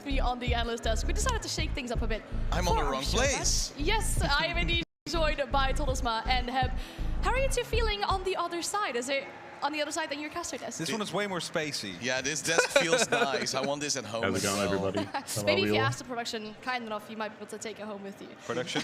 with me on the analyst desk. We decided to shake things up a bit. I'm on the wrong place. Yes, I am indeed joined by Todosma and Heb. How are you two feeling on the other side? Is it on the other side than your caster desk? This one is way more spacey. Yeah, this desk feels nice. I want this at home. How's it going, everybody? Maybe if you ask the production kind enough, you might be able to take it home with you. Production?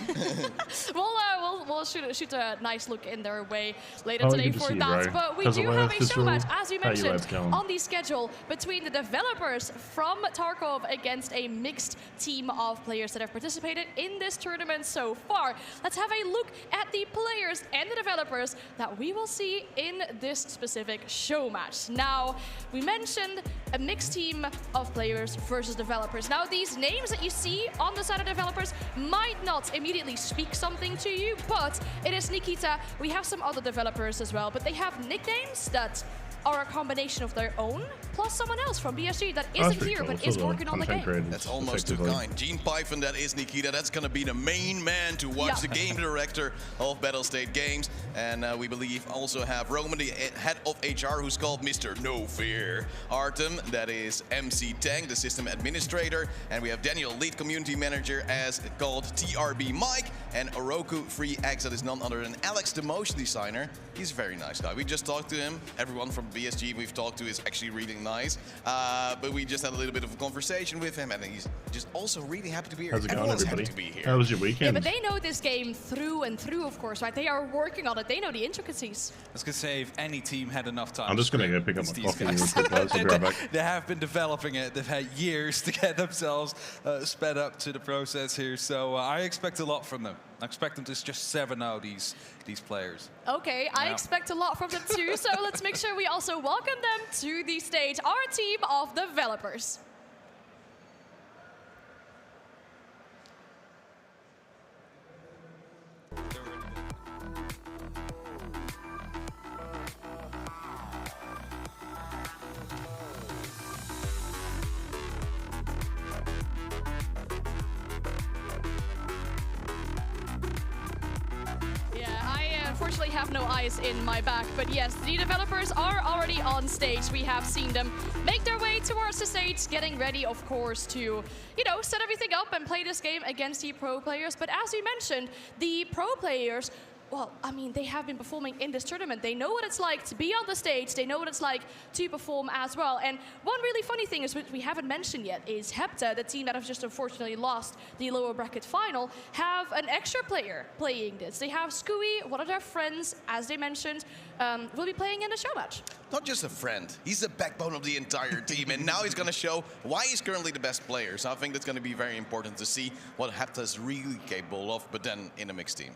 we'll shoot a nice look in their way later today for that. But we do have a show match, as you mentioned, on the schedule between the developers from Tarkov against a mixed team of players that have participated in this tournament so far. Let's have a look at the players and the developers that we will see in this specific show match. Now, we mentioned a mixed team of players versus developers. Now, these names that you see on the side of developers might not immediately speak something to you, but it is Nikita. We have some other developers as well, but they have nicknames that are a combination of their own, plus someone else from BSG that isn't here but is working on the game. That's almost too kind. Gene Python, that is Nikita. That's going to be the main man to watch, the game director of Battlestate Games. And we believe also have Roman, the head of HR, who's called Mr. No Fear. Artem, that is MC Tank, the system administrator. And we have Daniel, lead community manager, as called TRB Mike. And Oroku Free X, that is none other than Alex, the motion designer. He's a very nice guy. We just talked to him. Everyone from BSG we've talked to is actually really nice. But we just had a little bit of a conversation with him, and he's just also really happy to be here. How's it going, everybody? Happy to be here. How was your weekend? Yeah, but they know this game through and through, of course, right? They are working on it. They know the intricacies. I was going to say, if any team had enough time. I'm just going to go pick up my coffee real quick, guys. I'll be right back. They have been developing it. They've had years to get themselves sped up to the process here. So I expect a lot from them. I expect them to just 7-0 these players. Okay, I expect a lot from them too, so let's make sure we also welcome them to the stage, our team of developers. Unfortunately, have no eyes in my back, but yes, the developers are already on stage. We have seen them make their way towards the stage, getting ready, of course, to, you know, set everything up and play this game against the pro players. But as we mentioned, the pro players, well, I mean, they have been performing in this tournament. They know what it's like to be on the stage. They know what it's like to perform as well. And one really funny thing is, which we haven't mentioned yet, is Hepta, the team that has just unfortunately lost the lower bracket final, have an extra player playing this. They have Scooey, one of their friends, as they mentioned, will be playing in the show match. Not just a friend, he's the backbone of the entire team, and now he's going to show why he's currently the best player. So I think that's going to be very important to see what Hepta is really capable of, but then in a mixed team.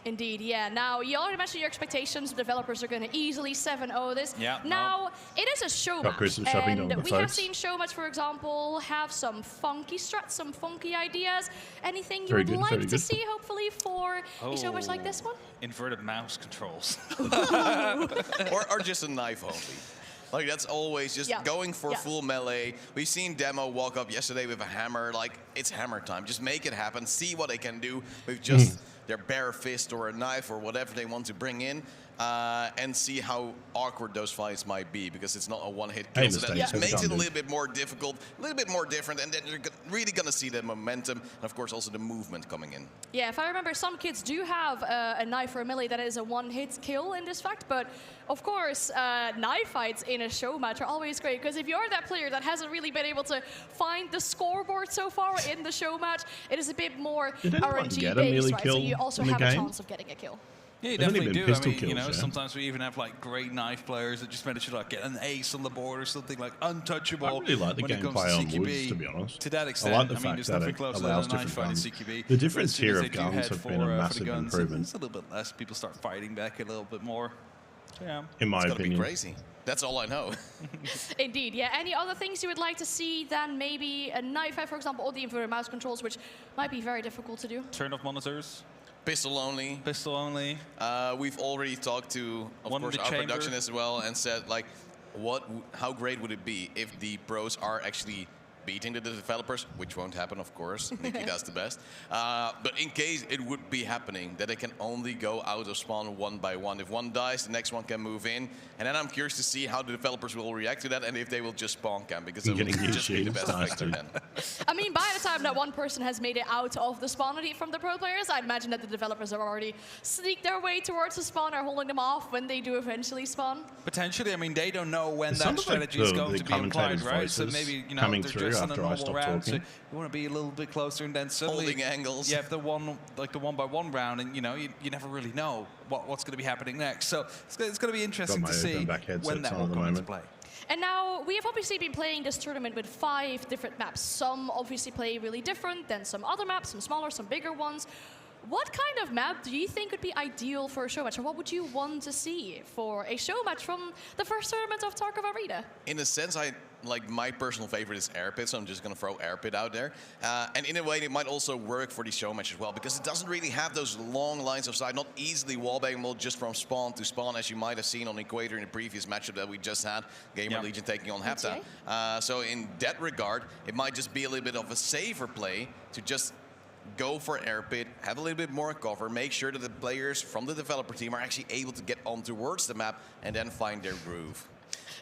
Indeed, yeah. Now, you already mentioned your expectations. The developers are going to easily 7-0 this. Yeah, now, it is a show match. And we have seen show match, for example, have some funky struts, some funky ideas. Anything you would like to see, hopefully, for a show match like this one? Inverted mouse controls. or just a knife only. Like, that's always just going for full melee. We've seen Demo walk up yesterday with a hammer. Like, it's hammer time. Just make it happen. See what they can do with just their bare fist or a knife or whatever they want to bring in. And see how awkward those fights might be, because it's not a one-hit kill. So that just makes it a little bit more difficult, a little bit more different, and then you're really going to see the momentum and, of course, also the movement coming in. Yeah, if I remember, some kids do have a knife or a melee that is a one-hit kill in this fact, but of course, knife fights in a show match are always great, because if you're that player that hasn't really been able to find the scoreboard so far in the show match, it is a bit more RNG-based, right? So you also have a chance of getting a kill. Yeah, you definitely do. I mean, you know, sometimes we even have like great knife players that just manage to like get an ace on the board or something like untouchable. I really like the gameplay on Woods, to be honest. To that extent, I like the fact that it allows different guns. The difference here of guns have been a massive improvement. It's a little bit less. People start fighting back a little bit more. Yeah, in my opinion. It's gonna be crazy. That's all I know. Indeed, yeah. Any other things you would like to see than maybe a knife fight, for example, or the inverted mouse controls, which might be very difficult to do? Turn off monitors. Pistol only. Pistol only. We've already talked to, of course, our production as well, and said, like, how great would it be if the pros are actually beating the developers, which won't happen, of course. Nikki does the best. But in case it would be happening, that they can only go out of spawn one by one. If one dies, the next one can move in. And then I'm curious to see how the developers will react to that, and if they will just spawn camp, because it will just be the best factor then. I mean, by the time that one person has made it out of the spawn from the pro players, I'd imagine that the developers have already sneaked their way towards the spawn or holding them off when they do eventually spawn. Potentially, I mean, they don't know when that strategy is going to be applied, right? So maybe, you know, they're just in a normal round, so you want to be a little bit closer, and then suddenly holding angles. You have the one-by-one round, and you know, you never really know what's going to be happening next. So it's going to be interesting to see when that will come into play. And now, we have obviously been playing this tournament with 5 different maps. Some obviously play really different than some other maps, some smaller, some bigger ones. What kind of map do you think would be ideal for a show match, or what would you want to see for a show match from the first tournament of Tarkov Arena? In a sense, my personal favorite is Air Pit, so I'm just going to throw Air Pit out there. And in a way, it might also work for the show match as well, because it doesn't really have those long lines of sight, not easily wallbangable just from spawn to spawn, as you might have seen on Equator in the previous matchup that we just had, Gamer Legion taking on Hepta. So in that regard, it might just be a little bit of a safer play to just go for Air Pit, have a little bit more cover, make sure that the players from the developer team are actually able to get on towards the map and then find their groove.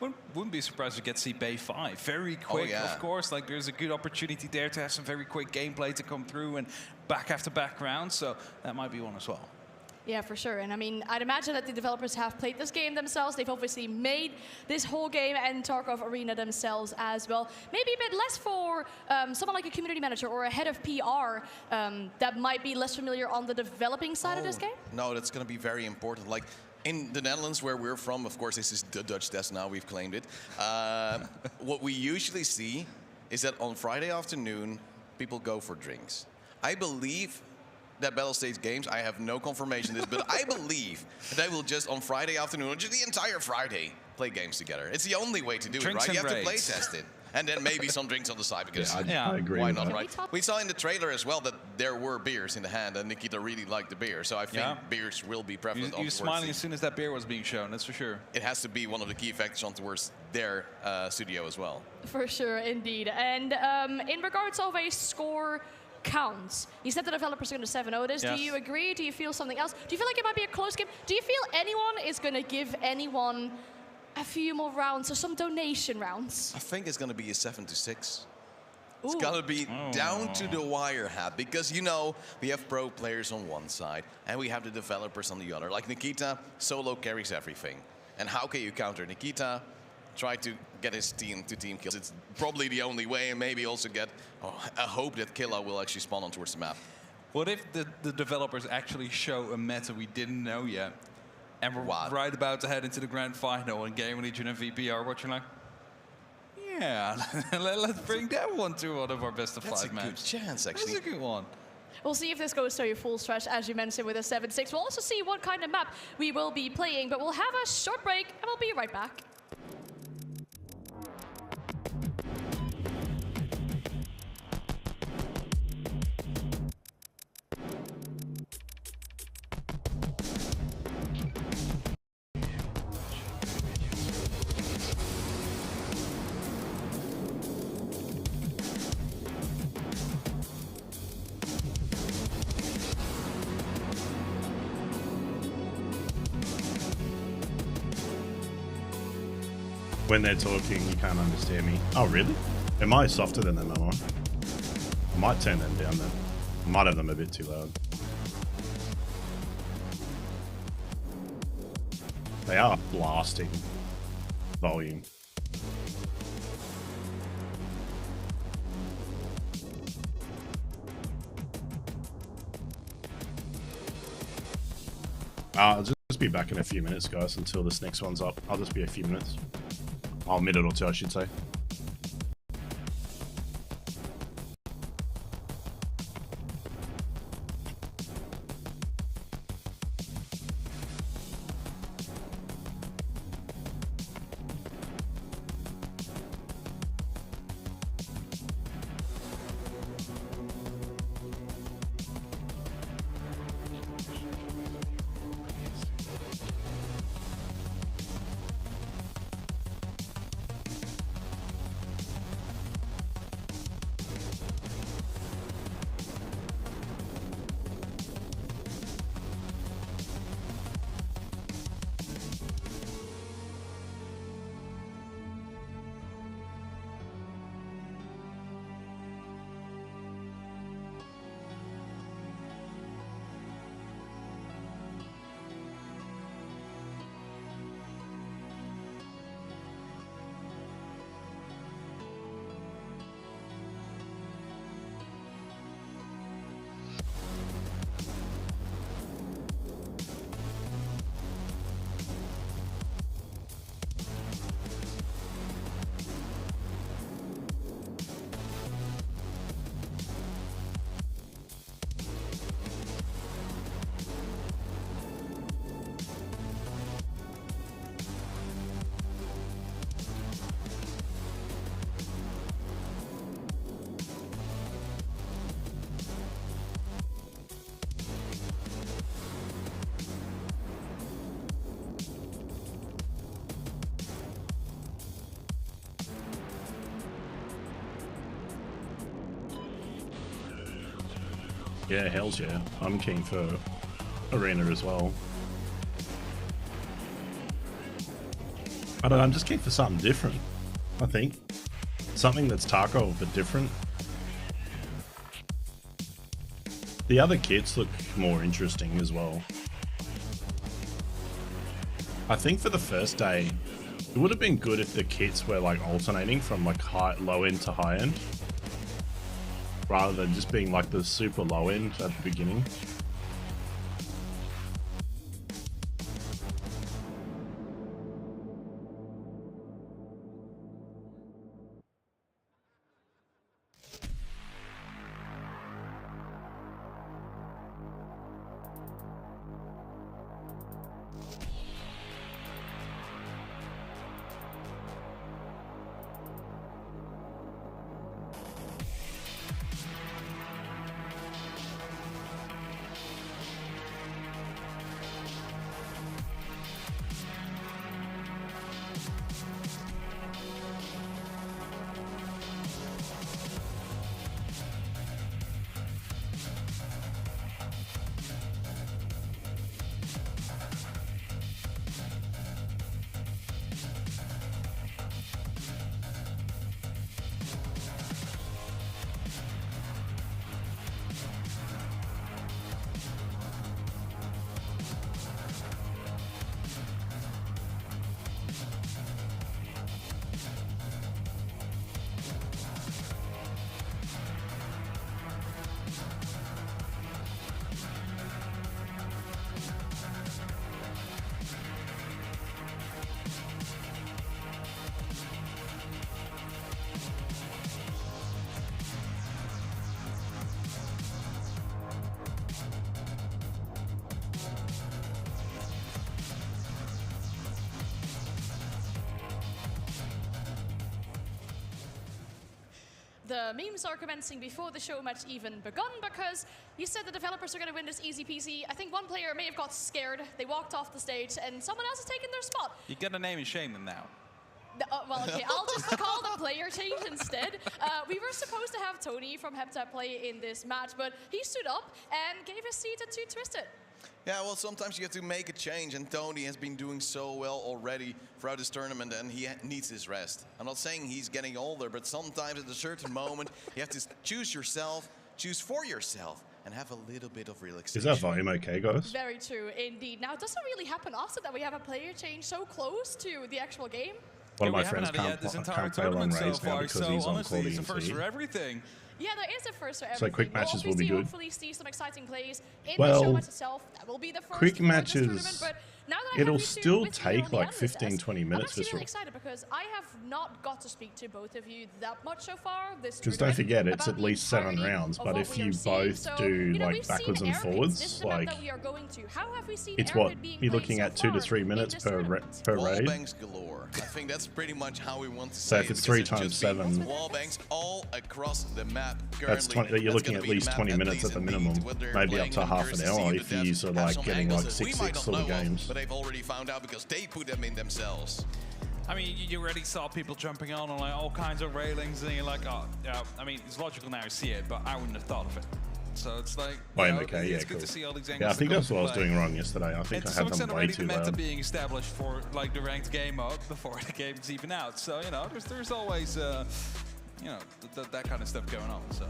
Wouldn't be surprised to get see Bay 5 very quick, of course. Like, there's a good opportunity there to have some very quick gameplay to come through and back after back rounds, so that might be one as well. Yeah, for sure. And I mean, I'd imagine that the developers have played this game themselves. They've obviously made this whole game and Tarkov Arena themselves as well. Maybe a bit less for someone like a community manager or a head of PR that might be less familiar on the developing side of this game? No, that's going to be very important. Like, in the Netherlands, where we're from, of course, this is the Dutch test now, we've claimed it. What we usually see is that on Friday afternoon, people go for drinks. I believe that Battlestate Games, I have no confirmation of this, but I believe that they will just on Friday afternoon, or just the entire Friday, play games together. It's the only way to do it, right? You have to play test it. And then maybe some drinks on the side, because I agree why not, right? We saw in the trailer as well that there were beers in the hand, and Nikita really liked the beer. So I think beers will be prevalent. He was smiling as soon as that beer was being shown, that's for sure. It has to be one of the key factors on towards their studio as well. For sure, indeed. And in regards of a score counts, you said the developers are going to 7-0 this. Do you agree? Do you feel something else? Do you feel like it might be a close game? Do you feel anyone is going to give anyone a few more rounds or some donation rounds? I think it's going to be a 7-6. It's going to be down to the wire hat, because, you know, we have pro players on one side and we have the developers on the other. Like Nikita, solo carries everything. And how can you counter Nikita? Try to get his team to team kills. It's probably the only way, and maybe also get a hope that Killa will actually spawn on towards the map. What if the developers actually show a meta we didn't know yet, and we're right about to head into the grand final, and Gamer Legion and VP are watching like, yeah, let's bring that one to one of our best of 5 maps. That's a good chance, actually. That's a good one. We'll see if this goes to a full stretch, as you mentioned, with a 7-6. We'll also see what kind of map we will be playing, but we'll have a short break, and we'll be right back. When they're talking, you can't understand me. Oh, really? Am I softer than them, am I? I might turn them down then. I might have them a bit too loud. They are blasting volume. I'll just be back in a few minutes, guys, until this next one's up. I'll just be a few minutes. Oh, a minute or two, I should say. Yeah, hells yeah. I'm keen for Arena as well. I don't know, I'm just keen for something different, I think. Something that's Tarkov, but different. The other kits look more interesting as well. I think for the first day, it would have been good if the kits were like alternating from like low end to high end, rather than just being like the super low end at the beginning. The memes are commencing before the show match even begun because you said the developers are going to win this easy peasy. I think one player may have got scared. They walked off the stage and someone else has taken their spot. You got to name and shame them now. Well, okay, I'll just call the player change instead. We were supposed to have Tony from Hepta play in this match, but he stood up and gave his seat to Twisted. Yeah, well, sometimes you have to make a change, and Tony has been doing so well already throughout this tournament, and he needs his rest. I'm not saying he's getting older, but sometimes at a certain moment, you have to choose yourself, choose for yourself, and have a little bit of relaxation. Is that volume okay, guys? Very true, indeed. Now, it doesn't really happen often that we have a player change so close to the actual game. One of my friends can't play along Rays now because he's on quality and first for everything. Yeah, there is a first for everything. So quick matches will be good. Hopefully see some exciting plays in the show match itself. That will be the first quick matches. But now that it'll still take like 15-20 minutes I'm for really excited because I have not got to speak to both of you that much so far. Because don't forget, it's at least 7 rounds. But if you both do like backwards and forwards, like it's what you're looking at 2 to 3 minutes per raid. Wallbangs galore. I think that's pretty much how we want to say so if it's 3 times 7, wallbangs all across the map. That's 20. You're looking at least 20 minutes at the minimum, maybe up to half an hour if you are like getting like 6-6 sort of games. But they've already found out because they put them in themselves. I mean, you already saw people jumping on like all kinds of railings, and you're like, oh, yeah. I mean, it's logical now to see it, but I wouldn't have thought of it. So it's like, it's good to see all these angles. Yeah, I think that's what I was doing wrong yesterday. I think I had them way too loud. It's being established for like the ranked game mode before the game's even out. So you know, there's always you know that kind of stuff going on. So.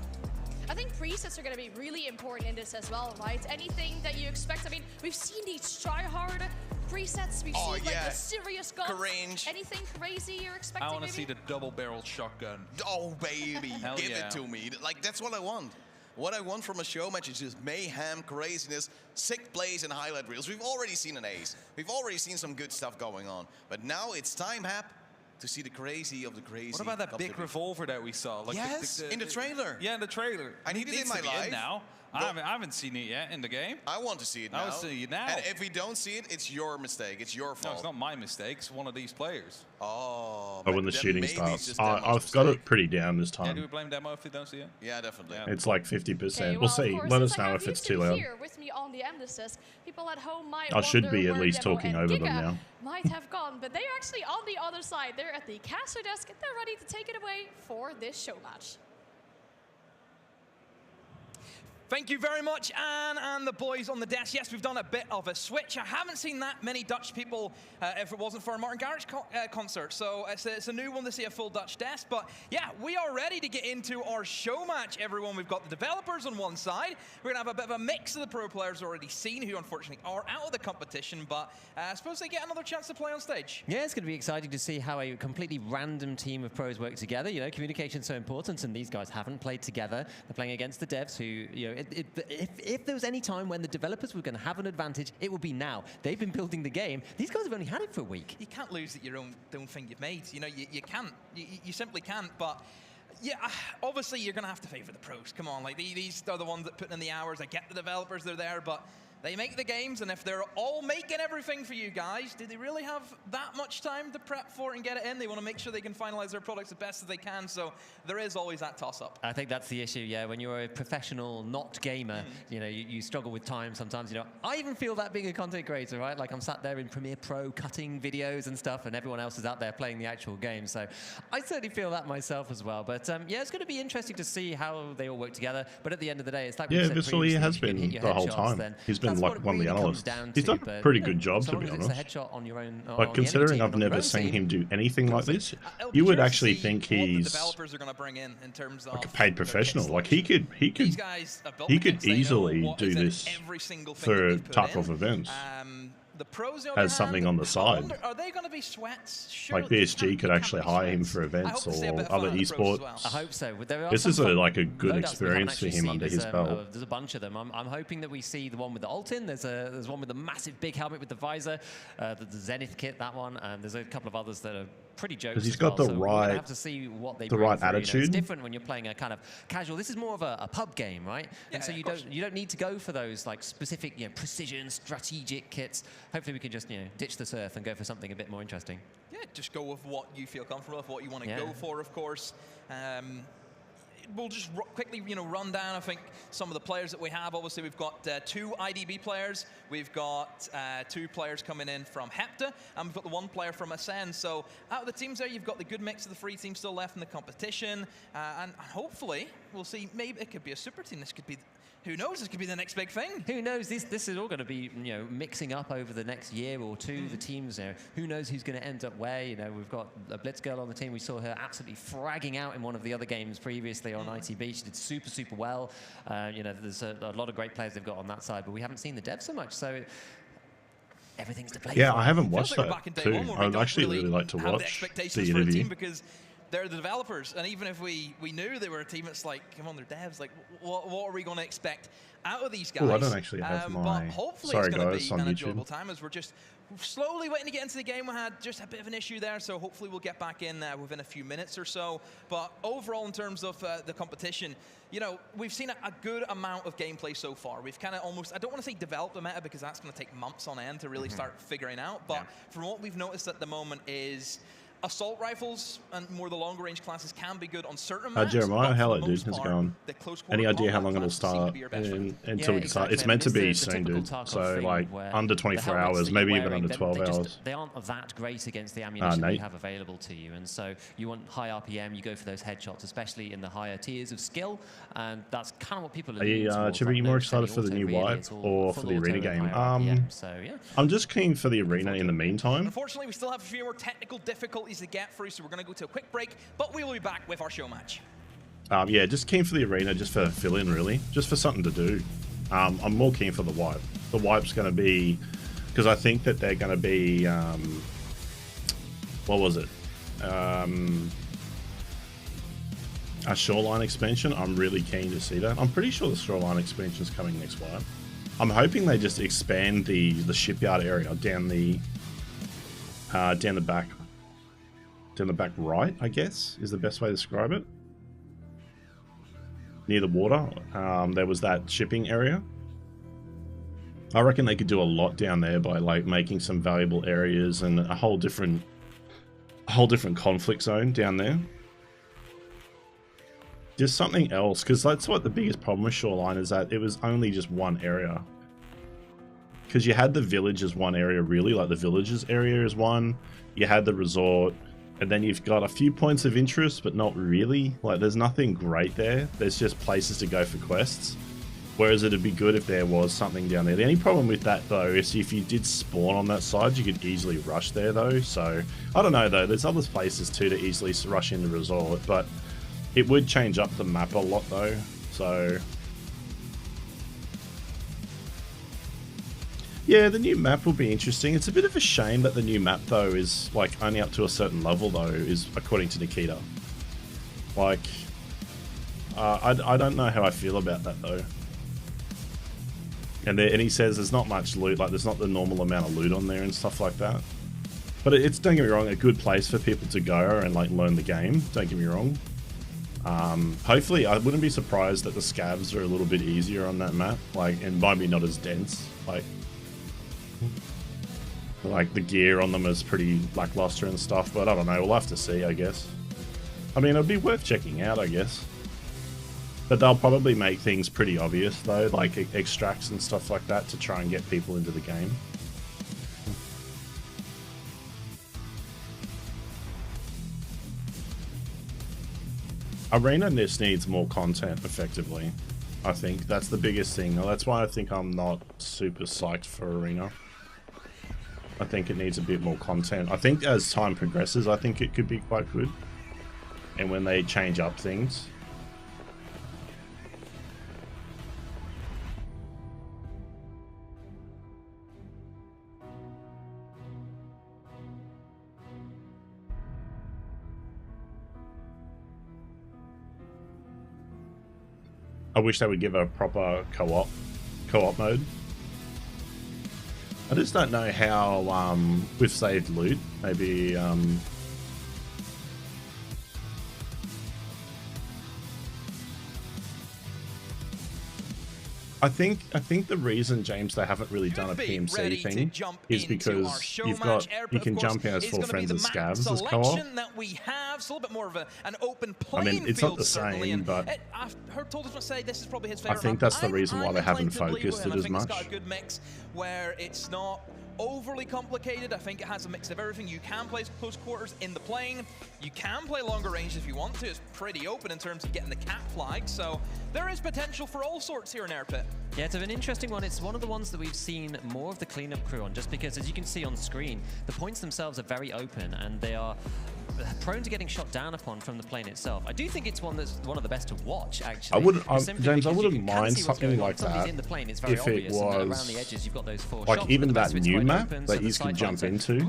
I think presets are going to be really important in this as well, right? Anything that you expect. I mean, we've seen these try-hard presets. We've seen like the serious guns. Range. Anything crazy you're expecting? I want to see the double-barrel shotgun. Oh baby, give it to me. Like that's what I want. What I want from a show match is just mayhem, craziness, sick plays, and highlight reels. We've already seen an ace. We've already seen some good stuff going on. But now it's time, Hap, to see the crazy of the crazy. What about that big revolver that we saw? Like yes, in the trailer. Yeah, in the trailer. I need it in my life. Now. I haven't seen it yet in the game. I want to see it now. I want to see it now. And if we don't see it, it's your mistake. It's your fault. No, it's not my mistake. It's one of these players. Oh. When the shooting starts. I've got it pretty down this time. Yeah, do we blame Demo if we don't see it? Yeah, definitely. Yeah. It's like 50%. Okay, we'll see. Let us know if it's too loud. Here with me on the Endless, people at home might I should be at least talking over them now. Might have gone, but they're actually on the other side. They're at the caster desk and they're ready to take it away for this show match. Thank you very much, Anne and the boys on the desk. Yes, we've done a bit of a switch. I haven't seen that many Dutch people if it wasn't for a Martin Garrix concert. So it's a new one to see a full Dutch desk. But yeah, we are ready to get into our show match, everyone. We've got the developers on one side. We're going to have a bit of a mix of the pro players already seen, who unfortunately are out of the competition. But I suppose they get another chance to play on stage. Yeah, it's going to be exciting to see how a completely random team of pros work together. You know, communication's so important, and these guys haven't played together. They're playing against the devs who, you know, if there was any time when the developers were going to have an advantage, it would be now. They've been building the game. These guys have only had it for a week. You can't lose at your own thing you've made. You know, you can't. You simply can't. But yeah, obviously you're going to have to favor the pros. Come on, like these are the ones that put in the hours. I get the developers, they're there, but they make the games, and if they're all making everything for you guys, do they really have that much time to prep for it and get it in? They want to make sure they can finalize their products the best as they can, so there is always that toss-up. I think that's the issue, yeah. When you're a professional, not gamer, you know, you struggle with time sometimes. You know, I even feel that being a content creator, right? Like I'm sat there in Premiere Pro cutting videos and stuff, and everyone else is out there playing the actual game. So I certainly feel that myself as well. But yeah, it's going to be interesting to see how they all work together. But at the end of the day, it's like yeah, this all he has been the whole time. He's been like one of the analysts. He's done a pretty good job, to be honest. Like, considering I've never seen him do anything like this, you would actually think he's like a paid professional. Like he could easily do this for Tarkov events. The pros has something on the side. Are they going to be sweats? Like BSG could actually hire him for events or other esports. Well. I hope so. This is like a good experience for him under his belt. There's a bunch of them. I'm hoping that we see the one with the ult in. There's one with the massive big helmet with the visor, the Zenith kit, that one, and there's a couple of others that are pretty jokes. Because he's got the right, have to see what they attitude. You know, it's different when you're playing a kind of casual. This is more of a pub game, right? Yeah, and so you don't need to go for those like specific, you know, precision strategic kits. Hopefully we can just, you know, ditch the surf and go for something a bit more interesting. Yeah, just go with what you feel comfortable with, what you want to go for, of course. We'll just quickly, you know, run down, I think, some of the players that we have. Obviously, we've got 2 IDB players. We've got 2 players coming in from Hepta, and we've got the 1 player from Ascend. So out of the teams there, you've got the good mix of the free teams still left in the competition. And hopefully, we'll see, maybe it could be a super team. This could be, who knows, this could be the next big thing. Who knows, this is all going to be, you know, mixing up over the next year or two, the teams, you know, who knows who's going to end up where. You know, we've got a Blitz girl on the team. We saw her absolutely fragging out in one of the other games previously on ITB. She did super well. You know, there's a lot of great players they've got on that side, but we haven't seen the devs so much, so everything's to play for. I haven't watched that too. I'd actually really like to watch the interview. Because they're the developers, and even if we knew they were a team, it's like, come on, they're devs. Like, what are we going to expect out of these guys? I don't actually have my... But hopefully it's going to be an enjoyable time, as we're just slowly waiting to get into the game. We had just a bit of an issue there, so hopefully we'll get back in within a few minutes or so. But overall, in terms of the competition, you know, we've seen a good amount of gameplay so far. We've kind of almost, I don't want to say developed the meta, because that's going to take months on end to really start figuring out. But from what we've noticed at the moment is assault rifles and more the longer range classes can be good on certain maps. Jeremiah, hello dude, how's it going? Any idea how long it'll start until we can start? It's meant to be soon, dude. So like under 24 hours, maybe even under 12 hours. They aren't that great against the ammunition that you have available to you, and so you want high RPM, you go for those headshots, especially in the higher tiers of skill, and that's kind of what people are leaning towards. Chibi, are you more excited for the new wipe or for the arena game? So yeah, I'm just keen for the arena in the meantime. Unfortunately, we still have a few more technical difficulties to get through, so we're going to go to a quick break, but we will be back with our show match. Yeah, just keen for the arena, just for fill-in, really. Just for something to do. I'm more keen for the wipe. The wipe's going to be... Because I think that they're going to be... what was it? A shoreline expansion. I'm really keen to see that. I'm pretty sure the shoreline expansion is coming next wipe. I'm hoping they just expand the shipyard area down the back. Down the back right, I guess, is the best way to describe it. Near the water, there was that shipping area. I reckon they could do a lot down there by like making some valuable areas and a whole different conflict zone down there. Just something else, because that's what the biggest problem with Shoreline is, that it was only just one area. Because you had the village as one area, really, like the villages area is one. You had the resort. And then you've got a few points of interest, but not really. Like, there's nothing great there. There's just places to go for quests. Whereas it'd be good if there was something down there. The only problem with that, though, is if you did spawn on that side, you could easily rush there, though. So, I don't know, though. There's other places, too, to easily rush in the resort. But it would change up the map a lot, though. So, yeah, the new map will be interesting. It's a bit of a shame that the new map, though, is, like, only up to a certain level, though, is according to Nikita. Like, I don't know how I feel about that, though. And he says there's not much loot, like there's not the normal amount of loot on there and stuff like that. But it's, don't get me wrong, a good place for people to go and like learn the game, don't get me wrong. Hopefully, I wouldn't be surprised that the scavs are a little bit easier on that map, like, and maybe not as dense, like the gear on them is pretty lackluster and stuff, but I don't know, we'll have to see, I guess. I mean, it'd be worth checking out, I guess. But they'll probably make things pretty obvious, though, like extracts and stuff like that to try and get people into the game. Arena just needs more content, effectively. I think that's the biggest thing. That's why I think I'm not super psyched for Arena. I think it needs a bit more content. I think as time progresses, I think it could be quite good. And when they change up things. I wish they would give a proper co-op mode. I just don't know how with saved loot, maybe I think the reason, James, they haven't really done a PMC thing is because you can jump in as 4 friends and scavs as co-op. I mean, it's not the same, but I think that's the reason why they haven't focused it as much. Where it's not overly complicated. I think it has a mix of everything. You can play close quarters in the plane. You can play longer range if you want to. It's pretty open in terms of getting the cap flag. So there is potential for all sorts here in Airpit. Yeah, it's an interesting one. It's one of the ones that we've seen more of the cleanup crew on, just because, as you can see on screen, the points themselves are very open and they are prone to getting shot down upon from the plane itself. I do think it's one that's one of the best to watch, actually. I wouldn't, James, I wouldn't mind something like that plane, it's very if it was around the edges, you've got those 4 like shots, even that new map open, that you can jump into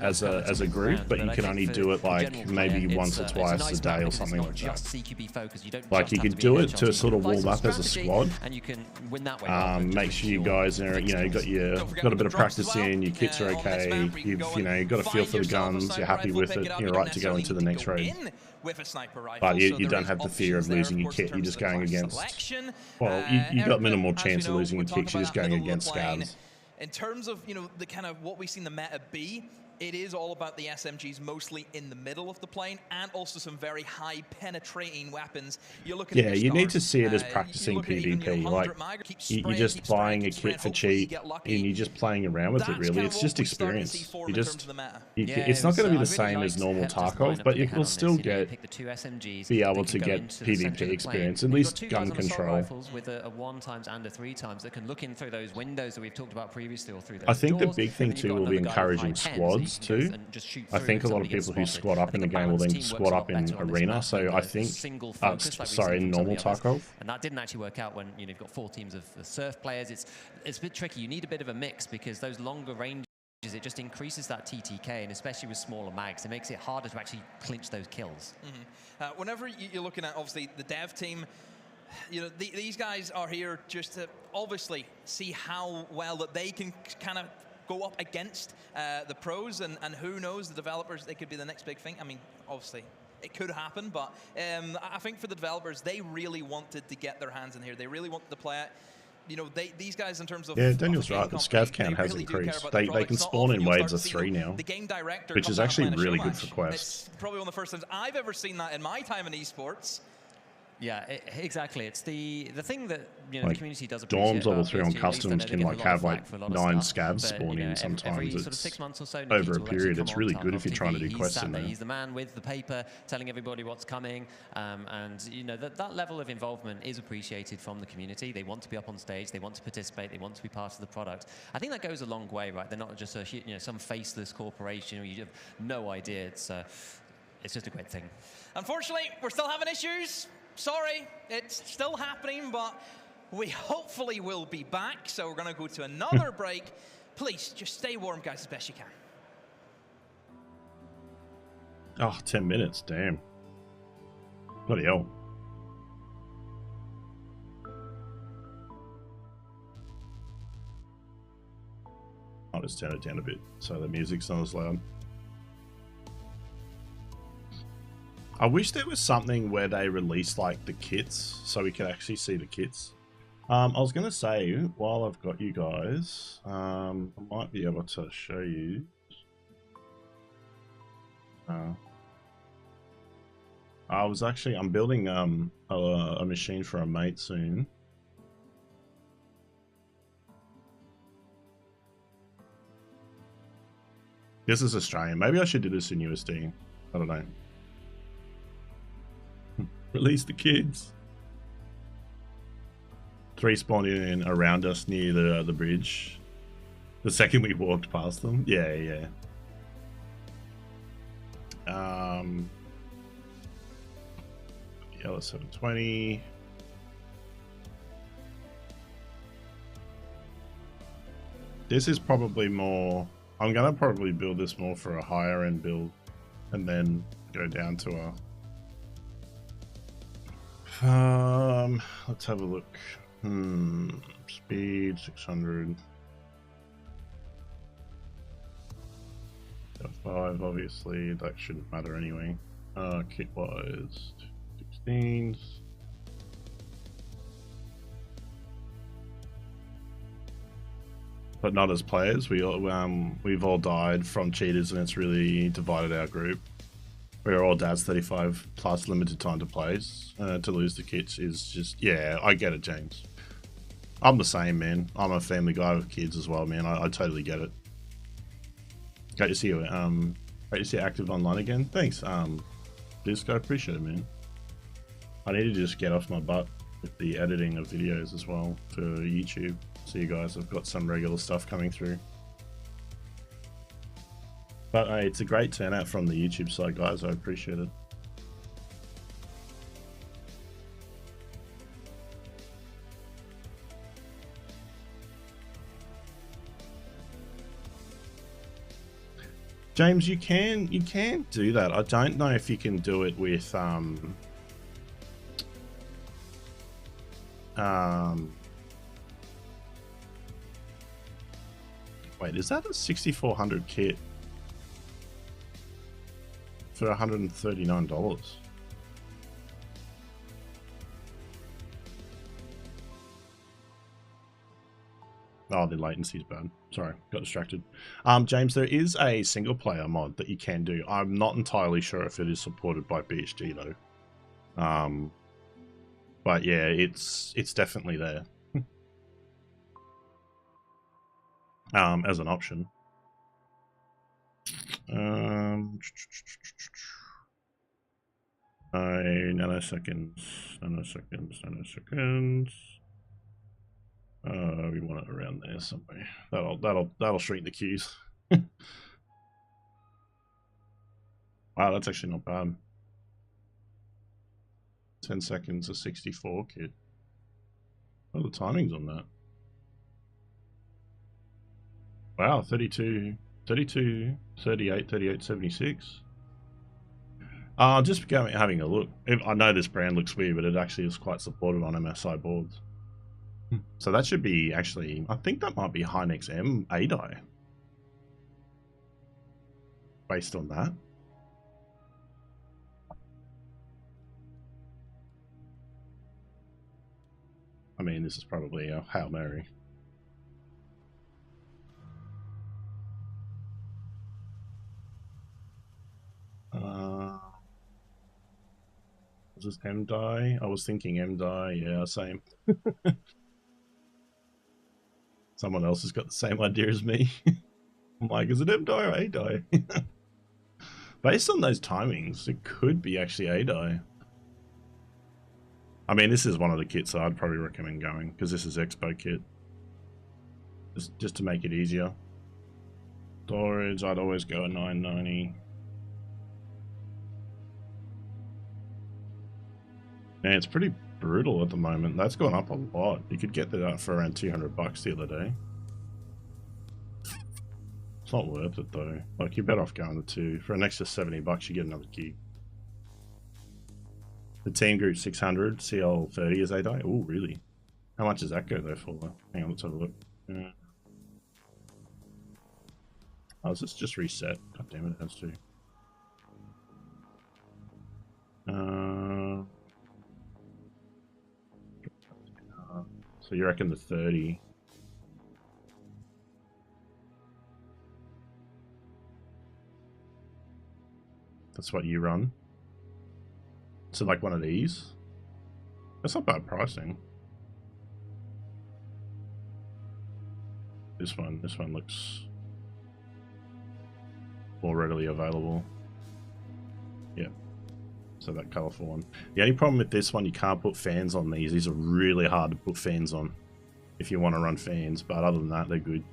as a group, but you can only do it like maybe once or twice a day or something like that. Like you can do it to sort of warm up as a squad. And you can win that way. Make sure you guys are, got a bit of practice in, your kits are okay, you've got a feel for the guns, you're happy with it, you're right to go into the next raid. But you don't have the fear of losing your kit, you're just going against, well, you got minimal chance of losing your kit, you're just going against scavs. In terms of, the kind of what we've seen the meta be, it is all about the SMGs mostly in the middle of the plane, and also some very high penetrating weapons. You're looking at you need to see it as practicing PvP. Like, you're just buying a kit for cheap, and you're just playing around with it, really. It's just experience. It's not going to be the same as normal Tarkov, but you will still be able to get PvP experience, at least gun control. With a 1x and a 3x that can look in through those windows that we've talked about previously, or through those I think the big thing, too, will be encouraging squads too. I think a lot of people who squad up in the game will then squad up in Arena, so I think, sorry, in normal Tarkov. And that didn't actually work out when you've got 4 teams of surf players. It's a bit tricky. You need a bit of a mix because those longer ranges, it just increases that TTK, and especially with smaller mags, it makes it harder to actually clinch those kills. Whenever you're looking at, obviously, the dev team, these guys are here just to obviously see how well that they can kind of go up against the pros, and who knows, the developers, they could be the next big thing. I mean, obviously, it could happen, but I think for the developers, they really wanted to get their hands in here. They really wanted to play it. These guys, in terms of... Yeah, Daniel's right. The scav count has increased. They can spawn in waves of 3 now, which is actually really good for quests. It's probably one of the first times I've ever seen that in my time in esports. Yeah, exactly. It's the thing that like, the community does appreciate. Dorms level 3 on customs can like have like 9 scavs spawn in sometimes. Every sort of 6 months or so, over a period. It's really good if you're trying to do quests in there. He's the man with the paper telling everybody what's coming, and that level of involvement is appreciated from the community. They want to be up on stage, they want to participate, they want to be part of the product. I think that goes a long way, right? They're not just some faceless corporation where you have no idea. It's just a great thing. Unfortunately, we're still having issues. Sorry, it's still happening, but we hopefully will be back. So we're going to go to another break. Please, just stay warm, guys, as best you can. Oh, 10 minutes, damn. Bloody hell. I'll just turn it down a bit so the music's not as loud. I wish there was something where they released like the kits so we could actually see the kits. I was going to say, while I've got you guys, I might be able to show you. I'm building a machine for a mate soon. This is Australian. Maybe I should do this in USD. I don't know. Release the kids. 3 spawned in around us near the bridge. The second we walked past them. Yeah. Yellow 720. This is probably more. I'm gonna probably build this more for a higher end build, and then go down to a. Let's have a look. Speed 600. 5, obviously that shouldn't matter anyway. Kit wise, 16s. But not as players. We've all died from cheaters, and it's really divided our group. We're all dads 35 plus limited time to plays. To lose the kits is just, yeah, I get it, James. I'm the same, man. I'm a family guy with kids as well, man. I totally get it. Great to see you. Great to see you active online again. Thanks, Disco. Appreciate it, man. I need to just get off my butt with the editing of videos as well for YouTube. So you guys have got some regular stuff coming through. But it's a great turnout from the YouTube side, guys. I appreciate it. James, you can do that. I don't know if you can do it with wait, is that a 6400 kit for $139? Oh, the latency's bad. Sorry, got distracted. James, there is a single player mod that you can do. I'm not entirely sure if it is supported by BSG though. But yeah, it's definitely there. As an option. 9 nanoseconds. We want it around there somewhere. That'll shrink the queues. Wow, that's actually not bad. 10 seconds, a 64 kit. What are the timings on that? Wow, 32, 38, 38, 76. Just having a look. I know this brand looks weird, but it actually is quite supported on MSI boards. So that should be actually, I think that might be Hynix M A-die. Based on that. I mean, this is probably a Hail Mary. Was this M-Die? I was thinking M-Die. Yeah, same. Someone else has got the same idea as me. I'm like, is it M-Die or A-Die? Based on those timings, it could be actually A-Die. I mean, this is one of the kits that I'd probably recommend going, because this is Expo kit. Just to make it easier. Storage, I'd always go a 990. Man, it's pretty brutal at the moment. That's gone up a lot. You could get that for around 200 bucks the other day. It's not worth it though. Like, you're better off going to 2. For an extra 70 bucks, you get another gig. The team group 600, CL30 is A-Die. Oh, really? How much does that go there for? Hang on, let's have a look. Oh, is this just reset? God damn it, it has to. So you reckon the 30? That's what you run? So like one of these? That's not bad pricing. This one looks more readily available. Yeah. So that colourful one. The only problem with this one, you can't put fans on these. These are really hard to put fans on if you want to run fans, but other than that, they're good.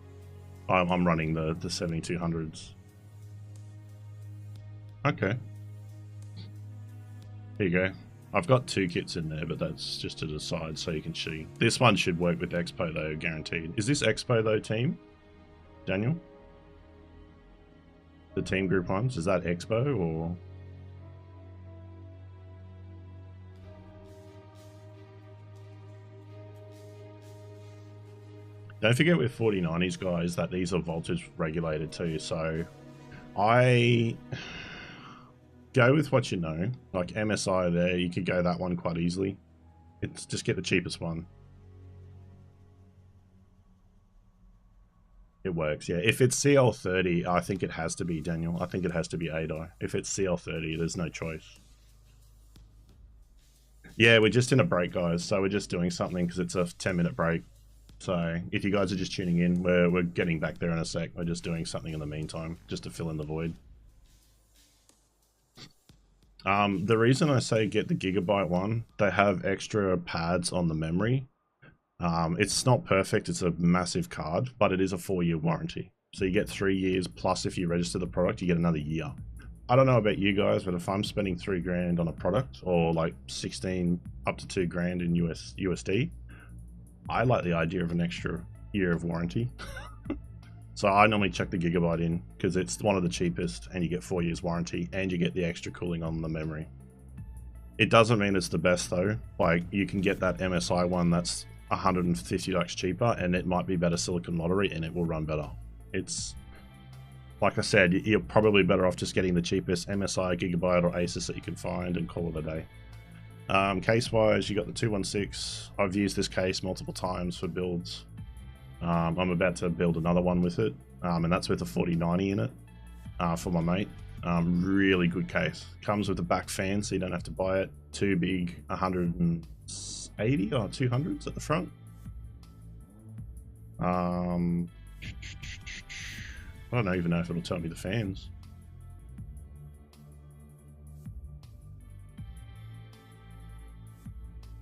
I'm running the 7200s. Okay. Here you go. I've got 2 kits in there, but that's just to decide so you can see. This one should work with Expo though, guaranteed. Is this Expo though, team? Daniel? The team group ones, is that Expo or? Don't forget with 4090s, guys, that these are voltage regulated too. So I go with what you know. Like MSI there, you could go that one quite easily. It's just get the cheapest one. It works, yeah. If it's CL30, I think it has to be, Daniel. I think it has to be A-Die. If it's CL30, there's no choice. Yeah, we're just in a break, guys. So we're just doing something because it's a 10-minute break. So if you guys are just tuning in, we're getting back there in a sec. We're just doing something in the meantime, just to fill in the void. The reason I say get the Gigabyte one, they have extra pads on the memory. It's not perfect, it's a massive card, but it is a 4-year warranty. So you get 3 years, plus if you register the product, you get another year. I don't know about you guys, but if I'm spending 3 grand on a product, or like 16 up to 2 grand in USD, I like the idea of an extra year of warranty. So I normally check the Gigabyte in because it's one of the cheapest and you get 4 years warranty and you get the extra cooling on the memory. It doesn't mean it's the best though. Like you can get that MSI one that's $150 cheaper and it might be better silicon lottery and it will run better. It's like I said, you're probably better off just getting the cheapest MSI, Gigabyte or Asus that you can find and call it a day. Case wise, you got the 216. I've used this case multiple times for builds. I'm about to build another one with it, and that's with a 4090 in it for my mate. Really good case. Comes with a back fan, so you don't have to buy it. 2 big 180 or 200s at the front. I don't even know if it'll tell me the fans.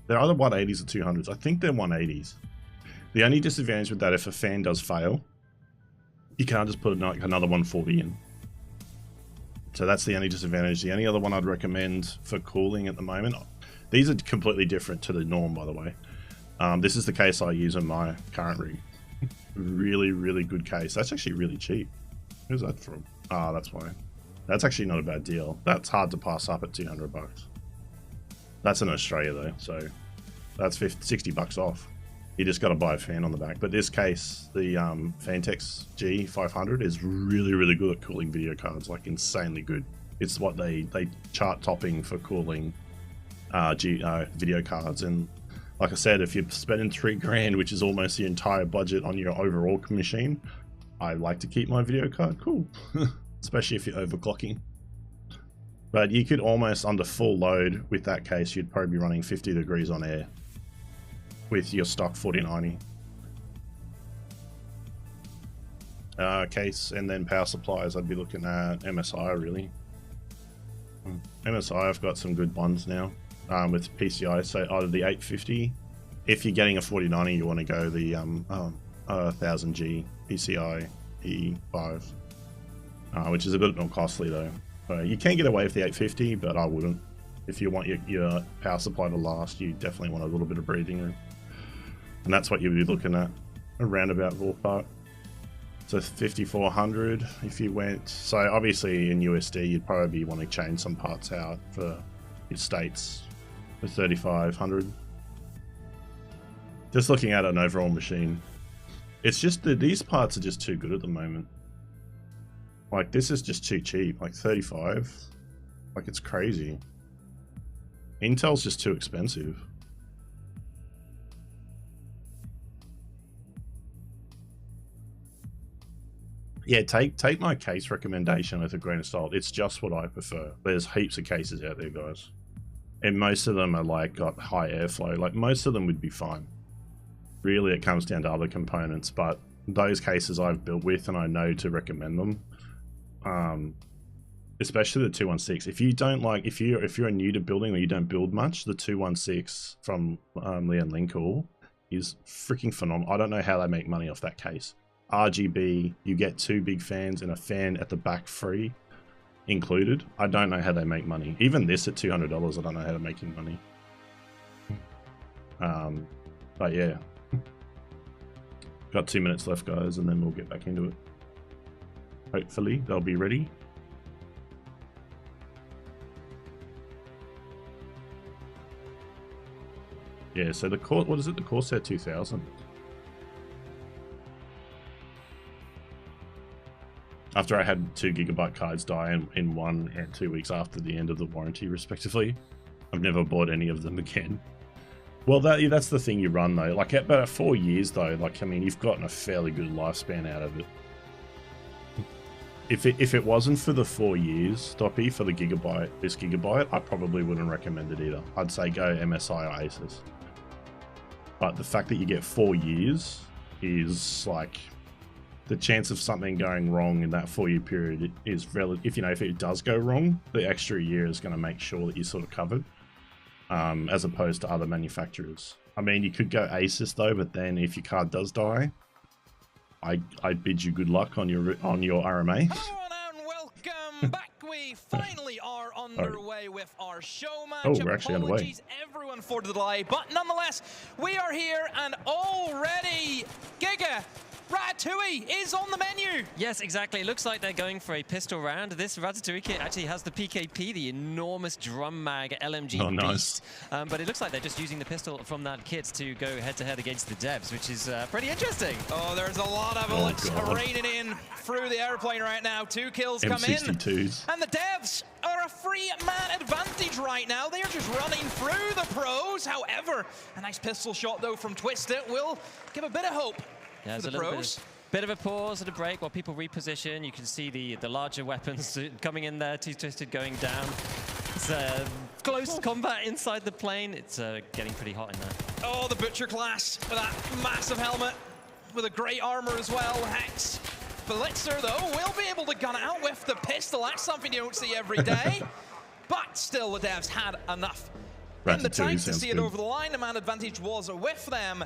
They're either 180s or 200s. I think they're 180s. The only disadvantage with that, if a fan does fail, you can't just put another 140 in. So that's the only disadvantage. The only other one I'd recommend for cooling at the moment, these are completely different to the norm, by the way. This is the case I use on my current rig. Really, really good case. That's actually really cheap. Who's that from? Ah, that's why. That's actually not a bad deal. That's hard to pass up at 200 bucks. That's in Australia though, so that's 60 bucks off. You just got to buy a fan on the back. But this case, the Fantex G500 is really, really good at cooling video cards, like insanely good. It's what they chart topping for cooling video cards. And like I said, if you're spending 3 grand, which is almost the entire budget on your overall machine, I like to keep my video card cool, especially if you're overclocking. But you could almost, under full load with that case, you'd probably be running 50 degrees on air with your stock 4090 case, and then power supplies. I'd be looking at MSI really. MSI, I've got some good ones now with PCI. So out of the 850, if you're getting a 4090, you want to go the 1000G PCI E5, which is a bit more costly though. You can get away with the 850, but I wouldn't. If you want your power supply to last, you definitely want a little bit of breathing room. And that's what you'll be looking at, around about ballpark. So 5400 if you went. So obviously in USD, you'd probably want to change some parts out for your states for 3500. Just looking at an overall machine. It's just that these parts are just too good at the moment. Like, this is just too cheap. Like 35, like it's crazy. Intel's just too expensive. Yeah, take my case recommendation with a grain of salt. It's just what I prefer. There's heaps of cases out there, guys, and most of them are like got high airflow. Like most of them would be fine. Really, it comes down to other components, but those cases I've built with and I know to recommend them. Especially the 216. If you don't like, if you're new to building or you don't build much, the 216 from Leon Linkool is freaking phenomenal. I don't know how they make money off that case. RGB, you get 2 big fans and a fan at the back free included. I don't know how they make money. Even this at $200, I don't know how they're making money. But yeah, got 2 minutes left, guys, and then we'll get back into it. Hopefully they'll be ready. Yeah, so the what is it? The Corsair 2000. After I had 2 GB cards die in 1 and 2 weeks after the end of the warranty, respectively, I've never bought any of them again. Well, that's the thing you run though. Like at 4 years though, like I mean, you've gotten a fairly good lifespan out of it. If it wasn't for the 4 years, Doppy, for the this gigabyte, I probably wouldn't recommend it either. I'd say go MSI or Asus. But the fact that you get 4 years is like, the chance of something going wrong in that 4 year period is relative. If it does go wrong, the extra year is going to make sure that you're sort of covered, as opposed to other manufacturers. I mean, you could go Asus though, but then if your card does die, I bid you good luck on your RMA. Hello and welcome back. We finally are underway with our show match. Oh, we're actually underway. Apologies everyone for the delay, but nonetheless, we are here and already Giga Ratatouille is on the menu. Yes, exactly. It looks like they're going for a pistol round. This Ratatouille kit actually has the PKP, the enormous drum mag LMG beast. But it looks like they're just using the pistol from that kit to go head-to-head against the devs, which is pretty interesting. Oh, there's a lot of bullets raining in through the airplane right now. 2 kills come in. M62s. And the devs are a free man advantage right now. They are just running through the pros. However, a nice pistol shot, though, from Twisted will give a bit of hope. Yeah, there's a little bit of a pause and a break while people reposition. You can see the larger weapons coming in there. Twisted going down. It's close combat inside the plane. It's getting pretty hot in there. Oh, the Butcher class with that massive helmet with a great armor as well. Hex. Blitzer, though, will be able to gun it out with the pistol. That's something you don't see every day. But still, the devs had enough in the tank to see it over the line. The man advantage was with them.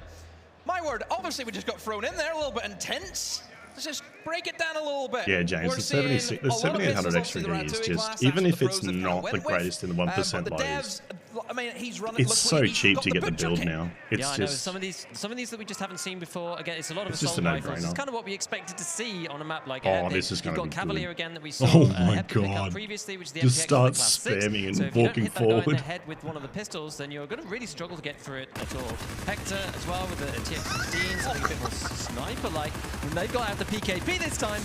My word, obviously we just got thrown in there, a little bit intense. Let's just break it down a little bit. Yeah, James, the 7800 XVD is just, even if it's not the greatest in the 1% lows, I mean, he's running, it's so cheap to get the build now. It's I know. Some of these that we just haven't seen before. Again, it's a lot of assault rifles. It's kind of what we expected to see on a map like Epic. This is going to be Cavalier good. again that we saw. Oh my god! Previously, which is the just start class spamming 6. and so walking if you don't hit that guy in forward. the head with one of the pistols, then you're going to really struggle to get through it at all. Hector as well with the TX-15, something a bit more sniper-like. And they've got out the PKP this time.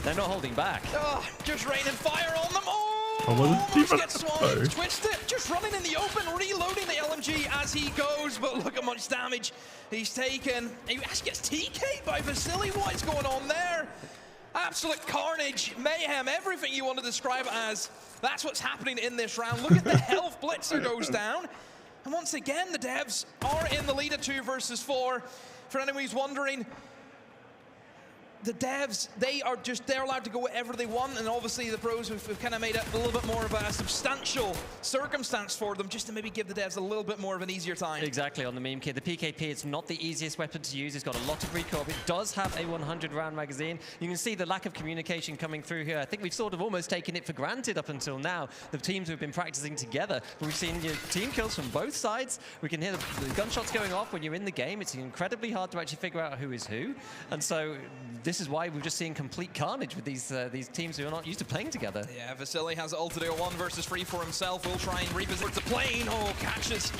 They're not holding back. Oh, just raining fire on them. Almost gets swallowed. Twisted, just running in the open, reloading the LMG as he goes. But look how much damage he's taken. He actually gets TK'd by Vasily. What is going on there? Absolute carnage, mayhem, everything you want to describe it as. That's what's happening in this round. Look at the health blitzer goes down. And once again, the devs are in the lead at 2 versus 4. For anyone who's wondering, the devs, they're allowed to go whatever they want, and obviously the pros have kind of made it a little bit more of a substantial circumstance for them, just to maybe give the devs a little bit more of an easier time. Exactly, on the meme kit. The PKP, it's not the easiest weapon to use. It's got a lot of recoil. It does have a 100-round magazine. You can see the lack of communication coming through here. I think we've sort of almost taken it for granted up until now. The teams have been practicing together, but we've seen team kills from both sides. We can hear the gunshots going off when you're in the game. It's incredibly hard to actually figure out who is who, and so this is why we've just seen complete carnage with these teams who are not used to playing together. Yeah, Vasily has ulted 1 versus 3 for himself. Will try and revisit the plane. Oh, catches.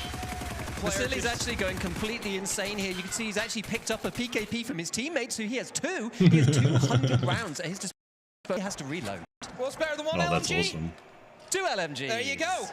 Vasily's actually going completely insane here. You can see he's actually picked up a PKP from his teammates, so he has 2. He has 200 rounds at his disposal. He has to reload. Well, it's better than 1 LMG. That's awesome. 2 LMGs. There you go.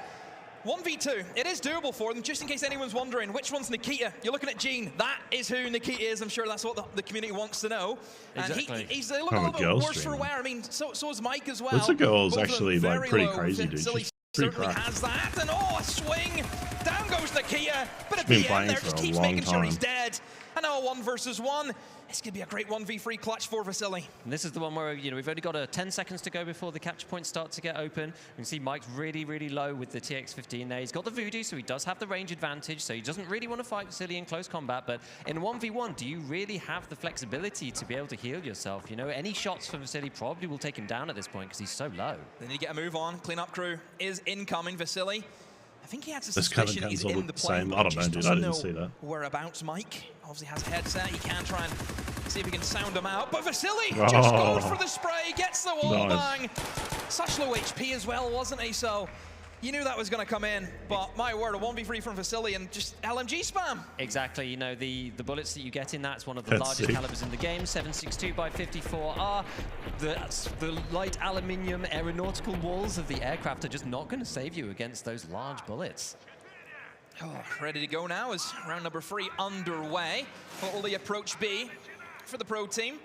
1v2. It is doable for them, just in case anyone's wondering. Which one's Nikita? You're looking at Gene. That is who Nikita is. I'm sure that's what the community wants to know. Exactly. And he's a little bit worse for wear. I mean, so is Mike as well. This girl is actually like pretty crazy, dude. She's certainly has that. And oh, a swing. Down goes Nikita. But at the end there, just keeps making sure he's dead. And now 1 versus 1. This could be a great 1v3 clutch for Vasily. And this is the one where, we've only got 10 seconds to go before the capture points start to get open. You can see Mike's really, really low with the TX-15 there. He's got the Voodoo, so he does have the range advantage, so he doesn't really want to fight Vasily in close combat. But in 1v1, do you really have the flexibility to be able to heal yourself? Any shots from Vasily probably will take him down at this point because he's so low. They need to get a move on. Cleanup crew is incoming. Vasily, I think he has a suspicion he's in the plane. I don't know, dude. I didn't see that. Whereabouts Mike obviously has a headset. He can try and see if he can sound him out. But Vasily just goes for the spray, gets the wall bang. Such low HP as well, wasn't he? So you knew that was going to come in. But my word, a 1v3 from Vasily and just LMG spam. Exactly. The bullets that you get in that's one of the largest calibers in the game. 7.62 by 54R. The light aluminium aeronautical walls of the aircraft are just not going to save you against those large bullets. Oh, ready to go now as round number 3 underway. What will the approach be for the pro team?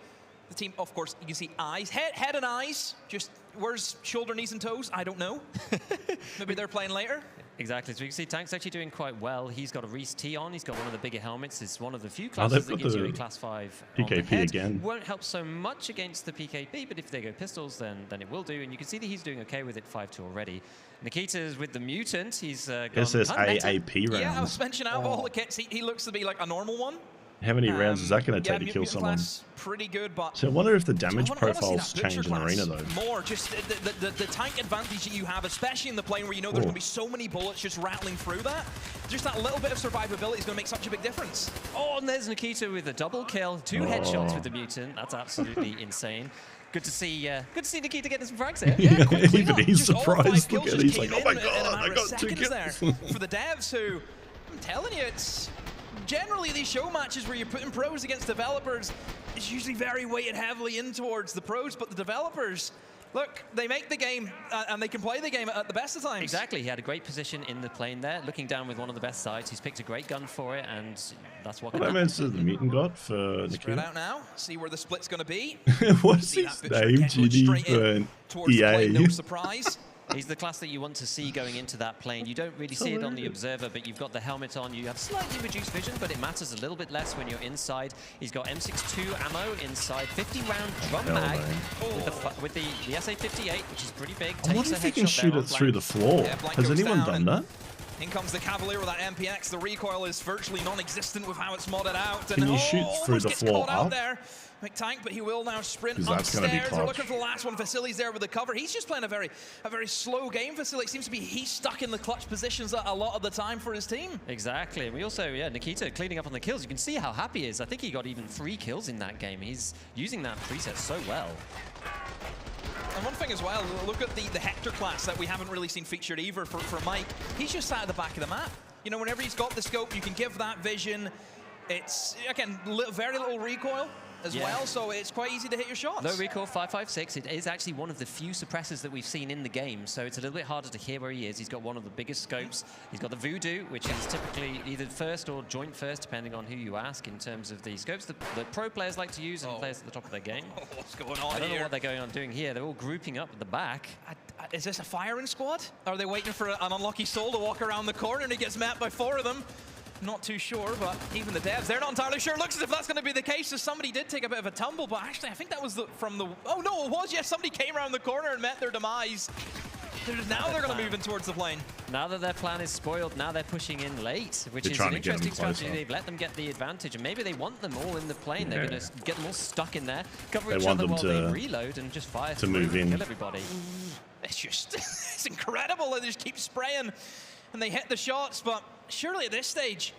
The team, of course, you can see eyes, head and eyes. Just where's shoulder, knees, and toes? I don't know. Maybe they're playing later. Exactly. So you can see Tank's actually doing quite well. He's got a Reese T on. He's got one of the bigger helmets. It's one of the few classes that gives you a class 5 PKP again. Won't help so much against the PKP, but if they go pistols, then it will do. And you can see that he's doing okay with it 5-2 already. Nikita's with the mutant. He's gone SSAAP rounds. Yeah, I was mentioning out of all the kits, he looks to be like a normal one. How many rounds is that going to take to kill someone? Pretty good, but so I wonder if the damage profiles change in Arena though. More, just the tank advantage that you have, especially in the plane where there's going to be so many bullets just rattling through that. Just that little bit of survivability is going to make such a big difference. Oh, and there's Nikita with a double kill, 2 headshots with the mutant. That's absolutely insane. Good to see Nikita getting some frags here. Yeah, even he's surprised. Look at it, he's like, oh my god, I got 2 kills. There for the devs who, I'm telling you, it's generally these show matches where you're putting pros against developers, it's usually very weighted heavily in towards the pros, but the developers, look, they make the game and they can play the game at the best of times. Exactly, he had a great position in the plane there, looking down with one of the best sides. He's picked a great gun for it, and that's what. What events has the mutant got for Nikita? Spread out now, see where the split's going to be. What's his name? GD for EA. No surprise. He's the class that you want to see going into that plane. You don't really see it on the observer, but you've got the helmet on. You have slightly reduced vision, but it matters a little bit less when you're inside. He's got M62 ammo inside, 50-round drum mag with the SA-58, which is pretty big. I wonder if he can shoot it through the floor. Has anyone done that? In comes the Cavalier with that MPX. The recoil is virtually non-existent with how it's modded out. Can you shoot through the floor up? McTank, but he will now sprint upstairs. They're looking for the last one. Vasily's there with the cover. He's just playing a very slow game. Vasily, it seems to be he's stuck in the clutch positions a lot of the time for his team. Exactly. And we also, Nikita cleaning up on the kills. You can see how happy he is. I think he got even 3 kills in that game. He's using that preset so well. And one thing as well, look at the Hector class that we haven't really seen featured either for Mike. He's just sat at the back of the map. Whenever he's got the scope, you can give that vision. It's, again, very little recoil. as well, so it's quite easy to hit your shots. Low recoil 5.56. It is actually one of the few suppressors that we've seen in the game, so it's a little bit harder to hear where he is. He's got one of the biggest scopes. He's got the Voodoo, which is typically either first or joint first, depending on who you ask in terms of the scopes that pro players like to use and players at the top of their game. What's going on here? I don't know what they're doing here. They're all grouping up at the back. Is this a firing squad? Are they waiting for an unlucky soul to walk around the corner and he gets met by 4 of them? Not too sure, but even the devs, they're not entirely sure. Looks as if that's going to be the case, so somebody did take a bit of a tumble, but actually I think that was from the... Oh no, it was, yes, somebody came around the corner and met their demise. Now they're going to move in towards the plane. Now that their plan is spoiled, now they're pushing in late, which is an interesting strategy. They've let them get the advantage, and maybe they want them all in the plane. They're going to get them all stuck in there, cover each other while they reload and just fire to move in, kill everybody. It's just, it's incredible. They just keep spraying and they hit the shots, but surely at this stage,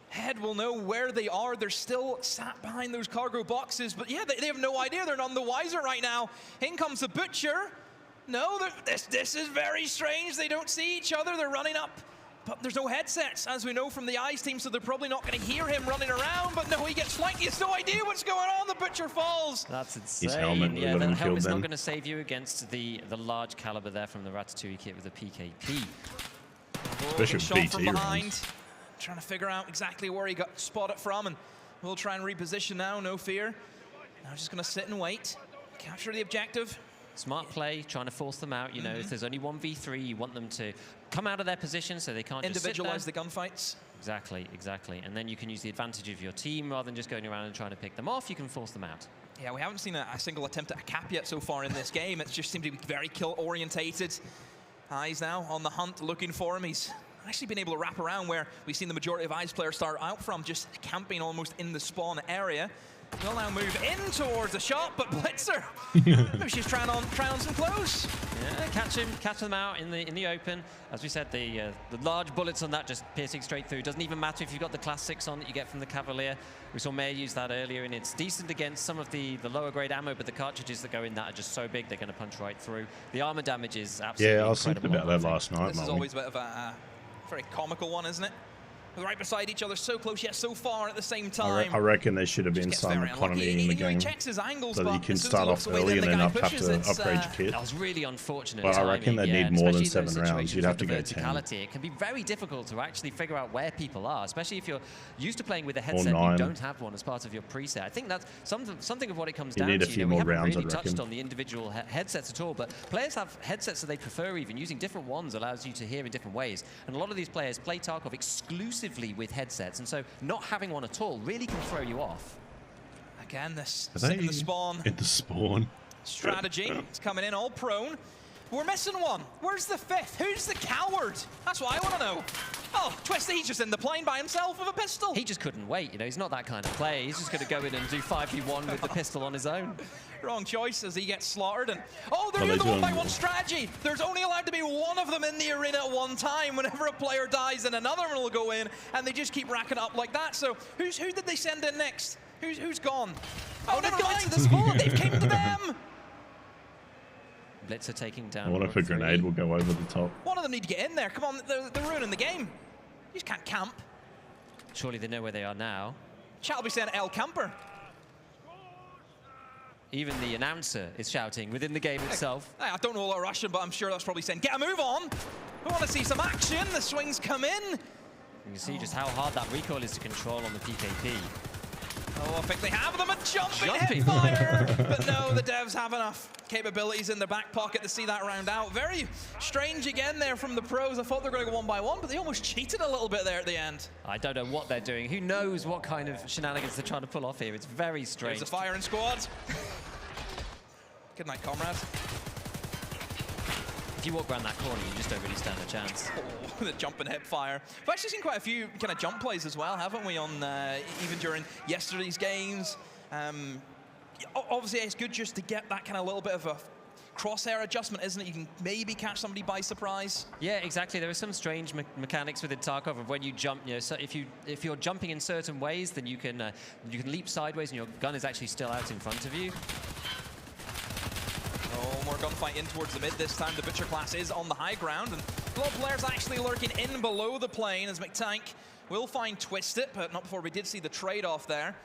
Head will know where they are. They're still sat behind those cargo boxes, but yeah, they have no idea. They're none the wiser right now. In comes the Butcher. No, this is very strange. They don't see each other. They're running up, but there's no headsets, as we know from the Eyes team, so they're probably not going to hear him running around, but no, he gets flanked. He has no idea what's going on. The Butcher falls. That's insane. His helmet, yeah, that helmet's not going to save you against the large caliber there from the Ratatouille kit with the PKP. Especially shot from behind. Trying to figure out exactly where he got spotted from, and we'll try and reposition now, no fear. Now just going to sit and wait. Capture the objective. Smart play, trying to force them out. You know, if there's only 1v3, you want them to come out of their position so they can't individualize just sit there. the gunfights. Exactly, exactly. And then you can use the advantage of your team rather than just going around and trying to pick them off. You can force them out. Yeah, we haven't seen a single attempt at a cap yet so far in this game. It just seemed to be very kill-orientated. Eyes now on the hunt, looking for him. He's actually been able to wrap around where we've seen the majority of Eyes players start out from, just camping almost in the spawn area. We'll now move in towards the shot, but Blitzer, maybe she's trying on some close. Yeah, catch them out in the open. As we said, the large bullets on that just piercing straight through. Doesn't even matter if you've got the class 6 on that you get from the Cavalier. We saw Mayor use that earlier, and it's decent against some of the lower grade ammo, but the cartridges that go in that are just so big they're going to punch right through. The armor damage is absolutely incredible. Yeah, I was thinking about that last night. This is always a bit of a very comical one, isn't it? Right beside each other, so close yet so far at the same time. I reckon there should have been some economy in the game, checks his angles, so that you can start off early and then not have to upgrade your kit. That was really unfortunate. But I reckon they need more than 7 rounds. You'd have to go 10. It can be very difficult to actually figure out where people are, especially if you're used to playing with a headset and you don't have one as part of your preset. I think that's something of what it comes down to. You need a few more rounds, I reckon. We haven't really touched on the individual headsets at all, but players have headsets that they prefer. Even using different ones allows you to hear in different ways. And a lot of these players play Tarkov exclusively with headsets. And so not having one at all really can throw you off. Again, this in the spawn. In the spawn. Strategy. It's coming in all prone. We're missing one. Where's the 5th? Who's the coward? That's what I want to know. Oh, Twisted, he's just in the plane by himself with a pistol. He just couldn't wait, you know, he's not that kind of player. He's just going to go in and do 5v1 with the pistol on his own. Wrong choice as he gets slaughtered. And oh, they're doing the 1-by-1 strategy. There's only allowed to be one of them in the arena at one time. Whenever a player dies, and another one will go in, and they just keep racking up like that. So who did they send in next? Who's gone? Oh, they've gone to the spawn. They've came to them. Blitzer taking down. I wonder if a grenade will go over the top. One of them need to get in there. Come on, they're ruining the game. You just can't camp. Surely they know where they are now. Chat will be saying El Camper. Even the announcer is shouting within the game itself. I don't know a lot of Russian, but I'm sure that's probably saying, get a move on. We want to see some action. The swings come in. You can see just how hard that recoil is to control on the PKP. Oh, I think they have them a jumping fire. But no, the devs have enough capabilities in their back pocket to see that round out. Very strange again there from the pros. I thought they were going to go 1-by-1, but they almost cheated a little bit there at the end. I don't know what they're doing. Who knows what kind of shenanigans they're trying to pull off here. It's very strange. There's a firing squad. Good night, comrades. If you walk around that corner, you just don't really stand a chance. Oh, the jump and hip fire. We've actually seen quite a few kind of jump plays as well, haven't we, on even during yesterday's games. Obviously, it's good just to get that kind of little bit of a crosshair adjustment, isn't it? You can maybe catch somebody by surprise. Yeah, exactly. There are some strange mechanics within Tarkov of when you jump. You know, so if you're jumping in certain ways, then you can leap sideways and your gun is actually still out in front of you. Oh, more gunfight in towards the mid this time. The Butcher class is on the high ground, and a lot of players actually lurking in below the plane as McTank will find Twisted, but not before we did see the trade-off there.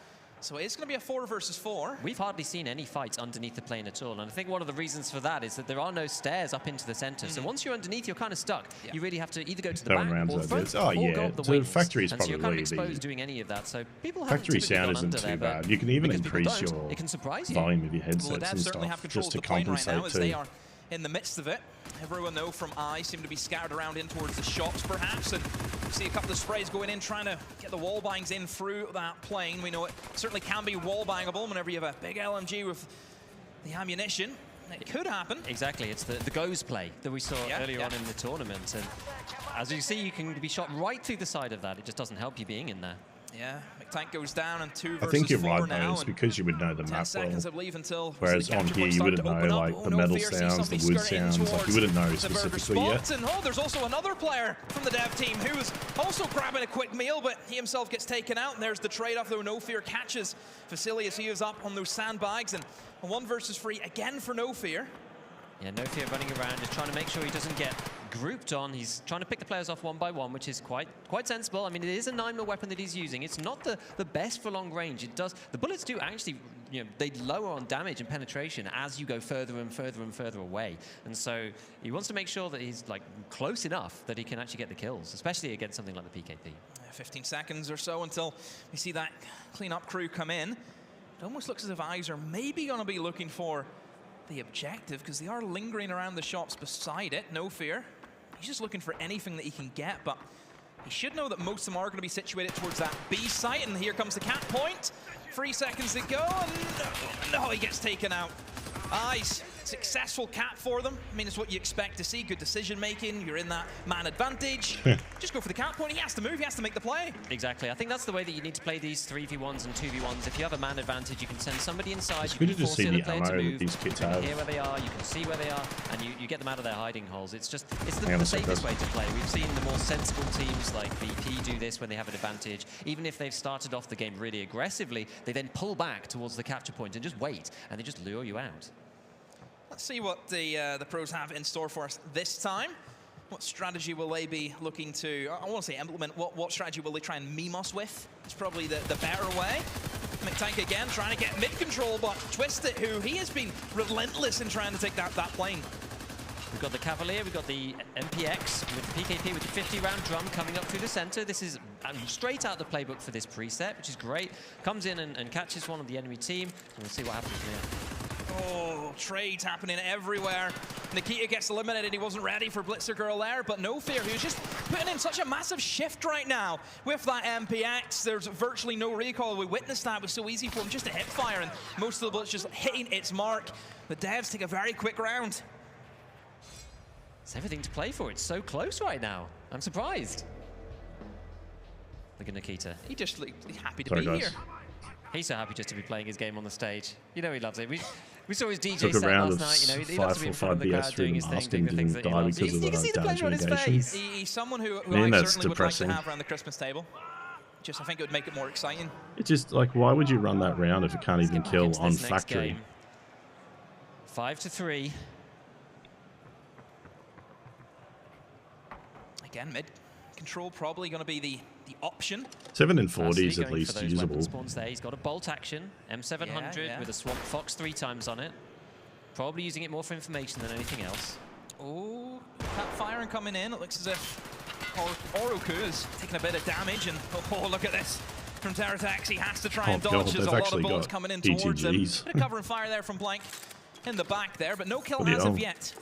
So it's going to be a 4 versus 4. We've hardly seen any fights underneath the plane at all. And I think one of the reasons for that is that there are no stairs up into the center. So once you're underneath, you're kind of stuck. Yeah. You really have to either go to the back or the front or go up the wings. Factory is and probably so you're kind of exposed doing any of that. So people factory sound isn't too bad. You can even increase your volume of your headsets and stuff just to compensate right now, as they are in the midst of it. Everyone, though, from I seem to be scattered around in towards the shops, perhaps, and we see a couple of sprays going in, trying to get the wall bangs in through that plane. We know it certainly can be wall bangable whenever you have a big LMG with the ammunition. It could happen. Exactly, it's the goes play that we saw earlier on in the tournament. And as you see, you can be shot right through the side of that. It just doesn't help you being in there. Yeah, McTank goes down and 2 versus 4 now. I think you're right, though. It's because you would know the map well. Whereas on here, you wouldn't know like the metal sounds, the wood sounds. Like you wouldn't know specifically yet. And there's also another player from the dev team who is also grabbing a quick meal, but he himself gets taken out. And there's the trade-off, though. No Fear catches Vasily as he is up on those sandbags, and a 1 versus 3 again for No Fear. Yeah, No Fear running around, just trying to make sure he doesn't get grouped on. He's trying to pick the players off one by one, which is quite sensible. I mean, it is a 9mm weapon that he's using. It's not the best for long range. It does, the bullets do actually, you know, they lower on damage and penetration as you go further and further and further away. And so he wants to make sure that he's like close enough that he can actually get the kills, especially against something like the PKP. 15 seconds or so until we see that cleanup crew come in. It almost looks as if eyes are maybe going to be looking for the objective, because they are lingering around the shops beside it. No Fear. He's just looking for anything that he can get, but he should know that most of them are going to be situated towards that B site, and here comes the cap point. 3 seconds to go, and no, he gets taken out. Eyes, successful cap for them. I mean, it's what you expect to see. Good decision making. You're in that man advantage. Just go for the cap point. He has to move. He has to make the play. Exactly. I think that's the way that you need to play these 3v1s and 2v1s. If you have a man advantage, you can send somebody inside. You can force the other player to move. You can hear where they are. You can see where they are, and you get them out of their hiding holes. It's just the safest way to play. We've seen the more sensible teams like BP do this when they have an advantage. Even if they've started off the game really aggressively, they then pull back towards the capture point and just wait, and they just lure you out. Let's see what the pros have in store for us this time. What strategy will they be looking to, I want to say implement, what strategy will they try and meme us with? It's probably the better way. McTank again trying to get mid-control, but Twisted, who he has been relentless in trying to take that plane. We've got the Cavalier, we've got the MPX with the PKP with the 50-round drum coming up through the center. This is straight out the playbook for this preset, which is great. Comes in and catches one of the enemy team. We'll see what happens here. Oh, trades happening everywhere. Nikita gets eliminated. He wasn't ready for Blitzer Girl there, but No Fear, who's just putting in such a massive shift right now with that MPX. There's virtually no recoil. We witnessed that. It was so easy for him just to hip fire, and most of the bullets just hitting its mark. The devs take a very quick round. It's everything to play for. It's so close right now. I'm surprised. Look at Nikita. He's happy to be here. He's so happy just to be playing his game on the stage. You know he loves it. We saw his DJ set last night. You know, he loves to be in front of the crowd doing his thing, doing the things that he loves. You can see the pleasure on his face. He's someone who I certainly would like to have around the Christmas table. I think it would make it more exciting. It's just like, why would you run that round if it can't even kill on factory? 5-3. Again, mid control probably going to be the option. 7 and 40 is at least usable. There. He's got a bolt action, M700 with a Swamp Fox 3 times on it. Probably using it more for information than anything else. Oh, that firing coming in. It looks as if Oroku is taking a bit of damage, and oh, look at this. From Terratax, he has to try and dodge. There's a lot of bullets coming in towards him. Bit of cover and fire there from Blank in the back there, but no kill as of yet.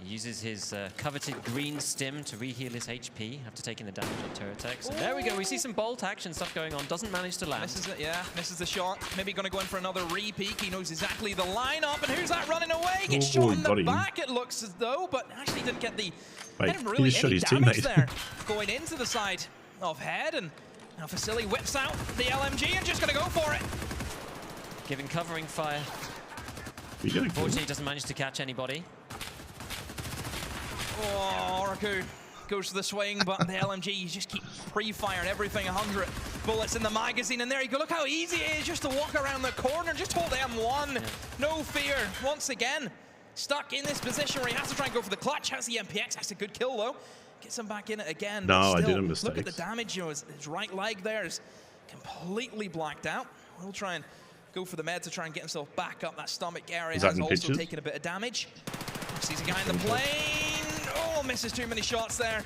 He uses his coveted green stim to re-heal his HP after taking the damage on Terratex. And there we go, we see some bolt action stuff going on. Doesn't manage to land. Misses it, yeah. Misses the shot. Maybe going to go in for another re-peek. He knows exactly the lineup. And who's that running away? Gets shot in the back, it looks as though, but actually didn't get the... Didn't really any damage there. Going into the side of Head, and now Vasily whips out the LMG and just going to go for it. Giving covering fire. Unfortunately, he doesn't manage to catch anybody. Oh, Oroku goes to the swing, but the LMG, you just keep pre-firing everything, 100 bullets in the magazine, and there you go. Look how easy it is just to walk around the corner and just hold M1. Yeah. No Fear, once again, stuck in this position where he has to try and go for the clutch. Has the MPX, that's a good kill though. Gets him back in it again. No, I did a mistake. Look at the damage, you know, his right leg there is completely blacked out. We'll try and go for the med to try and get himself back up. That stomach area has also taken a bit of damage. Sees a guy in the plane. Oh, misses too many shots there.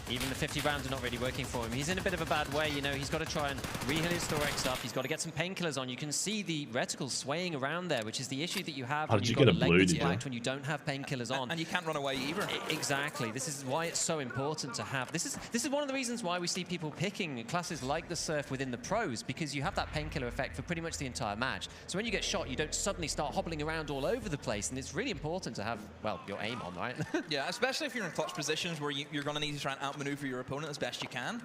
Even the 50 rounds are not really working for him. He's in a bit of a bad way, you know. He's got to try and re-heal his thorax up. He's got to get some painkillers on. You can see the reticles swaying around there, which is the issue that you have when you've got a leg that's blacked when you don't have painkillers on. And you can't run away either. Exactly. This is why it's so important to have. This is one of the reasons why we see people picking classes like the Surf within the pros, because you have that painkiller effect for pretty much the entire match. So when you get shot, you don't suddenly start hobbling around all over the place, and it's really important to have, well, your aim on, right? Yeah, especially if you're in clutch positions where you're going to need to try and outmaneuver your opponent as best you can.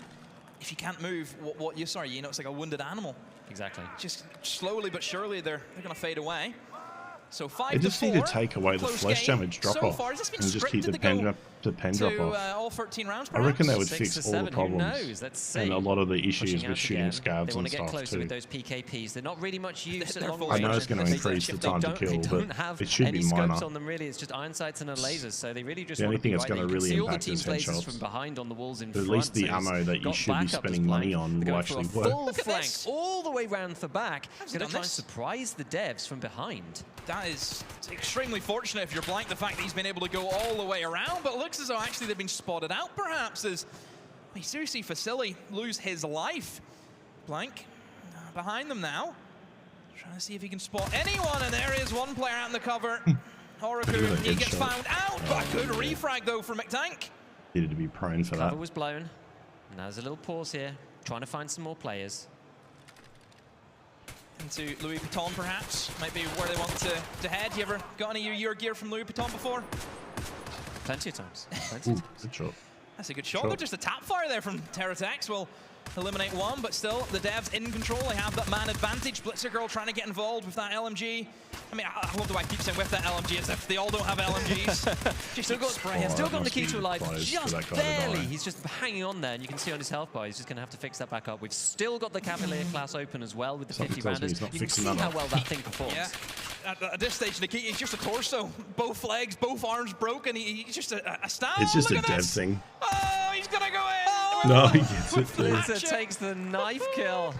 If you can't move, it's like a wounded animal. Exactly. Just slowly but surely they're going to fade away. So 5-4. They just need to take away the flesh damage drop off far, and just keep the pen drop off. All 13 rounds, I reckon that would fix all the problems. Who knows? Let's see. And a lot of the issues with shooting scabs and stuff too. They want to get closer with those PKPs. They're not really much use at long range. I know it's going to increase the time to kill, but it should be minor. On them really, it's just iron sights and a lasers, so they really just the only thing that's going to really impact is headshots from behind on the walls in front. At least the ammo that you should be spending money on will actually work. Full flank all the way round the back. Going to try and surprise the devs from behind. That is extremely fortunate if you're Blank, the fact that he's been able to go all the way around, but it looks as though actually they've been spotted out perhaps as we seriously Vasily lose his life. Blank behind them now, trying to see if he can spot anyone, and there is one player out in the cover. Oroku, he gets found out, but a good refrag though from McTank. Needed to be prone for that. Cover was blown. Now there's a little pause here, trying to find some more players. Into Louis Vuitton, perhaps, might be where they want to head. You ever got any of your gear from Louis Vuitton before? Plenty of times. Plenty of times. Good shot. That's a good shot. Just a tap fire there from Terratex will eliminate one, but still the devs in control. They have that man advantage. Blitzer Girl trying to get involved with that LMG. I mean, what do I keep saying with that LMG as if they all don't have LMGs? Still got Nikita alive, just barely. He's just hanging on there, and you can see on his health bar, he's just going to have to fix that back up. We've still got the Cavalier class open as well with the 50 rounders. You can see how well that thing performs. Yeah. At this stage, Nikita, he's just a torso. Both legs, both arms broken. He's just a stab. It's just a dev thing. Oh, he's going to go in. No, he gets it. Blitzer takes the knife kill.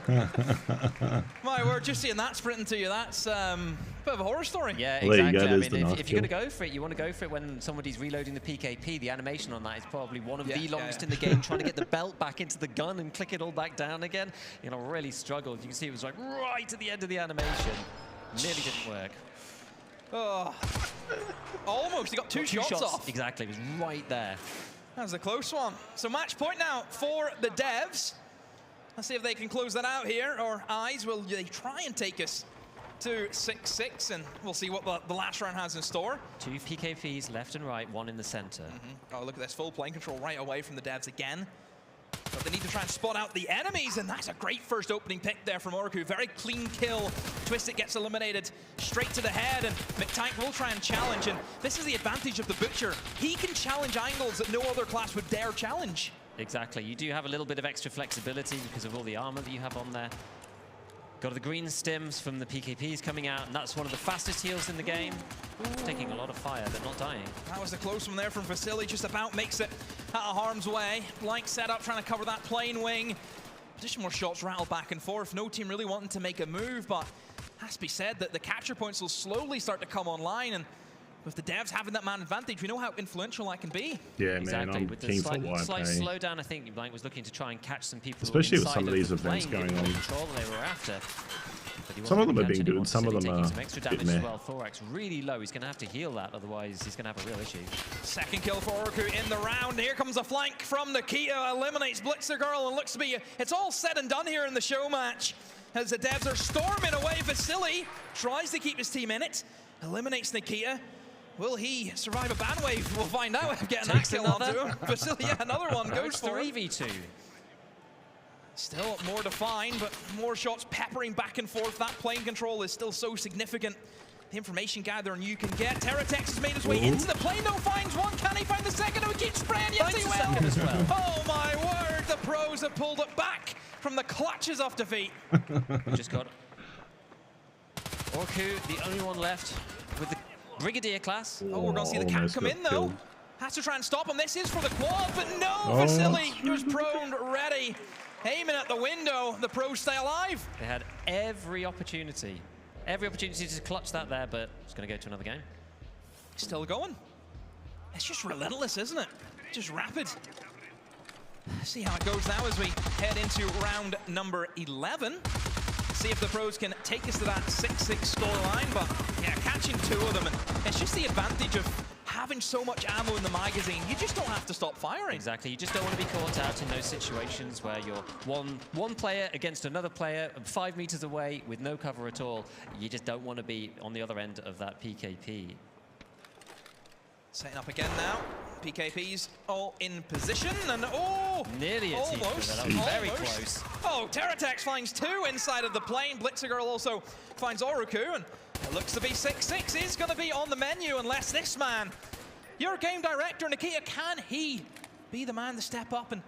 My word, just seeing that sprinting to you, that's a bit of a horror story. Yeah, exactly. I mean, if you're going to go for it, you want to go for it when somebody's reloading the PKP. The animation on that is probably one of the longest in the game. Trying to get the belt back into the gun and click it all back down again. You know, really struggled. You can see it was like right at the end of the animation. Nearly didn't work. Oh, almost. He got two shots off. Exactly. It was right there. That was a close one. So match point now for the devs. Let's see if they can close that out here, or Eyes, will they try and take us to 6-6, and we'll see what the last round has in store. 2 PKPs left and right, 1 in the center. Oh, look at this, full plane control right away from the devs again. But they need to try and spot out the enemies, and that's a great first opening pick there from Oroku. Very clean kill. Twisted gets eliminated straight to the head, and McTank will try and challenge, and this is the advantage of the Butcher. He can challenge angles that no other class would dare challenge. Exactly. You do have a little bit of extra flexibility because of all the armor that you have on there. Got the green stims from the PKPs coming out, and that's one of the fastest heals in the game. Taking a lot of fire, but not dying. That was a close one there from Vasily, just about makes it out of harm's way. Blank setup, trying to cover that plane wing. Just more shots rattle back and forth. No team really wanting to make a move, but has to be said that the capture points will slowly start to come online, and with the devs having that man advantage, we know how influential that can be. Yeah, exactly. man, I'm with keen the for slight slowdown, I think Blank was looking to try and catch some people, especially with some of these events going on. Control they were after. Some of them have been good, some of them are some extra damage as well. Thorax really low. He's going to have to heal that, otherwise he's going to have a real issue. Second kill for Oroku in the round. Here comes a flank from Nikita, eliminates Blitzer Girl, and looks to be, it's all said and done here in the show match. As the devs are storming away, Vasily tries to keep his team in it, eliminates Nikita. Will he survive a ban wave? We'll find out. Getting that kill onto him. Vasily, yeah, another one goes for it. 3v2. Still more to find, but more shots peppering back and forth. That plane control is still so significant. The information gathering you can get. Terratex has made his way into the plane, though, finds one. Can he find the second? Oh, he keeps spraying. Yes, he will. Oh, my word. The pros have pulled it back from the clutches of defeat. We just got Oroku, the only one left with the Brigadier class. Oh, we're going to see the cap come in, though. Has to try and stop him. This is for the quad, but no, Vasily was prone ready. aiming at the window. The pros stay alive. They had every opportunity to clutch that there, but it's going to go to another game. Still going. It's just relentless, isn't it? Just rapid. See how it goes now as we head into round number 11. See if the pros can take us to that 6-6 scoreline, but yeah, catching 2 of them. And it's just the advantage of having so much ammo in the magazine. You just don't have to stop firing. Exactly. You just don't want to be caught out in those situations where you're one player against another player 5 meters away with no cover at all. You just don't want to be on the other end of that PKP. Setting up again now. PKP's all in position, and nearly a almost. That was very close. Oh, Teratex finds 2 inside of the plane. Blitzergirl also finds Oruku, and it looks to be 6-6 is going to be on the menu unless this man, your game director, Nikita, can he be the man to step up and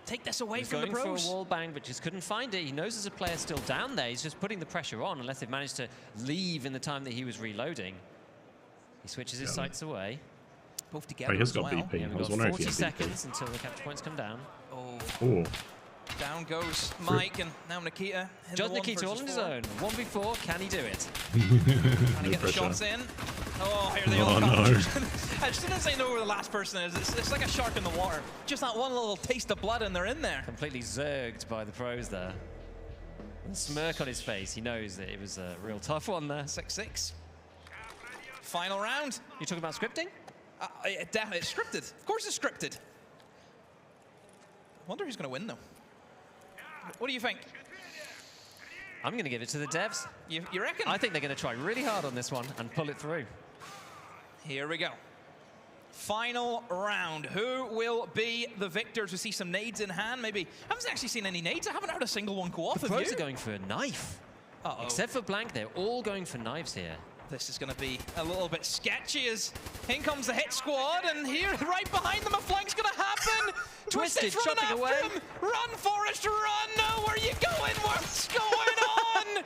take this away from the pros? Going for a wall bang, but just couldn't find it. He knows there's a player still down there. He's just putting the pressure on unless they've managed to leave in the time that he was reloading. He switches his sights away. Both together as well. BP. Yeah, we've got 40 seconds until the capture points come down. Oh. Down goes Mike, and now Nikita. Just Nikita all on his own. 1v4, can he do it? Trying to get the shots in. Oh, here they all come. No. I just didn't say know where the last person is. It's like a shark in the water. Just that one little taste of blood and they're in there. Completely zerged by the pros there. And smirk on his face. He knows that it was a real tough one there. 6-6. Final round. You talking about scripting? Definitely, it's scripted. Of course it's scripted. I wonder who's going to win, though. What do you think? I'm going to give it to the devs. You reckon? I think they're going to try really hard on this one and pull it through. Here we go. Final round. Who will be the victors? We see some nades in hand, maybe. I haven't actually seen any nades. I haven't heard a single one go off. The pros are going for a knife. Except for Blank, they're all going for knives here. This is going to be a little bit sketchy as in comes the hit squad, and here, right behind them, a flank's going to happen. Twisted, chopping away. Run, Forrest, run! No, where are you going? What's going on?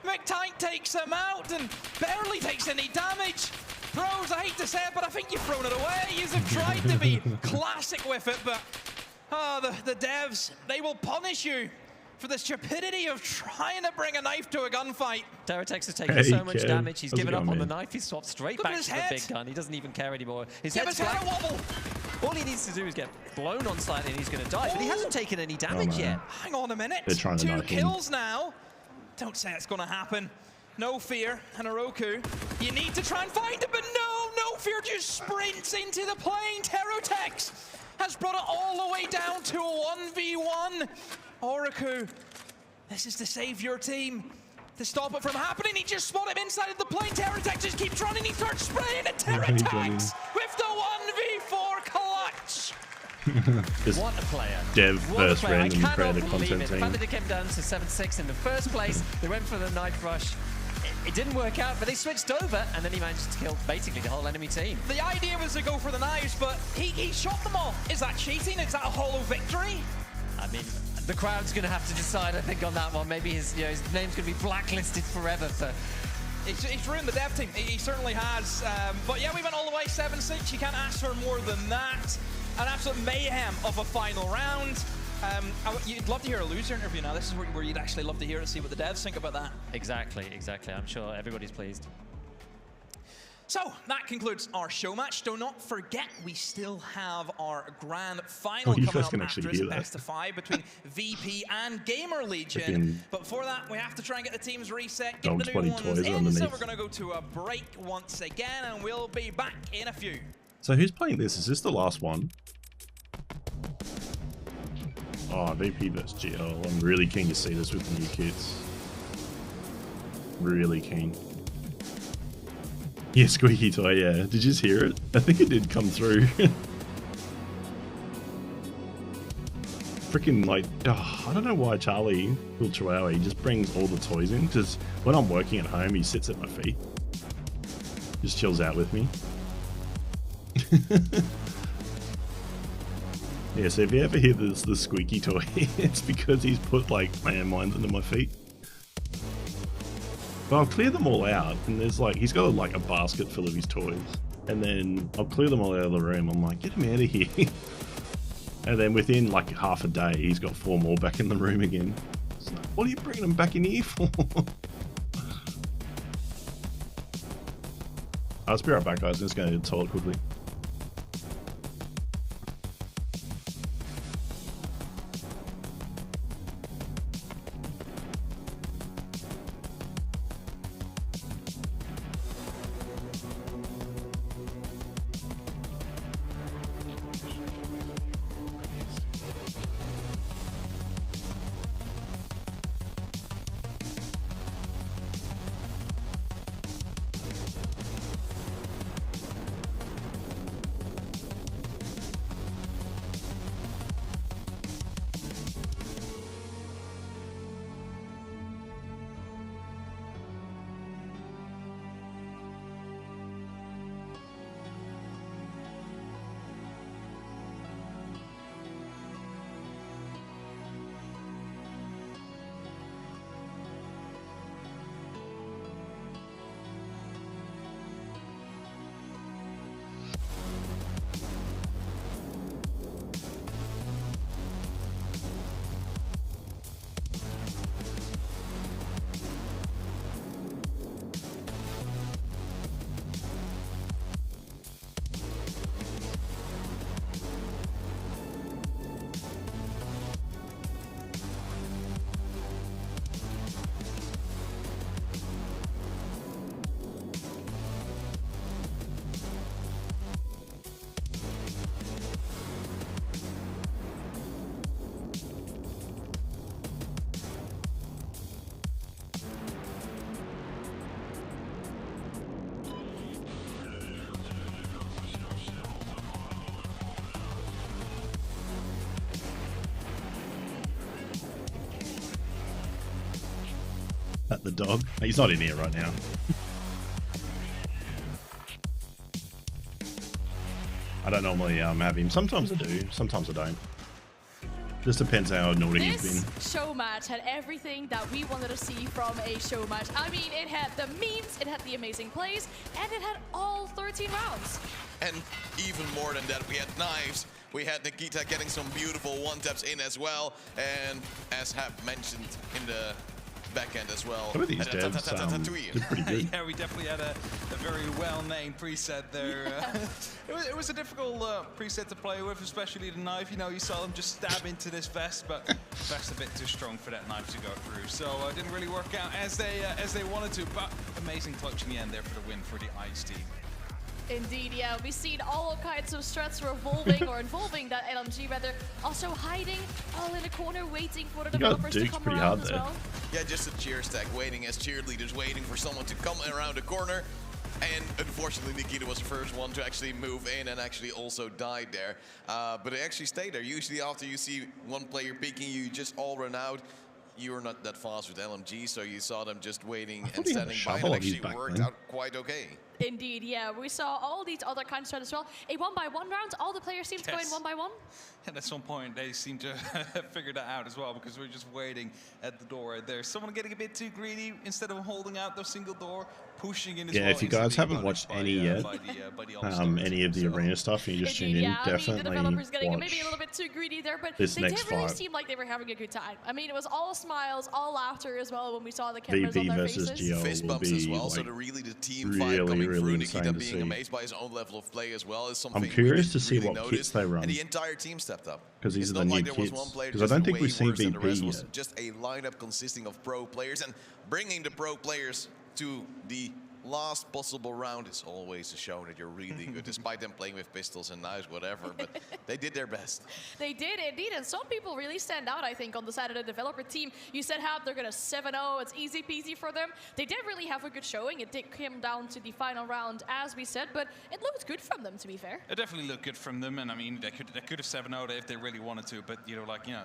McTank takes him out and barely takes any damage. Pros, I hate to say it, but I think you've thrown it away. You have tried to be classic with it, but the devs, they will punish you for the stupidity of trying to bring a knife to a gunfight. Teratex has taken so much damage. He's given up on the knife. He's swapped straight back to the big gun. He doesn't even care anymore. His head's black. Wobble. All he needs to do is get blown on slightly and he's going to die. But he hasn't taken any damage yet. Hang on a minute. They're trying to 2 kills now. Don't say it's going to happen. No fear. And Oroku, you need to try and find it, but no fear. Just sprints into the plane. Teratex has brought it all the way down to a 1v1. Oroku, this is to save your team, to stop it from happening. He just spotted him inside of the plane. Teratex just keeps running. He starts spraying at Teratex with the 1v4 clutch. What a player. Dev first random creator content team. The fact that it came down to 7-6 in the first place, they went for the knife rush. It didn't work out, but they switched over, and then he managed to kill basically the whole enemy team. The idea was to go for the knives, but he shot them all. Is that cheating? Is that a hollow victory? I mean, the crowd's going to have to decide, I think, on that one. Maybe his name's going to be blacklisted forever. So. He's ruined the dev team. He certainly has. But yeah, we went all the way 7-6. You can't ask for more than that. An absolute mayhem of a final round. You'd love to hear a loser interview now. This is where you'd actually love to hear it, see what the devs think about that. Exactly. I'm sure everybody's pleased. So that concludes our show match. Do not forget, we still have our grand final coming up after this best of 5 between VP and Gamer Legion. But before that, we have to try and get the teams reset, get the new ones in. So we're going to go to a break once again, and we'll be back in a few. So who's playing this? Is this the last one? Oh, VP vs GL. I'm really keen to see this with the new kits. Really keen. Yeah, squeaky toy, yeah. Did you just hear it? I think it did come through. Freaking like, I don't know why Charlie Chihuahua, he just brings all the toys in, because when I'm working at home, he sits at my feet. Just chills out with me. Yeah, so if you ever hear the squeaky toy, it's because he's put like landmines under my feet. But I'll clear them all out, and there's like, he's got like a basket full of his toys. And then I'll clear them all out of the room. I'm like, get him out of here. And then within like half a day, he's got 4 more back in the room again. So, what are you bringing them back in here for? I'll be right back, guys. I'm just going to the toilet quickly. At the dog. He's not in here right now. I don't normally have him. Sometimes I do. Sometimes I don't. Just depends how naughty he's been. This show match had everything that we wanted to see from a show match. I mean, it had the memes, it had the amazing plays, and it had all 13 rounds. And even more than that, we had knives. We had Nikita getting some beautiful one-taps in as well. And as Hap mentioned in the backhand as well. Some of these devs did pretty good. Yeah, we definitely had a very well-named preset there. It was a difficult preset to play with, especially the knife. You know, you saw them just stab into this vest, but the vest a bit too strong for that knife to go through. So it didn't really work out as they wanted to, but amazing clutch in the end there for the win for the Ice team. Indeed, yeah, we've seen all kinds of strats revolving or involving that LMG, rather also hiding all in a corner, waiting for the developers to come around as well. Yeah, just a cheer stack, waiting as cheerleaders, waiting for someone to come around the corner. And unfortunately, Nikita was the first one to actually move in and actually also died there. But they actually stayed there. Usually after you see one player peeking, you just all run out. You're not that fast with LMG, so you saw them just waiting and standing by, and it actually worked out quite okay. Indeed, yeah. We saw all these other kinds of strats as well. A 1-by-1 round, all the players seemed to go in 1-by-1. And at some point, they seem to figure that out as well, because we're just waiting at the door. There's someone getting a bit too greedy. Instead of holding out the single door, pushing in as well. Yeah, if you guys haven't watched any yet, any of the arena stuff, and you just tuned in, definitely the developers getting maybe a little bit too greedy there, but they did really seem like they were having a good time. I mean, it was all smiles, all laughter as well when we saw the cameras on their faces. GL fist bumps as well, so really the team vibe coming through. Nikita being amazed by his own level of play as well is something I'm curious to see what kits they run. And the entire team stepped up. Because these are the new kits. Because I don't think we've seen VP yet. Just a lineup consisting of pro players, and bringing the pro players to the last possible round is always a show that you're really good, despite them playing with pistols and knives, whatever, but they did their best. They did indeed, and some people really stand out, I think, on the side of the developer team. You said, Hap, they're going to 7-0, it's easy peasy for them. They did really have a good showing. It did come down to the final round, as we said, but it looked good from them, to be fair. It definitely looked good from them, and I mean, they could have 7-0'd if they really wanted to, but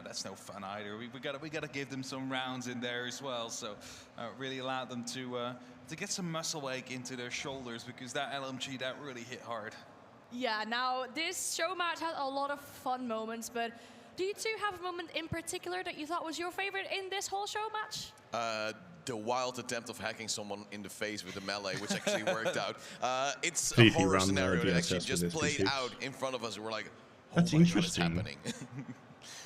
that's no fun either. We got to give them some rounds in there as well, so really allowed them to get some muscle ache into their shoulders, because that LMG, that really hit hard. Yeah, now this show match had a lot of fun moments, but do you two have a moment in particular that you thought was your favorite in this whole show match? The wild attempt of hacking someone in the face with a melee, which actually worked out. It's a horror scenario that actually just played out in front of us. We're like, That's interesting.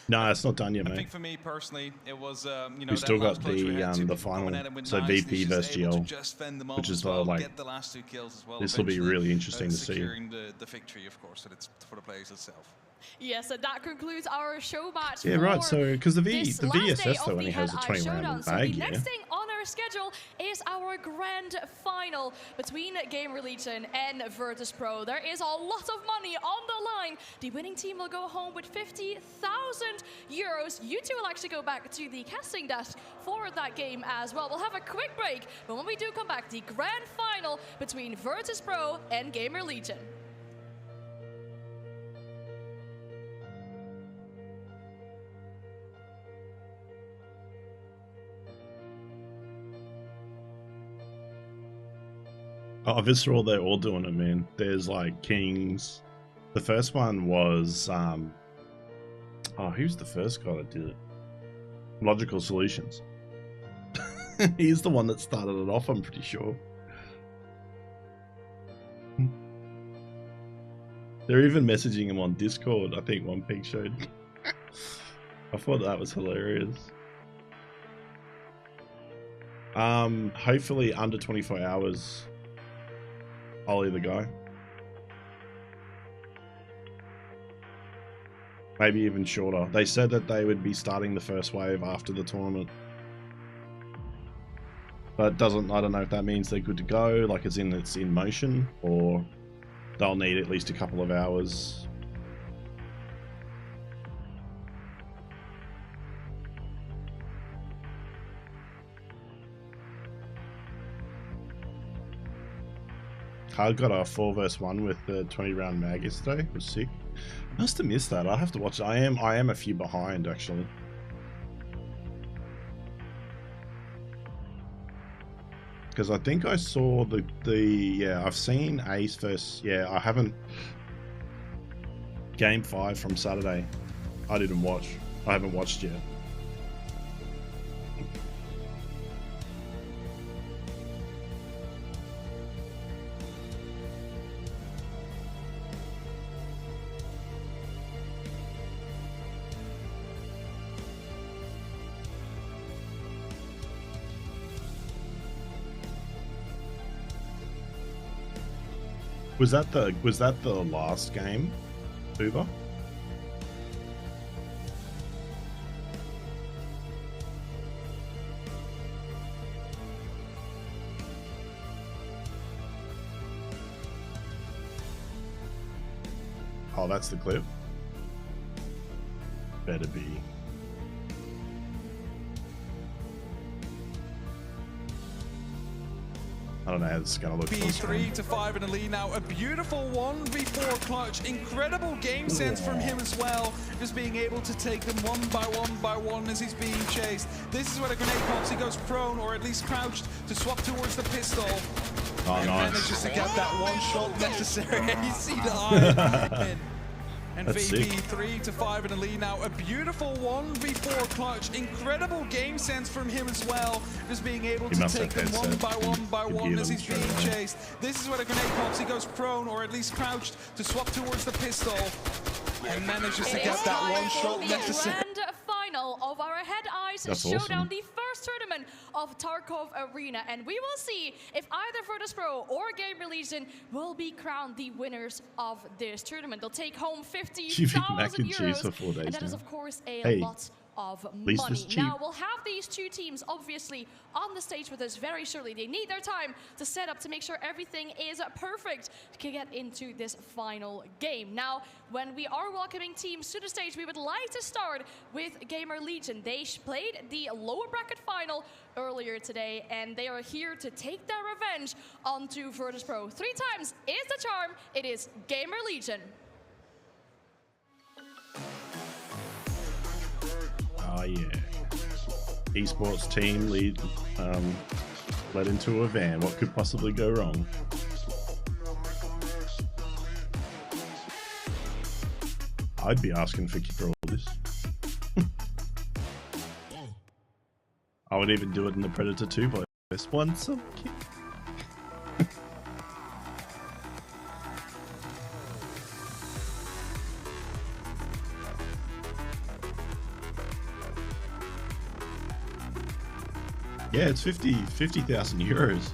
No, it's not done yet, mate. I think for me personally, it was you know, we still got the final, so VP versus GL, which is like the last 2 kills as well. This will be really interesting to see. Securing the victory, of course, and it's for the players itself. Yes, and that concludes our show match. Yeah, right. So, because the VSS though only has a 20-round bag. The next thing on our schedule is our grand final between Gamer Legion and Virtus Pro. There is a lot of money on the line. The winning team will go home with 50,000 euros. You two will actually go back to the casting desk for that game as well. We'll have a quick break, but when we do come back, the grand final between Virtus Pro and Gamer Legion. Oh, Visceral, they're all doing it, man. There's like Kings. The first one was, oh, who's the first guy that did it? Logical Solutions. He's the one that started it off, I'm pretty sure. They're even messaging him on Discord, I think one peak showed. I thought that was hilarious. Hopefully under 24 hours. Ollie the guy. Maybe even shorter. They said that they would be starting the first wave after the tournament. But I don't know if that means they're good to go, like it's in motion, or they'll need at least a couple of hours. I got a 4v1 with the 20-round mag yesterday. It was sick. I must have missed that. I have to watch it. I am a few behind actually. Because I think I saw yeah, I've seen Ace versus, yeah, I haven't. Game 5 from Saturday. I didn't watch. I haven't watched yet. Was that the last game, Uber? Oh, that's the clip. Better be. I don't know how this is going to look. 3-5 in the lead now. A beautiful 1v4 clutch. Incredible game sense from him as well. Just being able to take them one by one as he's being chased. This is where the grenade pops. He goes prone or at least crouched to swap towards the pistol. Oh, and nice. manages to get that one shot necessary. You see the eye. And That's VP sick. 3-5 in the lead now. A beautiful 1v4 clutch. Incredible game sense from him as well. Just being able to take them one by one as he's being chased. This is where the grenade pops. He goes prone or at least crouched to swap towards the pistol. And manages to get that one shot necessary. Grand final of our Head Eyes Showdown, awesome. The first tournament of Tarkov Arena, and we will see if either Virtus Pro or Gamer Legion will be crowned the winners of this tournament. They'll take home 50,000 euros, and that is of course a lot of money. Now we'll have these two teams obviously on the stage with us very shortly. They need their time to set up to make sure everything is perfect to get into this final game. Now, when we are welcoming teams to the stage, we would like to start with Gamer Legion. They played the lower bracket final earlier today, and they are here to take their revenge onto Virtus Pro. 3 times is the charm. It is Gamer Legion. Oh yeah. Esports team led into a van. What could possibly go wrong? I'd be asking for all this. I would even do it in the Predator 2 but this one so cute. Yeah, it's 50,000 euros.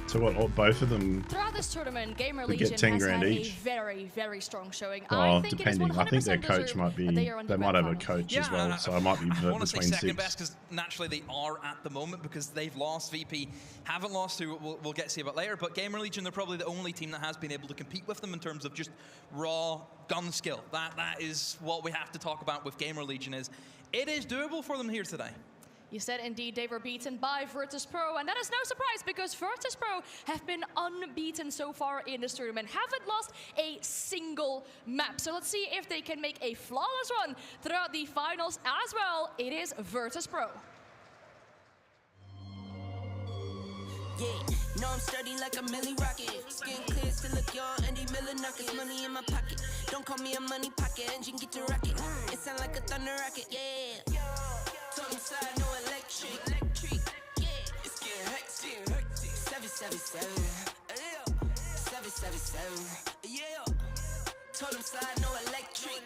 So what? Both of them. Throughout this tournament, Gamer Legion has 10 grand had each. a very, very strong showing. Oh, I think depending. I think their coach might be. They might have a coach as well, so I might be between honestly, second 6. best because naturally they are at the moment because they've lost. VP haven't lost to. We'll get to see about later. But Gamer Legion, they're probably the only team that has been able to compete with them in terms of just raw gun skill. That is what we have to talk about with Gamer Legion. Is it is doable for them here today. You said indeed they were beaten by Virtus Pro, and that is no surprise because Virtus Pro have been unbeaten so far in this tournament, haven't lost a single map. So let's see if they can make a flawless run throughout the finals as well. It is Virtus Pro. Yeah, no, I'm sturdy like a milli rocket. Skin clear, still look young, Andy Miller knockers, money in my pocket. Don't call me a money pocket, engine get to rocket. It sound like a thunder rocket, yeah. Told him side, no electric, yeah. It's getting hectic, 777, yeah. 777, yeah. Told him side, no electric,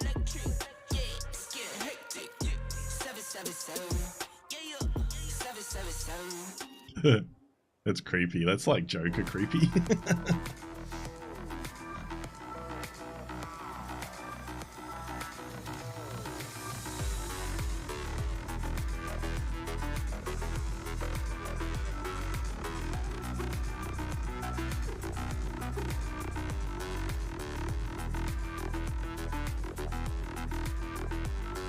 yeah. It's getting hectic, 777, yeah. 777. That's creepy. That's like Joker creepy.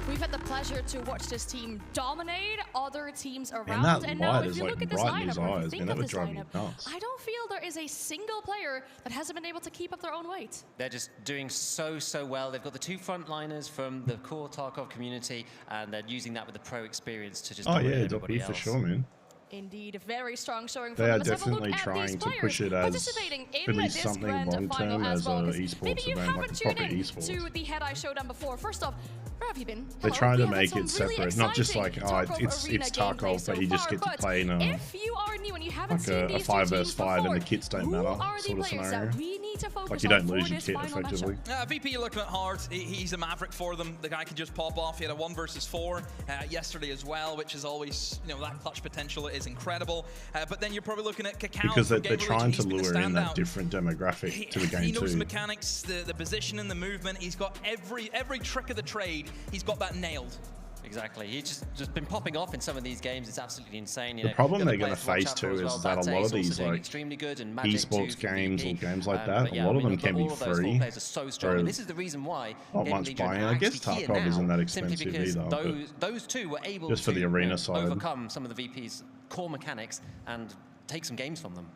We've had the pleasure to watch this team dominate other teams around, And that now light if is you like look at this right in his lineup, eyes, man. That would drive me nuts. I don't feel there is a single player that hasn't been able to keep up their own weight. They're just doing so well. They've got the 2 frontliners from the core Tarkov community, and they're using that with the pro experience to just dominate everybody else. For sure, man. Indeed, a very strong showing from They are them. Let's have a look definitely at trying these to players push it as participating in really this something grand long final term as as well. esports Maybe you event, haven't like a tuned proper in esports. to the Head Eye Showdown before. First off, where have you been? They're Hello. trying to We have make some it really separate, not just like, exciting oh, Tarkov it's Arena Tarkov, gameplay but you so just far, get to but play in if you are new and you haven't like seen a these 5 two versus teams 5 and before, the kits don't who matter are the sort of players scenario. that we need to focus Like you on don't for lose your this kit final effectively. matchup? VP looking at hard. He's a maverick for them. The guy can just pop off. He had a 1 versus 4 yesterday as well, which is always, you know, that clutch potential is incredible. But then you're probably looking at Cacao. Because they're trying to lure in that different demographic to the game He knows too. the mechanics, the position and the movement. He's got every trick of the trade. He's got that nailed. Exactly. He's just been popping off in some of these games. It's absolutely insane. You The know, problem the they're other going to players face watch out for too as is well. that a lot of Bate's these also doing like extremely good, and Magic esports too for games VP. or games like that, But yeah, a lot I of mean, them can be all of those free. players are so strong, and this is the reason why Not Gamer much Legion buying. are I guess actually here Tarkov isn't now, that simply expensive because either. those two were able Just for to the arena side. overcome some of the VP's core mechanics and take some games from them.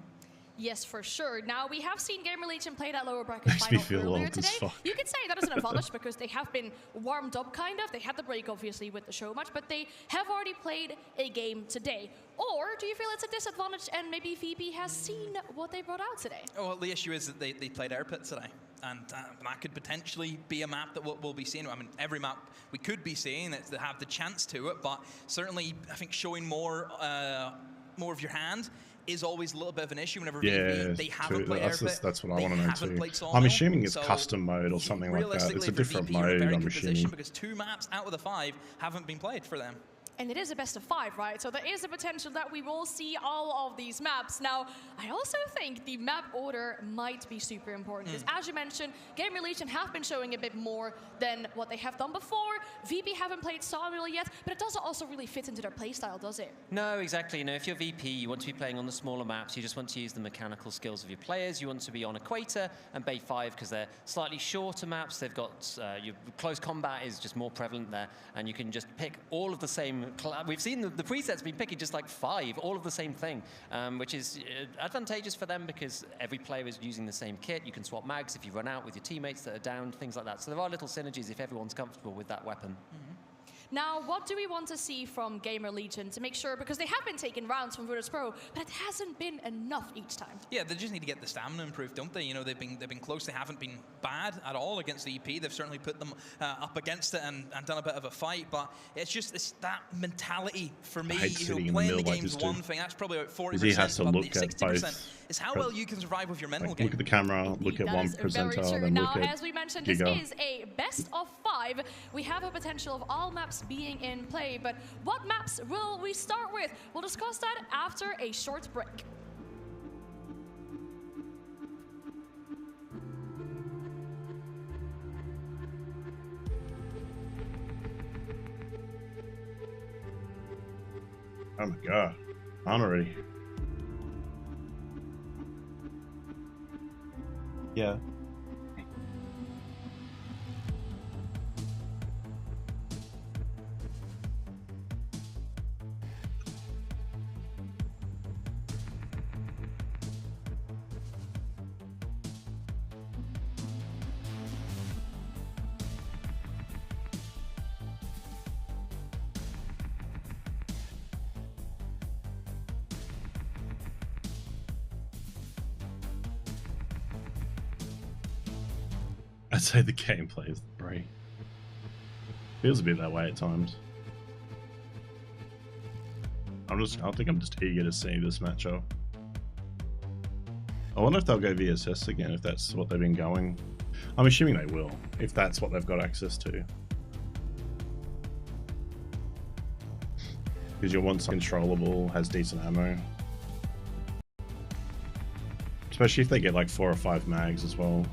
Yes, for sure. Now, we have seen Gamer Legion play that lower bracket Makes me final feel earlier old as today. fuck. You could say that is an advantage because they have been warmed up, kind of. They had the break, obviously, with the show match, but they have already played a game today. Or do you feel it's a disadvantage and maybe VP has seen what they brought out today? Oh, well, the issue is that they played Air Pit today. And that could potentially be a map that we'll be seeing. I mean, every map we could be seeing, they have the chance to it, but certainly I think showing more of your hand is always a little bit of an issue whenever they haven't played Air Pit. That's what I want to know too. I'm assuming it's custom mode or something like that. It's a different mode, I'm assuming. Because 2 maps out of the 5 haven't been played for them. And it is a best of 5, right? So there is a potential that we will see all of these maps. Now, I also think the map order might be super important. Because as you mentioned, Gamer Legion have been showing a bit more than what they have done before. VP haven't played Sawmill yet, but it doesn't also really fit into their playstyle, does it? No, exactly. You know, if you're VP, you want to be playing on the smaller maps. You just want to use the mechanical skills of your players. You want to be on Equator and Bay 5 because they're slightly shorter maps. They've got your close combat is just more prevalent there, and you can just pick all of the same. We've seen the presets been picking just like 5, all of the same thing, which is advantageous for them because every player is using the same kit. You can swap mags if you run out with your teammates that are down, things like that. So there are little synergies if everyone's comfortable with that weapon. Now, what do we want to see from Gamer Legion to make sure, because they have been taking rounds from Virtus Pro, but it hasn't been enough each time? Yeah, they just need to get the stamina improved, don't they? You know, they've been close. They haven't been bad at all against the EP. They've certainly put them up against it and done a bit of a fight, but it's that mentality for me. You know, playing the game's one thing. That's probably about 40%. He has to look 60% at both. is how well you can survive with your mental game. Look at the camera, look at one presenter, then now, look at as we mentioned, this is a best of 5. We have a potential of all maps being in play. But what maps will we start with? We'll discuss that after a short break. Oh my god, on already. Yeah. I'd say the gameplay is great. Feels a bit that way at times. I think I'm just eager to see this matchup. I wonder if they'll go VSS again, if that's what they've been going. I'm assuming they will, if that's what they've got access to. Because your one's controllable, has decent ammo. Especially if they get like 4 or 5 mags as well.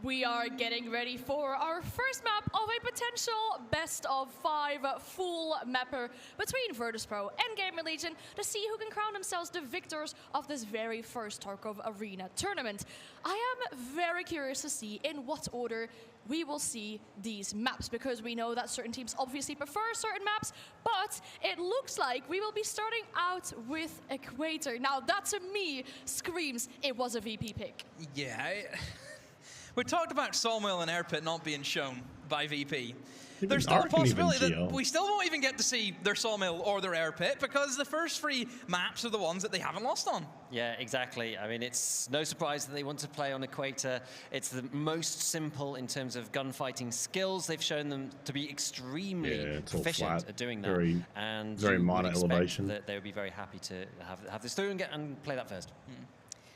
We are getting ready for our first map of a potential best of 5 full mapper between Virtus.pro and Gamer Legion to see who can crown themselves the victors of this very first Tarkov Arena tournament. I am very curious to see in what order we will see these maps, because we know that certain teams obviously prefer certain maps, but it looks like we will be starting out with Equator. Now that to me screams it was a VP pick. Yeah. We talked about Sawmill and Airpit not being shown by VP. There's still a possibility that we still won't even get to see their Sawmill or their Airpit, because the first 3 maps are the ones that they haven't lost on. Yeah, exactly. I mean, it's no surprise that they want to play on Equator. It's the most simple in terms of gunfighting skills. They've shown them to be extremely proficient at doing that. Very minor elevation. That they would be very happy to have this through and play that first.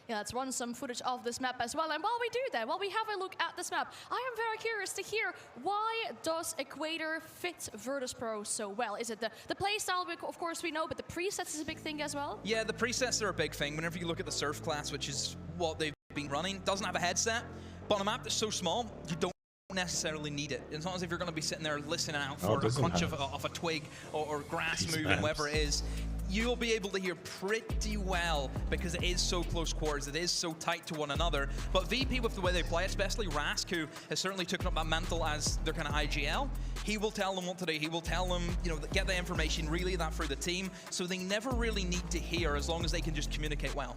Yeah, let's run some footage of this map as well. And while we do that, while we have a look at this map, I am very curious to hear, why does Equator fit Virtus.pro so well? Is it the playstyle, of course we know, but the presets is a big thing as well? Yeah, the presets are a big thing. Whenever you look at the Surf class, which is what they've been running, doesn't have a headset, but on a map that's so small, you don't necessarily need it. It's not as if you're going to be sitting there listening out for a crunch of a twig or grass moving, whatever it is. You'll be able to hear pretty well because it is so close quarters, it is so tight to one another. But VP, with the way they play, especially Rask, who has certainly taken up that mantle as their kind of IGL, he will tell them what to do. He will tell them, you know, get the information, relay that through the team, so they never really need to hear as long as they can just communicate well.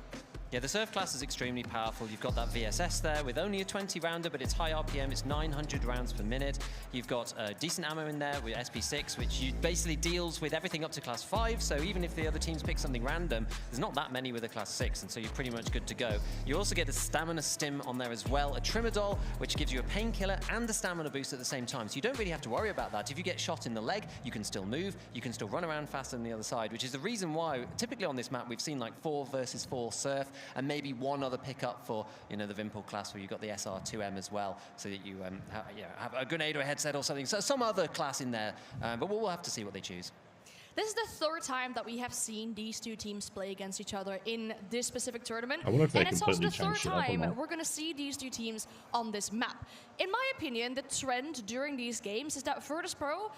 Yeah, the Surf class is extremely powerful. You've got that VSS there with only a 20 rounder, but it's high RPM, it's 900 rounds per minute. You've got decent ammo in there with SP6, which basically deals with everything up to class 5, so even if the other teams pick something random, there's not that many with a class 6, and so you're pretty much good to go. You also get a stamina stim on there as well, a Trimadol, which gives you a painkiller and a stamina boost at the same time, so you don't really have to worry about that. If you get shot in the leg, you can still move, you can still run around faster than the other side, which is the reason why, typically on this map, we've seen like 4 versus 4 Surf, and maybe one other pickup for, you know, the Vimpel class where you've got the SR2M as well, so that you have a grenade or a headset or something. So some other class in there, but we'll have to see what they choose. This is the 3rd time that we have seen these 2 teams play against each other in this specific tournament. I wonder if they and it's also the 3rd time up we're going to see these 2 teams on this map. In my opinion, the trend during these games is that Virtus.pro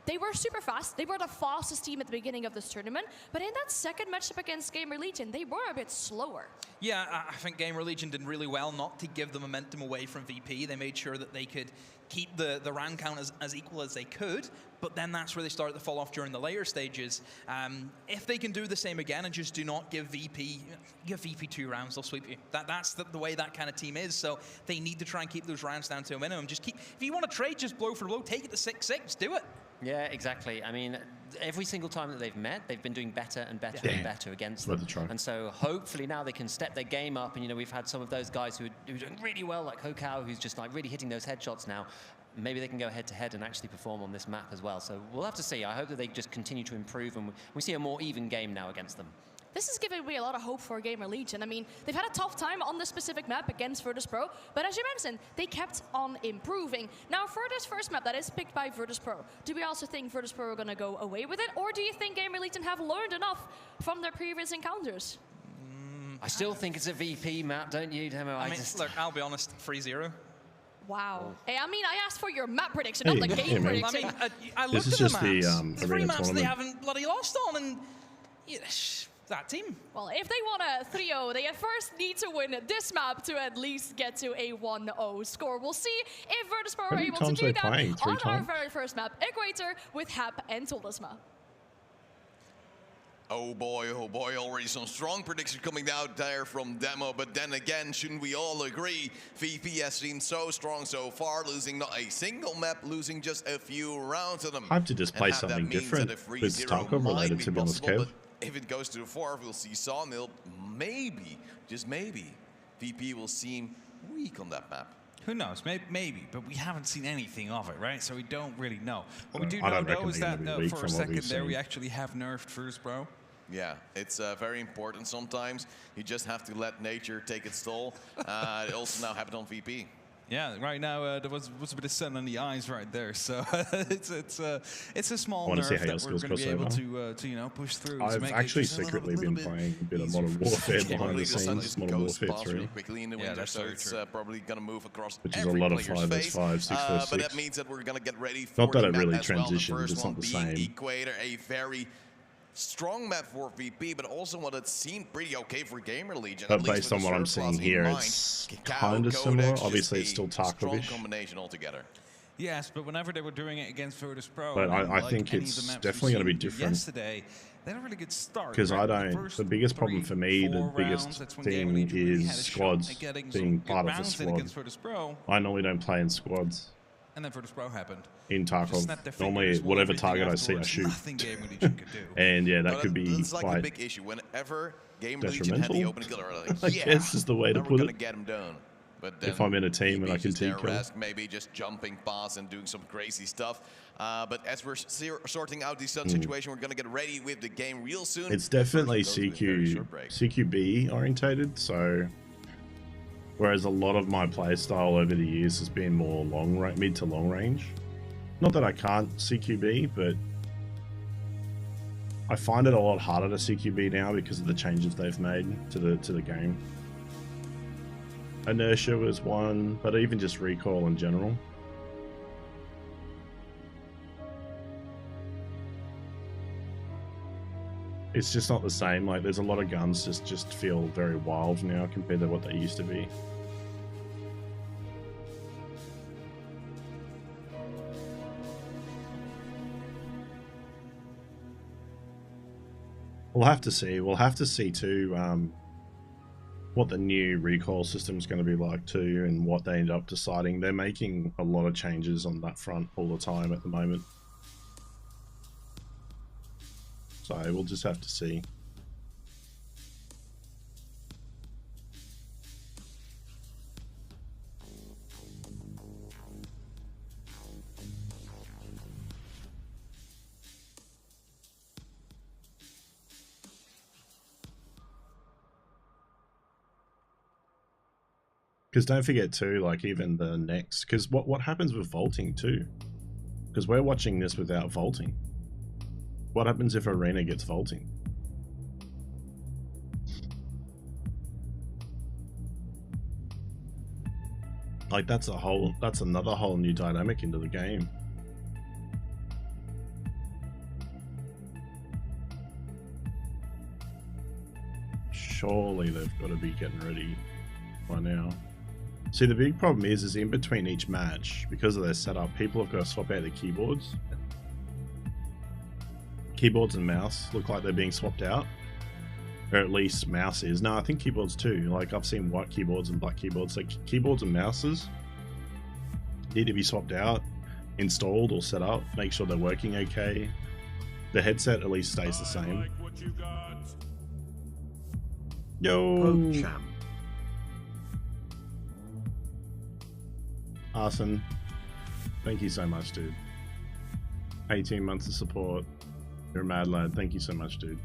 they were super fast. They were the fastest team at the beginning of this tournament. But in that second matchup against Gamer Legion, they were a bit slower. Yeah, I think Gamer Legion did really well not to give the momentum away from VP. They made sure that they could keep the round count as equal as they could, but then that's where they started to fall off during the later stages. If they can do the same again and just do not give VP 2 rounds, they'll sweep you. That's the way that kind of team is, so they need to try and keep those rounds down to a minimum. Just keep, if you want to trade just blow for blow, take it to 6-6, do it. Yeah, exactly. I mean, every single time that they've met, they've been doing better and better and better against them. And so hopefully now they can step their game up. And, you know, we've had some of those guys who are doing really well, like Hokao, who's just like really hitting those headshots now. Maybe they can go head to head and actually perform on this map as well. So we'll have to see. I hope that they just continue to improve and we see a more even game now against them. This is giving me a lot of hope for Gamer Legion. I mean, they've had a tough time on this specific map against Virtus.pro, but as you mentioned, they kept on improving. Now, for this first map that is picked by Virtus.pro, do we also think Virtus.pro are going to go away with it, or do you think Gamer Legion have learned enough from their previous encounters? I still think it's a VP map, don't you, Demo? I mean, look, I'll be honest, 3-0. Wow. Hey, I mean, I asked for your map prediction, not the game prediction. I mean, I looked at the maps. The 3 maps they haven't bloody lost on, and that team. Well, if they want a 3-0, they at first need to win this map to at least get to a 1-0 score. We'll see if Virtus.pro are able to do that on our very first map, Equator, with Hap and Toldesma. Oh boy, already some strong predictions coming out there from Demo, but then again, shouldn't we all agree, VP has seemed so strong so far, losing not a single map, losing just a few rounds of them. I have to just play something different with Tarkov related, to be honest, Kev. If it goes to the 4th, we'll see Sawmill. Maybe, just maybe, VP will seem weak on that map. Who knows? Maybe, but we haven't seen anything of it, right? So we don't really know. What we do know, though, is that for a second there, we actually have nerfed Virtus.pro. Yeah, it's very important sometimes. You just have to let nature take its toll. It also now happened on VP. Yeah, right now there was a bit of sun in the eyes right there, so it's a small nerf that we're going to be able to you know, push through. I've actually secretly been playing a bit of Modern Warfare behind the scenes, Modern Warfare 3. Really quickly in the winter, so it's probably going to move across which is a lot of 5v5, 6v6. But that means that we're going to get ready for not that it really well. transitions, it's not the same. Equator, a very strong map for VP, but also what it seemed pretty okay for Gamer Legion. But based on what I'm seeing here, it's kind of similar. Obviously, it's still Tarkov-ish. Combination altogether. Yes, but whenever they were doing it against Virtus.pro, but I think it's definitely going to be different. Yesterday, they had a really good start. Because I don't. The biggest problem for me, the biggest thing is squads. Being part of a squad. I normally don't play in squads. And then Virtus.pro happened. In Tarkov, normally whatever target I see, I shoot. And yeah, that could be quite a big issue. Whenever Gamer Legion had the opening killer, I guess is the way to put it. We're gonna get him done. But if I'm in a team and I can team kill, maybe just jumping past and doing some crazy stuff. But as we're sorting out this situation, we're gonna get ready with the game real soon. It's definitely CQB orientated, so. Whereas a lot of my play style over the years has been more mid to long range. Not that I can't CQB, but I find it a lot harder to CQB now because of the changes they've made to the game. Inertia was one, but even just recoil in general. It's just not the same. Like, there's a lot of guns just feel very wild now compared to what they used to be. We'll have to see. We'll have to see too what the new recoil system is going to be like too, and what they end up deciding. They're making a lot of changes on that front all the time at the moment. So we'll just have to see. Because don't forget too, like even the next, because what happens with vaulting too? Because we're watching this without vaulting. What happens if Arena gets vaulting? Like that's another whole new dynamic into the game. surely they've got to be getting ready by now. See, the big problem is in between each match, because of their setup, people have got to swap out their keyboards. Keyboards and mouse look like they're being swapped out. Or at least mouse is. No, I think keyboards too. Like, I've seen white keyboards and black keyboards. Like, keyboards and mouses need to be swapped out, installed or set up, make sure they're working okay. The headset at least stays the same. Like what you got. Yo! Arson, thank you so much, dude. 18 months of support. You're a mad lad. Thank you so much, dude.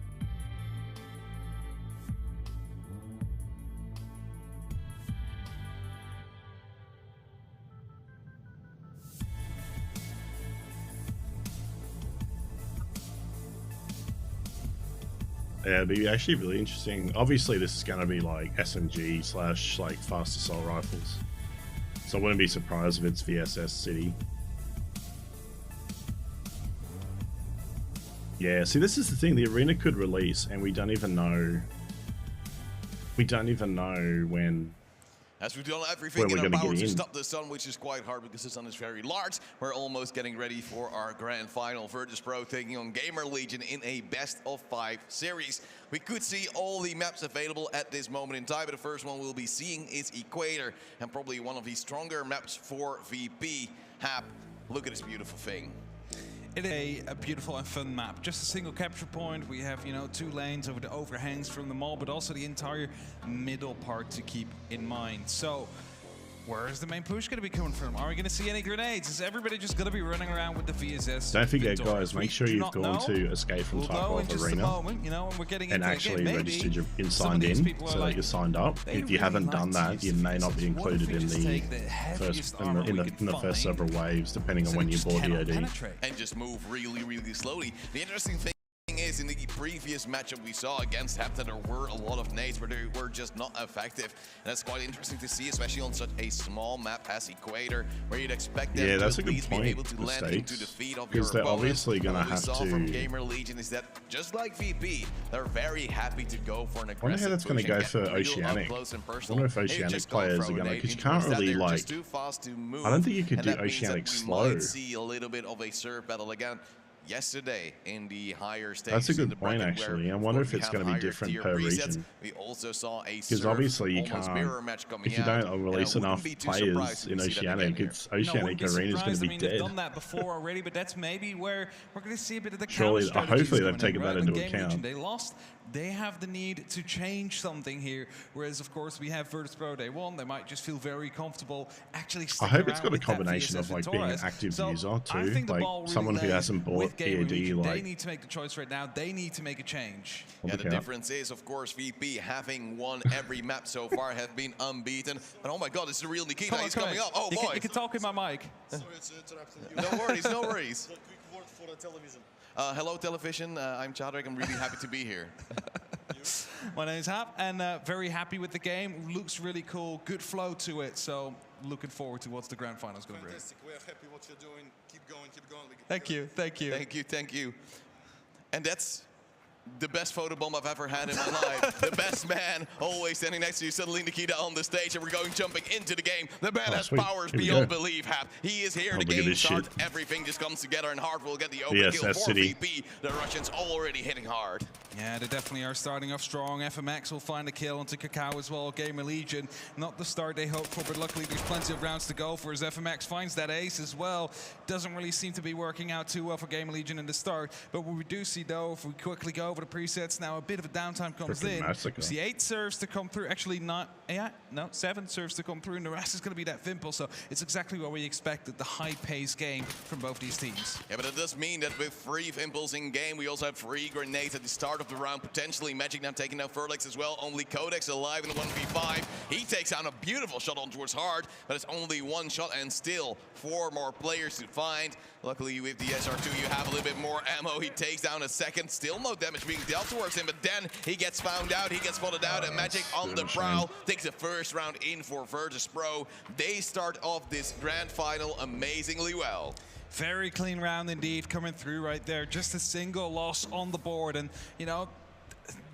Yeah, it'd be actually really interesting. Obviously, this is going to be like SMG / like fast assault rifles. So I wouldn't be surprised if it's VSS City. Yeah, see, this is the thing. The arena could release, and we don't even know. We don't even know when. As we've done everything in our power to stop the sun, which is quite hard because the sun is very large. We're almost getting ready for our grand final. Virtus Pro taking on Gamer Legion in a best-of-5 series. We could see all the maps available at this moment in time, but the first one we'll be seeing is Equator, and probably one of the stronger maps for VP. Hap, look at this beautiful thing. It is a beautiful and fun map. Just a single capture point. We have, you know, 2 lanes over the overhangs from the mall, but also the entire middle part to keep in mind. So, where is the main push going to be coming from? Are we going to see any grenades? Is everybody just going to be running around with the VSS? Don't forget, guys, make sure you've gone to Escape from Tarkov Arena moment, you know, we're getting and actually registered and signed in so that you're signed up. If you haven't done that, you may not be included in the first several waves, depending on when you board the EOD. And just move really, really slowly. The interesting thing is, in the previous matchup we saw against Hepta, there were a lot of nades, but they were just not effective. And that's quite interesting to see, especially on such a small map as Equator, where you'd expect them to at least be able to land into the feet of your opponent. They're obviously going to have to. What we saw from Gamer Legion is that, just like VP, they're very happy to go for an aggressive. I wonder how that's going to go for Oceanic. I wonder if Oceanic players are going to, because you can't really like. I don't think you could do Oceanic slow. We might see a little bit of a serve battle again. Yesterday in the higher stakes. That's a good point, actually. I wonder if it's going to be different per region. We also saw a because obviously you can't, if you don't release enough players in Oceanic, it's Oceanic Arena is going to be dead. They've done that before already, but that's maybe where we're going to see a bit of the surely, hopefully they've taken that into account. They lost. They have the need to change something here, whereas of course we have Virtus Pro Day 1. They might just feel very comfortable actually. I hope it's got a combination of like being an active user too, like someone who hasn't bought EOD. Like they need to make the choice right now. They need to make a change. Yeah, the difference is, of course, VP having won every map so far have been unbeaten. But oh my God, it's the real Nikita. He's coming up. Oh boy! You can talk in my mic. Sorry to interrupt you. No worries, no worries. A quick word for the television. Hello, television. I'm Chadwick. I'm really happy to be here. My name's Hap, and very happy with the game. Looks really cool. Good flow to it. So looking forward to what's the grand finals going to bring. Fantastic. We're happy what you're doing. Keep going, keep going. Thank you, thank you. Thank you, thank you. And that's the best photobomb I've ever had in my life. The best man always standing next to you. Suddenly Nikita on the stage, and we're going jumping into the game. The man has powers beyond belief. Hap. He is here. The game starts. Everything just comes together, and Hard will get the overkill for VP. The Russians already hitting hard. Yeah, they definitely are starting off strong. FMX will find a kill onto Kakao as well. Gamer Legion, not the start they hoped for, but luckily there's plenty of rounds to go for as FMX finds that ace as well. Doesn't really seem to be working out too well for Gamer Legion in the start. But what we do see though, if we quickly go over the presets now, a bit of a downtime comes in. We see 8 serves to come through. Actually, no, 7 serves to come through, and the rest is going to be that Vimple. So it's exactly what we expected, the high-paced game from both these teams. Yeah, but it does mean that with 3 Vimples in game, we also have 3 grenades at the start of the round. Potentially Magic now taking down Ferlex as well. Only Codex alive in the 1v5. He takes down a beautiful shot on towards Hard, but it's only 1 shot and still 4 more players to find. Luckily with the SR2 you have a little bit more ammo. He takes down a second. Still no damage being dealt towards him, but then he gets found out. He gets spotted out, and Magic on the prowl takes the first round in for Virtus Pro. They start off this grand final amazingly well. Very clean round indeed coming through right there. Just a single loss on the board, and you know,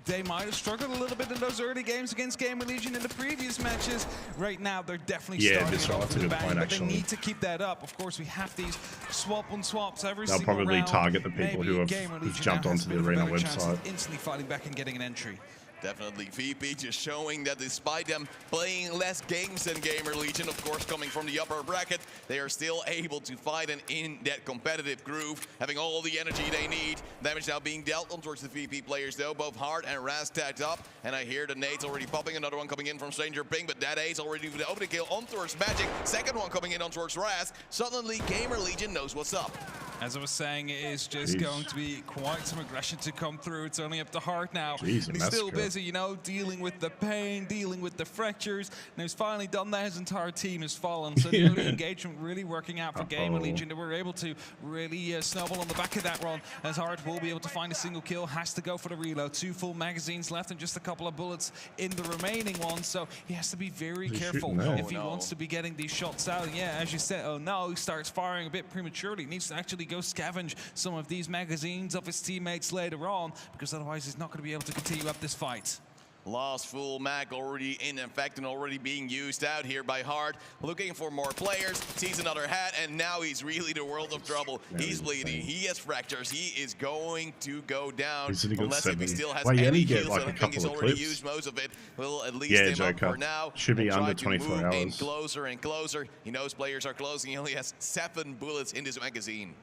they might have struggled a little bit in those early games against Gamer Legion in the previous matches. Right now, they're definitely starting it off with a bang, but they need to keep that up. Of course, we have these swap-on-swaps every single round. They'll probably target the people who have jumped onto the Arena website. Instantly fighting back and getting an entry. Definitely VP just showing that despite them playing less games than Gamer Legion, of course coming from the upper bracket, they are still able to fight and in that competitive groove, having all the energy they need. Damage now being dealt on towards the VP players though, both Hard and Raz tagged up. And I hear the nades already popping, another one coming in from Stranger Ping, but that ace already with the over the kill on towards Magic. Second one coming in on towards Raz. Suddenly Gamer Legion knows what's up. As I was saying, it is just going to be quite some aggression to come through. It's only up to Hard now. And he's still busy, you know, dealing with the pain, dealing with the fractures. And he's finally done that. His entire team has fallen. So the early engagement really working out for Gamer Legion. They were able to really snowball on the back of that run. As Hard will be able to find a single kill. Has to go for the reload. 2 full magazines left and just a couple of bullets in the remaining ones. So he has to be very careful if he wants to be getting these shots out. Yeah, as you said, oh no, he starts firing a bit prematurely. He needs to actually go scavenge some of these magazines of his teammates later on, because otherwise he's not going to be able to continue up this fight. Last full mag already in effect and already being used out here by Hard. Looking for more players, sees another hat, and now he's really the world of trouble. He's bleeding, he has fractures, he is going to go down. Unless if he still has any kills, I think he's already used most of it. We'll at least him up for now. Should be under 24 hours. In closer and closer. He knows players are closing. He only has 7 bullets in this magazine.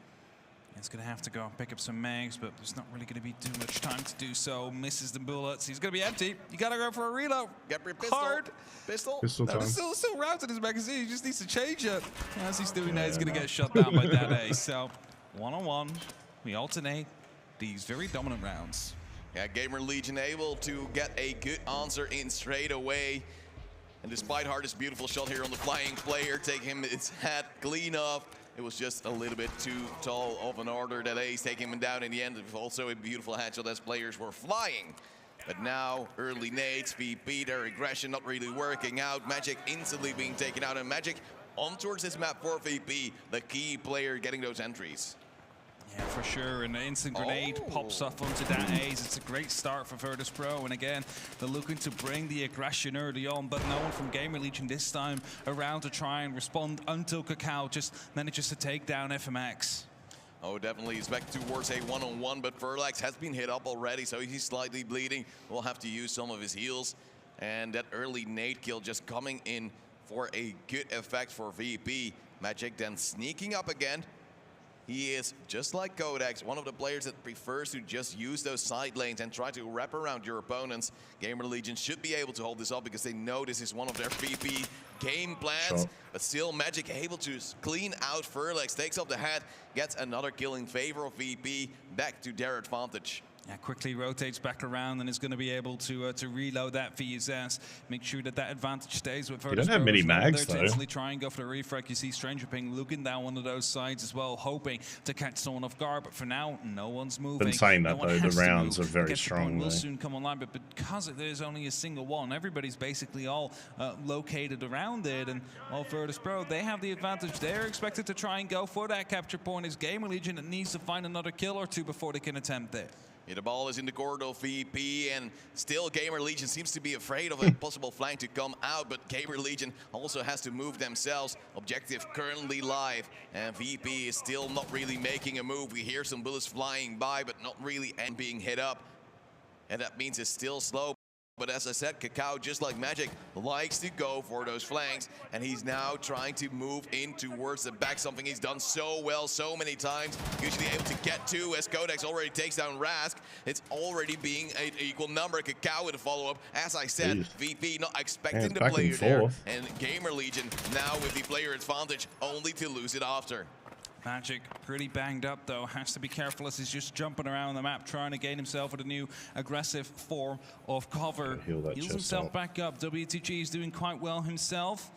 He's going to have to go and pick up some mags, but there's not really going to be too much time to do so. Misses the bullets. He's going to be empty. You got to go for a reload. Get your pistol. Hard. Pistol. Time. There's still rounds in his magazine. He just needs to change it. As he's doing that, he's going to get shot down by that ace. So, one-on-one, we alternate these very dominant rounds. Yeah, Gamer Legion able to get a good answer in straight away. And despite Hard's beautiful shot here on the flying player, take him his hat clean off. It was just a little bit too tall of an order that ace, taking him down in the end. It was also a beautiful headshot as players were flying. But now, early nades, VP, their aggression not really working out. Magic instantly being taken out, and Magic on towards this map for VP, the key player getting those entries. Yeah, for sure, and the instant grenade pops off onto that ace. It's a great start for Virtus Pro, and again, they're looking to bring the aggression early on, but no one from Gamer Legion this time around to try and respond until Kakao just manages to take down FMX. Oh, definitely. He's back towards a one-on-one, but Furlax has been hit up already, so he's slightly bleeding. We'll have to use some of his heals, and that early nade kill just coming in for a good effect for VP. Magic then sneaking up again. He is, just like Codex, one of the players that prefers to just use those side lanes and try to wrap around your opponents. Gamer Legion should be able to hold this up because they know this is one of their VP game plans. But still, Magic able to clean out Furlax, takes up the hat, gets another kill in favor of VP, back to their advantage. Yeah, quickly rotates back around and is going to be able to reload that for his ass. Make sure that that advantage stays with Virtus. You don't have many mags, though. Instantly try and go for the refrag. You see Stranger Ping looking down one of those sides as well, hoping to catch someone off guard. But for now, no one's moving. Been saying that, though, the rounds are very strong. Will soon come online, but because there's only a single one, everybody's basically all located around it. And all Virtus Pro, they have the advantage. They're expected to try and go for that capture point. It's Gamer Legion that needs to find another kill or two before they can attempt it. Yeah, the ball is in the corridor of VP, and still Gamer Legion seems to be afraid of a possible flank to come out, but Gamer Legion also has to move themselves. Objective currently live, and VP is still not really making a move. We hear some bullets flying by, but not really and being hit up. And that means it's still slow. But as I said, Kakao, just like Magic, likes to go for those flanks, and he's now trying to move in towards the back, something he's done so well so many times, usually able to get to as Codex already takes down Rask. It's already being an equal number. Kakao with a follow-up. As I said, VP not expecting the player there, and Gamer Legion now with the player advantage, only to lose it after. Magic pretty banged up though, has to be careful as he's just jumping around the map trying to gain himself with a new aggressive form of cover. Heals himself back up. WTG is doing quite well himself.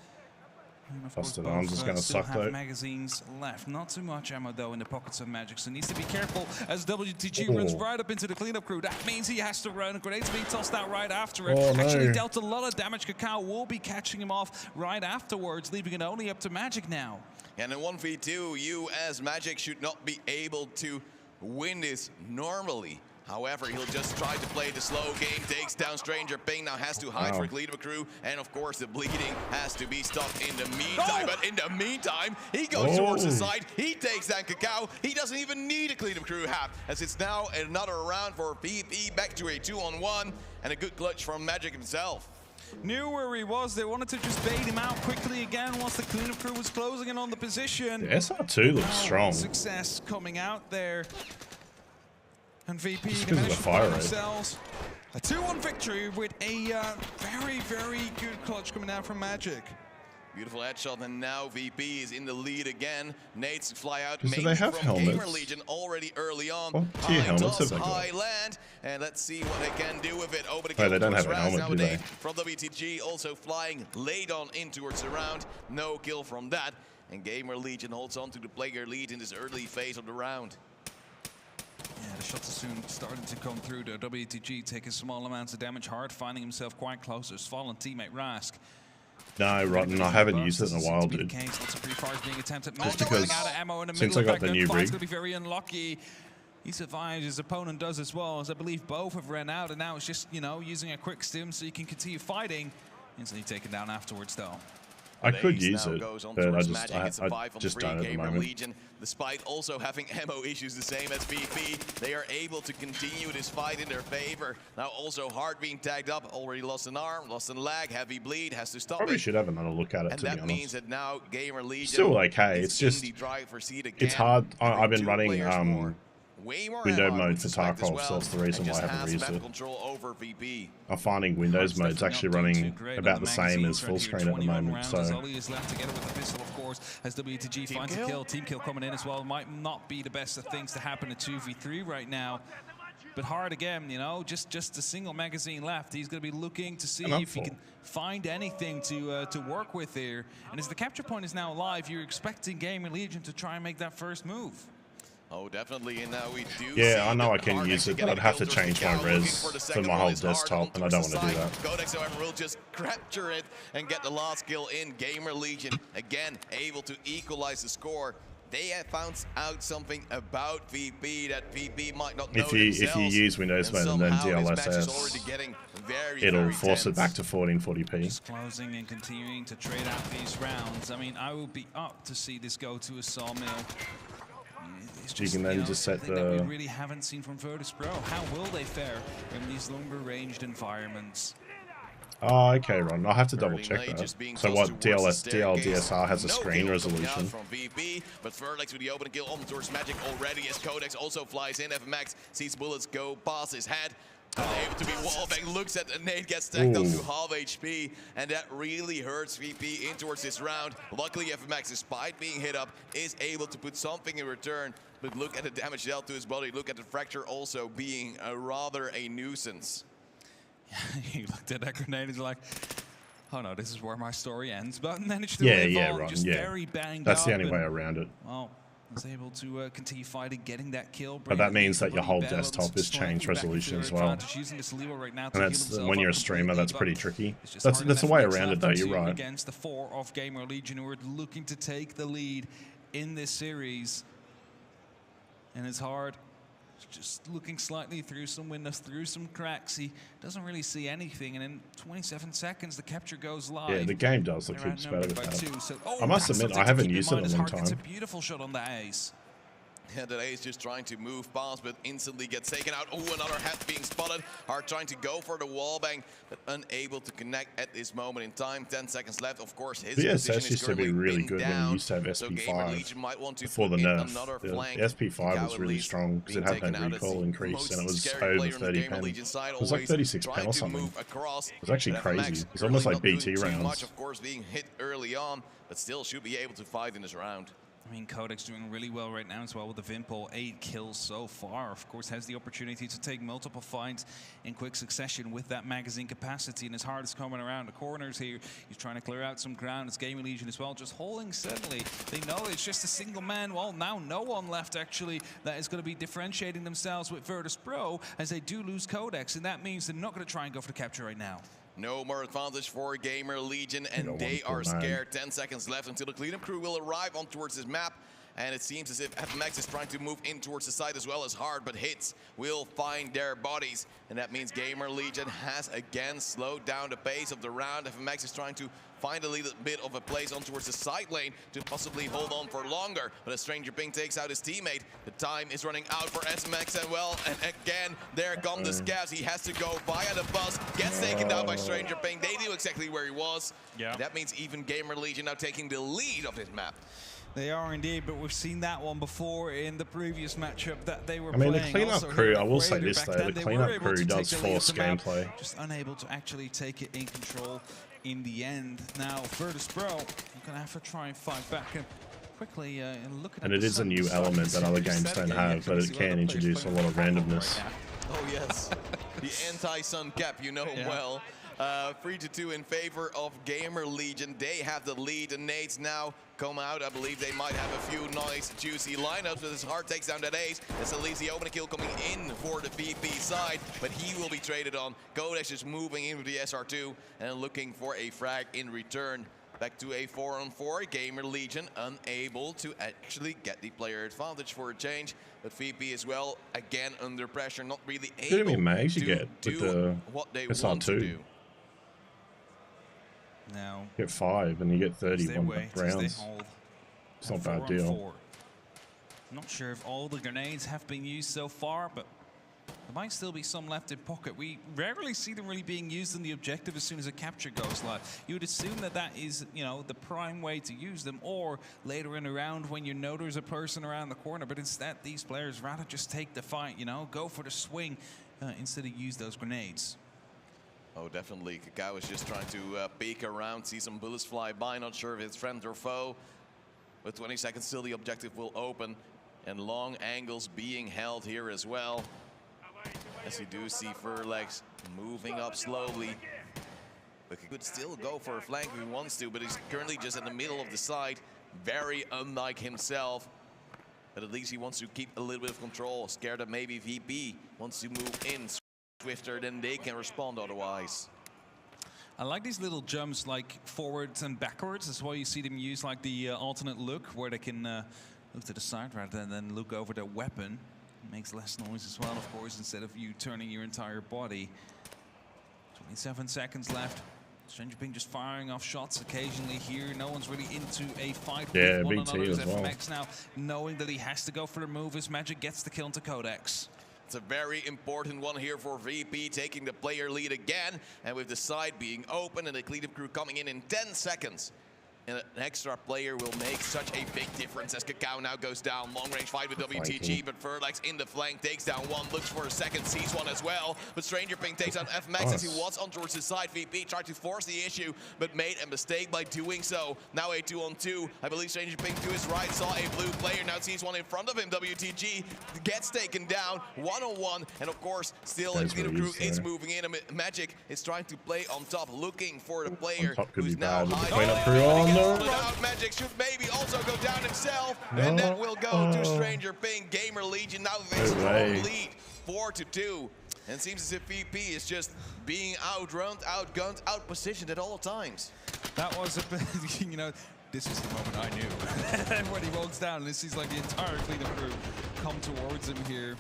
Busted arms is going to suck though. Magazines left. Not too much ammo though in the pockets of Magic, so needs to be careful as WTG runs right up into the cleanup crew. That means he has to run. Grenades being tossed out right after it. Actually dealt a lot of damage. Kakao will be catching him off right afterwards, leaving it only up to Magic now. And in 1v2, you as Magic should not be able to win this normally. However, he'll just try to play the slow game, takes down Stranger Ping, now has to hide for Cleanup Crew, and of course the bleeding has to be stopped in the meantime. But in the meantime, he goes towards the side, he takes down Kakao, he doesn't even need a Cleanup Crew half, as it's now another round for PP, back to a 2-on-1, and a good clutch from Magic himself. Knew where he was. They wanted to just bait him out quickly again once the Cleanup Crew was closing in on the position. The SR2 looks strong. Success coming out there. And VP just because of the fire rate. Themselves a 2-1 victory with a very, very good clutch coming out from Magic. Beautiful headshot, and now VP is in the lead again. Nates fly out do they have from helmets? Gamer Legion already early on. What tier helmets have they got? High land, and let's see what they can do with it. Over the kill they don't have a helmet, do they? From WTG, also flying late on in towards the round. No kill from that, and Gamer Legion holds on to the player lead in this early phase of the round. Yeah, the shots are soon starting to come through. The WTG taking small amounts of damage, hard finding himself quite close. There's fallen teammate Rask. No, Rotten, I haven't used it in a while, dude. Lots of pre-fires being attempted. Just because out of ammo in the since I got the new rig, going to be very unlucky. He survives, his opponent does as well, as I believe both have ran out, and now it's just, you know, using a quick stim so you can continue fighting. Instantly taken down afterwards, though. I could use it, but I just don't at the moment. Legion, despite also having ammo issues the same as VP, they are able to continue this fight in their favor. Now also Hard being tagged up, already lost an arm, lost a leg, heavy bleed, has to stop Probably should have another look at it, and to be honest. that means that now Gamer Legion still okay, it's just, it's hard. I've been running window mode for Tarkov, so that's the reason why I haven't used it. I'm finding Windows mode's actually running about the same as full screen at the moment, so. As WTG finds a kill, team kill coming in as well. Might not be the best of things to happen at 2v3 right now. But Hard again, you know, just a single magazine left. He's going to be looking to see if he can find anything to work with here. And as the capture point is now live, you're expecting Gamer Legion to try and make that first move. Oh, definitely, and now we do. Yeah, I know I can use it, but I'd have to change my res for my whole desktop, and I don't want to do that. Codex, however, will just capture it and get the last kill in. Gamer Legion, again, able to equalize the score. They have found out something about VP that VP might not know themselves. If you use Windows mode and then DLSS, it'll force it back to 1440p. Just closing and continuing to trade out these rounds. I mean, I will be up to see this go to a sawmill. You can then just set the... that we really haven't seen from Virtus Pro. How will they fare in these longer ranged environments? Oh, okay, Ron. I'll have to double check that. So what, DLSR has a screen resolution? From VP, but Ferlex with the opening kill on towards Magic already, as Codex also flies in. FMX sees bullets go past his head. Able to be wallbang, looks at the nade, gets stacked up to half HP, and that really hurts VP in towards this round. Luckily, FMX, despite being hit up, is able to put something in return. But look at the damage dealt to his body. Look at the fracture also being rather a nuisance. He looked at that grenade and he's like, oh no, this is where my story ends. But managed to very banged That's the only way around it. Well, was able to continue fighting, getting that kill. But that means that your whole desktop is changed resolution as well. And that's when you're a streamer, that's pretty tricky. That's a way around it, though. You're right. Against the 4 of Gamer Legion, who are looking to take the lead in this series, and it's Hard. Just looking slightly through some windows, through some cracks. He doesn't really see anything, and in 27 seconds, the capture goes live. Yeah, the game does look better with that. I must admit, I haven't used it in a long time. It's a beautiful shot on the ace. Yeah, the ace just trying to move past, but instantly gets taken out. Oh, another head being spotted. Hard trying to go for the wallbang, but unable to connect at this moment in time. 10 seconds left. Of course, his position used to be really good when you used to have SP5 before the nerf. The SP5 was really strong because it had no recoil increase, and it was over 30 pen. It was like 36 pen or something. It was actually crazy. It's almost like BT rounds. Much, of course, being hit early on, but still should be able to fight in this round. I mean, Codex doing really well right now as well with the Vinpol. 8 kills so far. Of course, has the opportunity to take multiple fights in quick succession with that magazine capacity. And as Hard is coming around the corners here, he's trying to clear out some ground. It's Gamer Legion as well, just holding steadily. They know it's just a single man. Well, now no one left, actually, that is going to be differentiating themselves with Virtus Pro as they do lose Codex. And that means they're not going to try and go for the capture right now. No more advantage for Gamer Legion, and they are scared. 10 seconds left until the cleanup crew will arrive on towards this map. and it seems as if FMX is trying to move in towards the side as well as hard, but hits will find their bodies, and that means Gamer Legion has again slowed down the pace of the round. FMX is trying to find a little bit of a place on towards the side lane to possibly hold on for longer, but as Stranger Ping takes out his teammate, the time is running out for SMX, and again, there come the scavs. He has to go via the bus, gets taken down by Stranger Ping. They knew exactly where he was. Yeah. That means even Gamer Legion now taking the lead of this map. They are indeed, but we've seen that one before in the previous matchup that they were playing. I mean, the cleanup crew, I will say this though, the cleanup crew does force gameplay. Just unable to actually take it in control in the end. Now, Virtus Pro, you're going to have to try and fight back and quickly look at. And it is a new element that other games don't have, but it can introduce a lot of randomness. Oh yes, the anti-sun cap, you know well. 3-2 in favor of Gamer Legion. They have the lead. The nades now come out. I believe they might have a few nice, juicy lineups, but this hard takes down that ace. This leaves the opening kill coming in for the VP side, but he will be traded on. Codex is moving in with the SR2 and looking for a frag in return. Back to a 4-on-4. Gamer Legion unable to actually get the player advantage for a change, but VP as well, again under pressure, not really able to do what they want to do. Now you get 5 and you get 31 rounds. It's not a bad deal. I'm not sure if all the grenades have been used so far, but there might still be some left in pocket. We rarely see them really being used in the objective as soon as a capture goes live. You would assume that that is, you know, the prime way to use them, or later in a round when you know there's a person around the corner. But instead, these players rather just take the fight, you know, go for the swing instead of use those grenades. Oh, definitely. Kakao is just trying to peek around, see some bullets fly by. Not sure if it's friend or foe. With 20 seconds still, the objective will open. And long angles being held here as well. As you do see Furlex moving up slowly. But he could still go for a flank if he wants to, but he's currently just in the middle of the side. Very unlike himself. But at least he wants to keep a little bit of control. Scared that maybe VP wants to move in swifter than they can respond otherwise. I like these little jumps like forwards and backwards. That's why you see them use like the alternate look, where they can look to the side rather than look over their weapon. It makes less noise as well, of course, instead of you turning your entire body. 27 seconds left. Stranger Ping just firing off shots occasionally here. No one's really into a fight with one another. As FMX now knowing that he has to go for the move as Magic gets the kill into Codex. It's a very important one here for VP, taking the player lead again, and with the side being open and the cleanup crew coming in 10 seconds. And an extra player will make such a big difference as Kakao now goes down. Long range fight with WTG, but Furlex in the flank takes down one, looks for a second, sees one as well. But Stranger Ping takes out FMX as he was on towards his side. VP tried to force the issue, but made a mistake by doing so. Now a 2-on-2. I believe Stranger Ping to his right saw a blue player, now sees one in front of him. WTG gets taken down, 1-on-1. And of course, still a cleanup crew is moving in. Magic is trying to play on top, looking for the player who's now hiding. Magic should maybe also go down himself, and that will go to Stranger Ping. Gamer Legion now with a strong lead, 4-2. And it seems as if VP is just being outrun, outgunned, outpositioned at all times. That was a bit, you know, this is the moment I knew. When he walks down, this is like the entire cleanup crew come towards him here.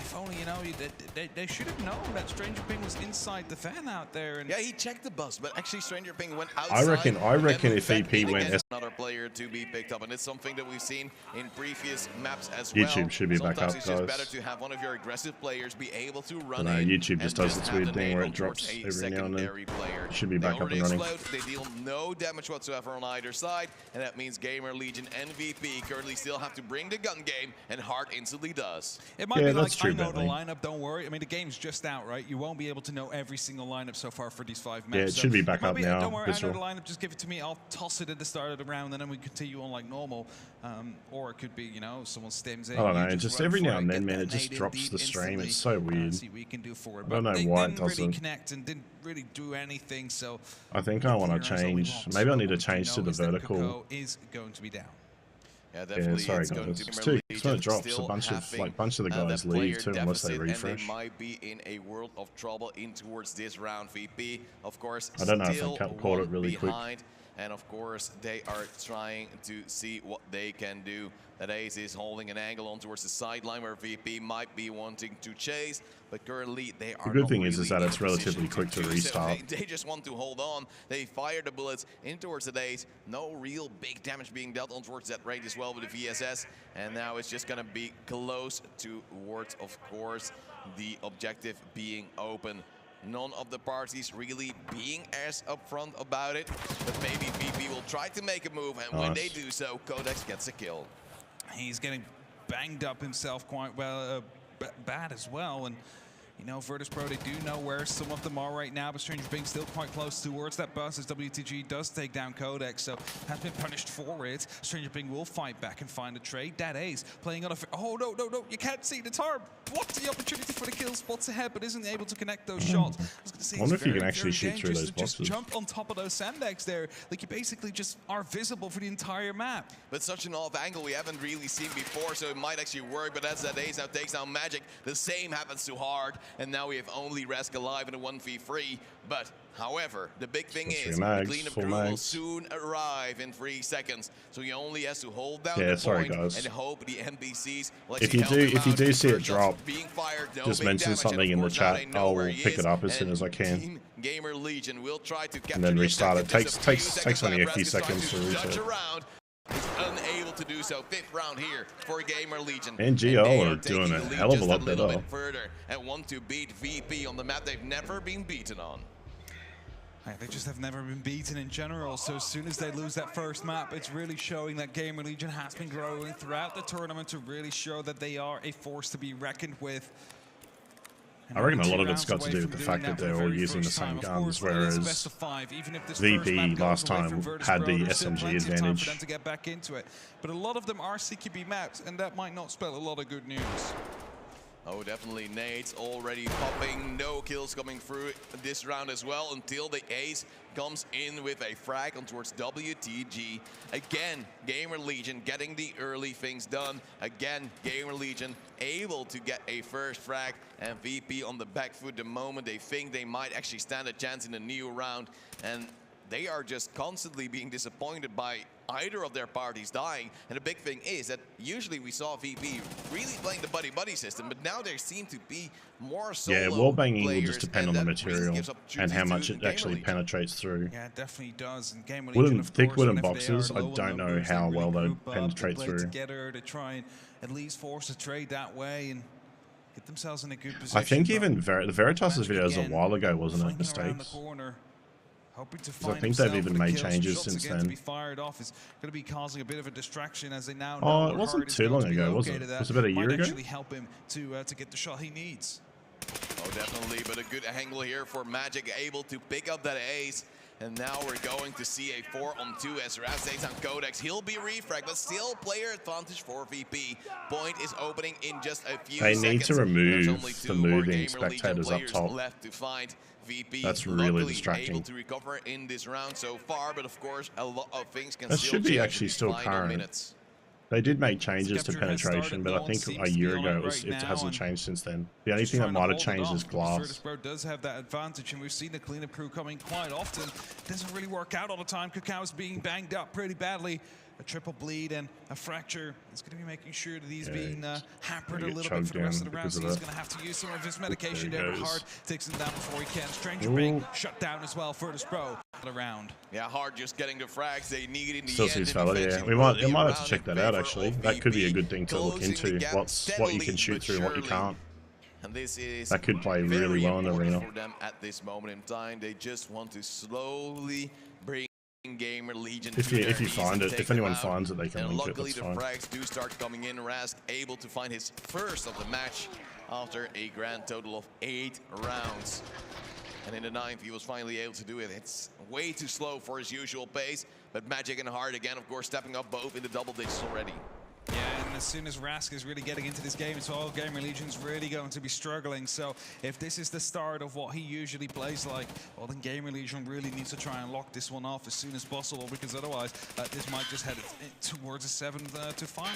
If only, you know, they should have known that Stranger Ping was inside the fan out there. And yeah, he checked the bus, but actually Stranger Ping went outside. I reckon if VP went another player to be picked up, and it's something that we've seen in previous maps as well. YouTube should be back up, guys. Sometimes it's just better to have one of your aggressive players be able to run in. YouTube just does this weird thing where it drops every now and then. It should be back up and running. They deal no damage whatsoever on either side, and that means Gamer Legion and VP currently still have to bring the gun game, and Hart instantly does. It might be like, I know the lineup, don't worry. I mean, the game's just out, right? You won't be able to know every single lineup so far for these 5 maps. Yeah, it should be back up now. Don't worry, I know the lineup, just give it to me. I'll toss it at the start of the round, and then we continue on like normal. Or it could be, you know, someone stems in. I don't know, just every now and then, man, it just drops the stream. It's so weird. See what we can do for it. I don't know why it doesn't. They didn't really connect and didn't really do anything, so I think I want to change. Maybe I need to change to the vertical. Is going to be down. Yeah, definitely. Yeah, sorry guys. It's too, when it drops, a bunch of the guys leave too unless they refresh. They might be in a world of trouble in towards this round. VP, of course, I don't know if I caught it really quick. And of course, they are trying to see what they can do. That Ace is holding an angle on towards the sideline where VP might be wanting to chase, but currently they are. The good thing is that it's relatively quick to restart. They just want to hold on. They fire the bullets in towards the Ace. No real big damage being dealt on towards that rate as well with the VSS. And now it's just going to be close towards, of course, the objective being open. None of the parties really being as upfront about it, but maybe VP will try to make a move, and when they do so, Codex gets a kill. He's getting banged up himself quite well, bad as well, and you know, Virtus.pro, they do know where some of them are right now, but Stranger being still quite close towards that bus as WTG does take down Codex, so has been punished for it. Stranger Bing will fight back and find a trade. That Ace playing on a... Oh, no, you can't see the tar. What's the opportunity for the kill spots ahead, but isn't able to connect those shots. I wonder if you can actually shoot through those boxes. Just jump on top of those sandbags there. Like, you basically just are visible for the entire map. But such an off angle we haven't really seen before, so it might actually work, but as that Ace now takes down Magic, the same happens to Hard, and now we have only Rask alive in a 1v3. But however, the big thing is the cleanup crew will soon arrive in 3 seconds, so he only has to hold down the point and hope the NPCs will actually if you do see it drop, just mention something in the chat. I'll pick it up as soon as I can. Gamer Legion will try to and then restart it. Takes only a few seconds to restart. Unable to do so. 5th round here for Gamer Legion. And GO are doing a hell of a lot better. Further and want to beat VP on the map they've never been beaten on. They just have never been beaten in general, so as soon as they lose that first map, it's really showing that Gamer Legion has been growing throughout the tournament to really show that they are a force to be reckoned with. I reckon a lot of it's got to do with the fact that they're all using the same guns, whereas VP last time had the SMG advantage. To get back into it. But a lot of them are CQB maps, and that might not spell a lot of good news. Oh, definitely. Nades already popping. No kills coming through this round as well until the Ace comes in with a frag on towards WTG. Again, Gamer Legion getting the early things done. Again, Gamer Legion able to get a first frag, and VP on the back foot the moment they think they might actually stand a chance in a new round. And they are just constantly being disappointed by either of their parties dying. And the big thing is that usually we saw VP really playing the buddy-buddy system, but now there seem to be more solo players. Yeah, wallbanging will just depend on the material and how much it actually penetrates through. Yeah, it definitely does. And Gamer Legion, thick wooden boxes, I don't know how well they penetrate through. Together to try and at least force a trade that way and get themselves in a good position. I think even the Veritas' videos a while ago, wasn't it? Mistakes. So I think they've even made changes since then. To be fired off is going to be causing a bit of a distraction as they now know. Oh, it wasn't too long ago, was it? It was about a year ago. Actually help him to get the shot he needs. Oh, definitely, but a good angle here for Magic, able to pick up that Ace. And now we're going to see a 4-on-2 as Raz takes on Codex. He'll be refragged, but still player advantage for VP. Point is opening in just a few seconds. They need to remove the moving spectators up top. Left to find. VP that's really distracting. Able to recover in this round so far, but of course a lot of things can that still should be actually still current. They did make changes to penetration, but I think a year ago it hasn't changed since then. The only thing that might have changed is glass. Virtus.pro does have that advantage, and we've seen the cleanup crew coming quite often. It doesn't really work out all the time. Kakao's being banged up pretty badly. A triple bleed and a fracture. He's going to be making sure that he's being hampered a little bit for the rest of the round. So he's going to have to use some of his medication there. Hard takes him down before he can. Stranger being shut down as well. Virtus.pro around. Yeah, Hard just getting the frags they need in the still sees valid, yeah. We might have to check that out actually. That could be a good thing to look into. What you can shoot through and what you can't. And this is that could play really well in the arena. For them at this moment in time, they just want to slowly bring Gamer Legion if you find it, if anyone finds it, they can link it. That's fine. Luckily, the frags do start coming in. Rask able to find his first of the match after a grand total of 8 rounds. And in the 9th, he was finally able to do it. It's way too slow for his usual pace, but Magic and Hard again, of course, stepping up both in the double digits already. Yeah, and as soon as Rask is really getting into this game, it's all Gamer Legion's really going to be struggling. So if this is the start of what he usually plays like, well, then Gamer Legion really needs to try and lock this one off as soon as possible, because otherwise this might just head towards a 7-5.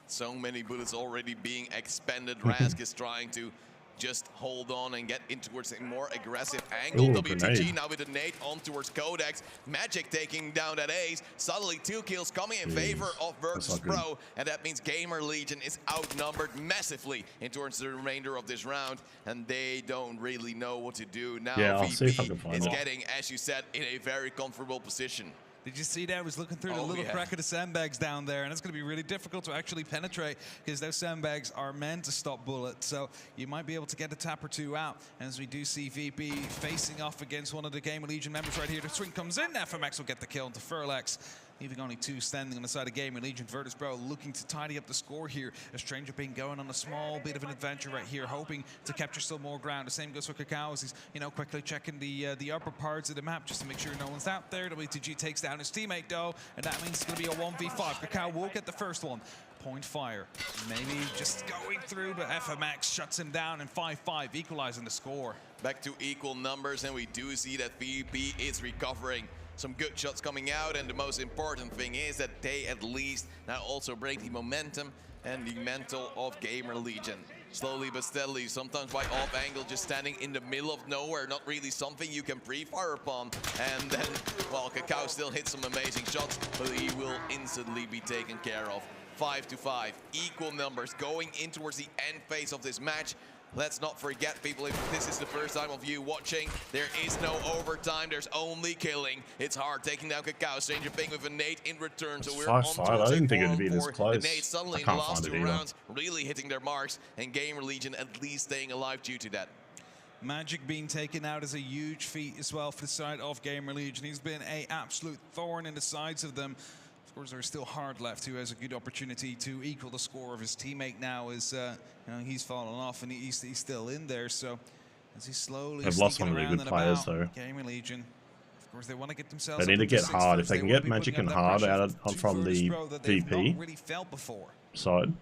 So many bullets already being expended. Rask is trying to just hold on and get in towards a more aggressive angle. Ooh, WTG grenade. now with a nade on towards Codex. Magic taking down that ace. Suddenly 2 kills coming in favor of Virtus Pro, and that means Gamer Legion is outnumbered massively in towards the remainder of this round, and they don't really know what to do now. Yeah, I'll see if I can VP find is it. getting, as you said, in a very comfortable position. Did you see that? I was looking through the little crack of the sandbags down there, and it's going to be really difficult to actually penetrate because those sandbags are meant to stop bullets. So you might be able to get a tap or two out. And as we do see VP facing off against one of the Gamer Legion members right here. The swing comes in. FMX will get the kill into Furlex, leaving only 2 standing on the side of Gamer Legion. Virtus Pro looking to tidy up the score here. A Stranger Ping going on a small bit of an adventure right here, hoping to capture still more ground. The same goes for Kakao as he's, quickly checking the upper parts of the map just to make sure no one's out there. WTG takes down his teammate though, and that means it's going to be a 1v5. Kakao will get the first one. Point fire, maybe just going through, but FMX shuts him down, and 5-5, equalizing the score. Back to equal numbers, and we do see that VP is recovering. Some good shots coming out, and the most important thing is that they at least now also break the momentum and the mental of Gamer Legion. Slowly but steadily, sometimes by off angle, just standing in the middle of nowhere, not really something you can pre-fire upon. And then, well, Kakao still hits some amazing shots, but he will instantly be taken care of. 5-5, equal numbers going in towards the end phase of this match. Let's not forget, people, if this is the first time of you watching, there is no overtime, there's only killing. It's hard taking down Kakao. Stranger Ping with a nade in return, so we're on towards I didn't think it would be this 4-4. close. The nade suddenly in the last 2 rounds really hitting their marks, and Gamer Legion at least staying alive due to that. Magic being taken out is a huge feat as well for the side of Gamer Legion. He's been an absolute thorn in the sides of them. Of course, there's still Hard left, who has a good opportunity to equal the score of his teammate now, as he's fallen off and he's still in there. So as he slowly they've lost some really good players though. Gamer Legion, of course, they want to get themselves. They need to get Hard. If they can get Magic and Hard out from the VP really felt before side,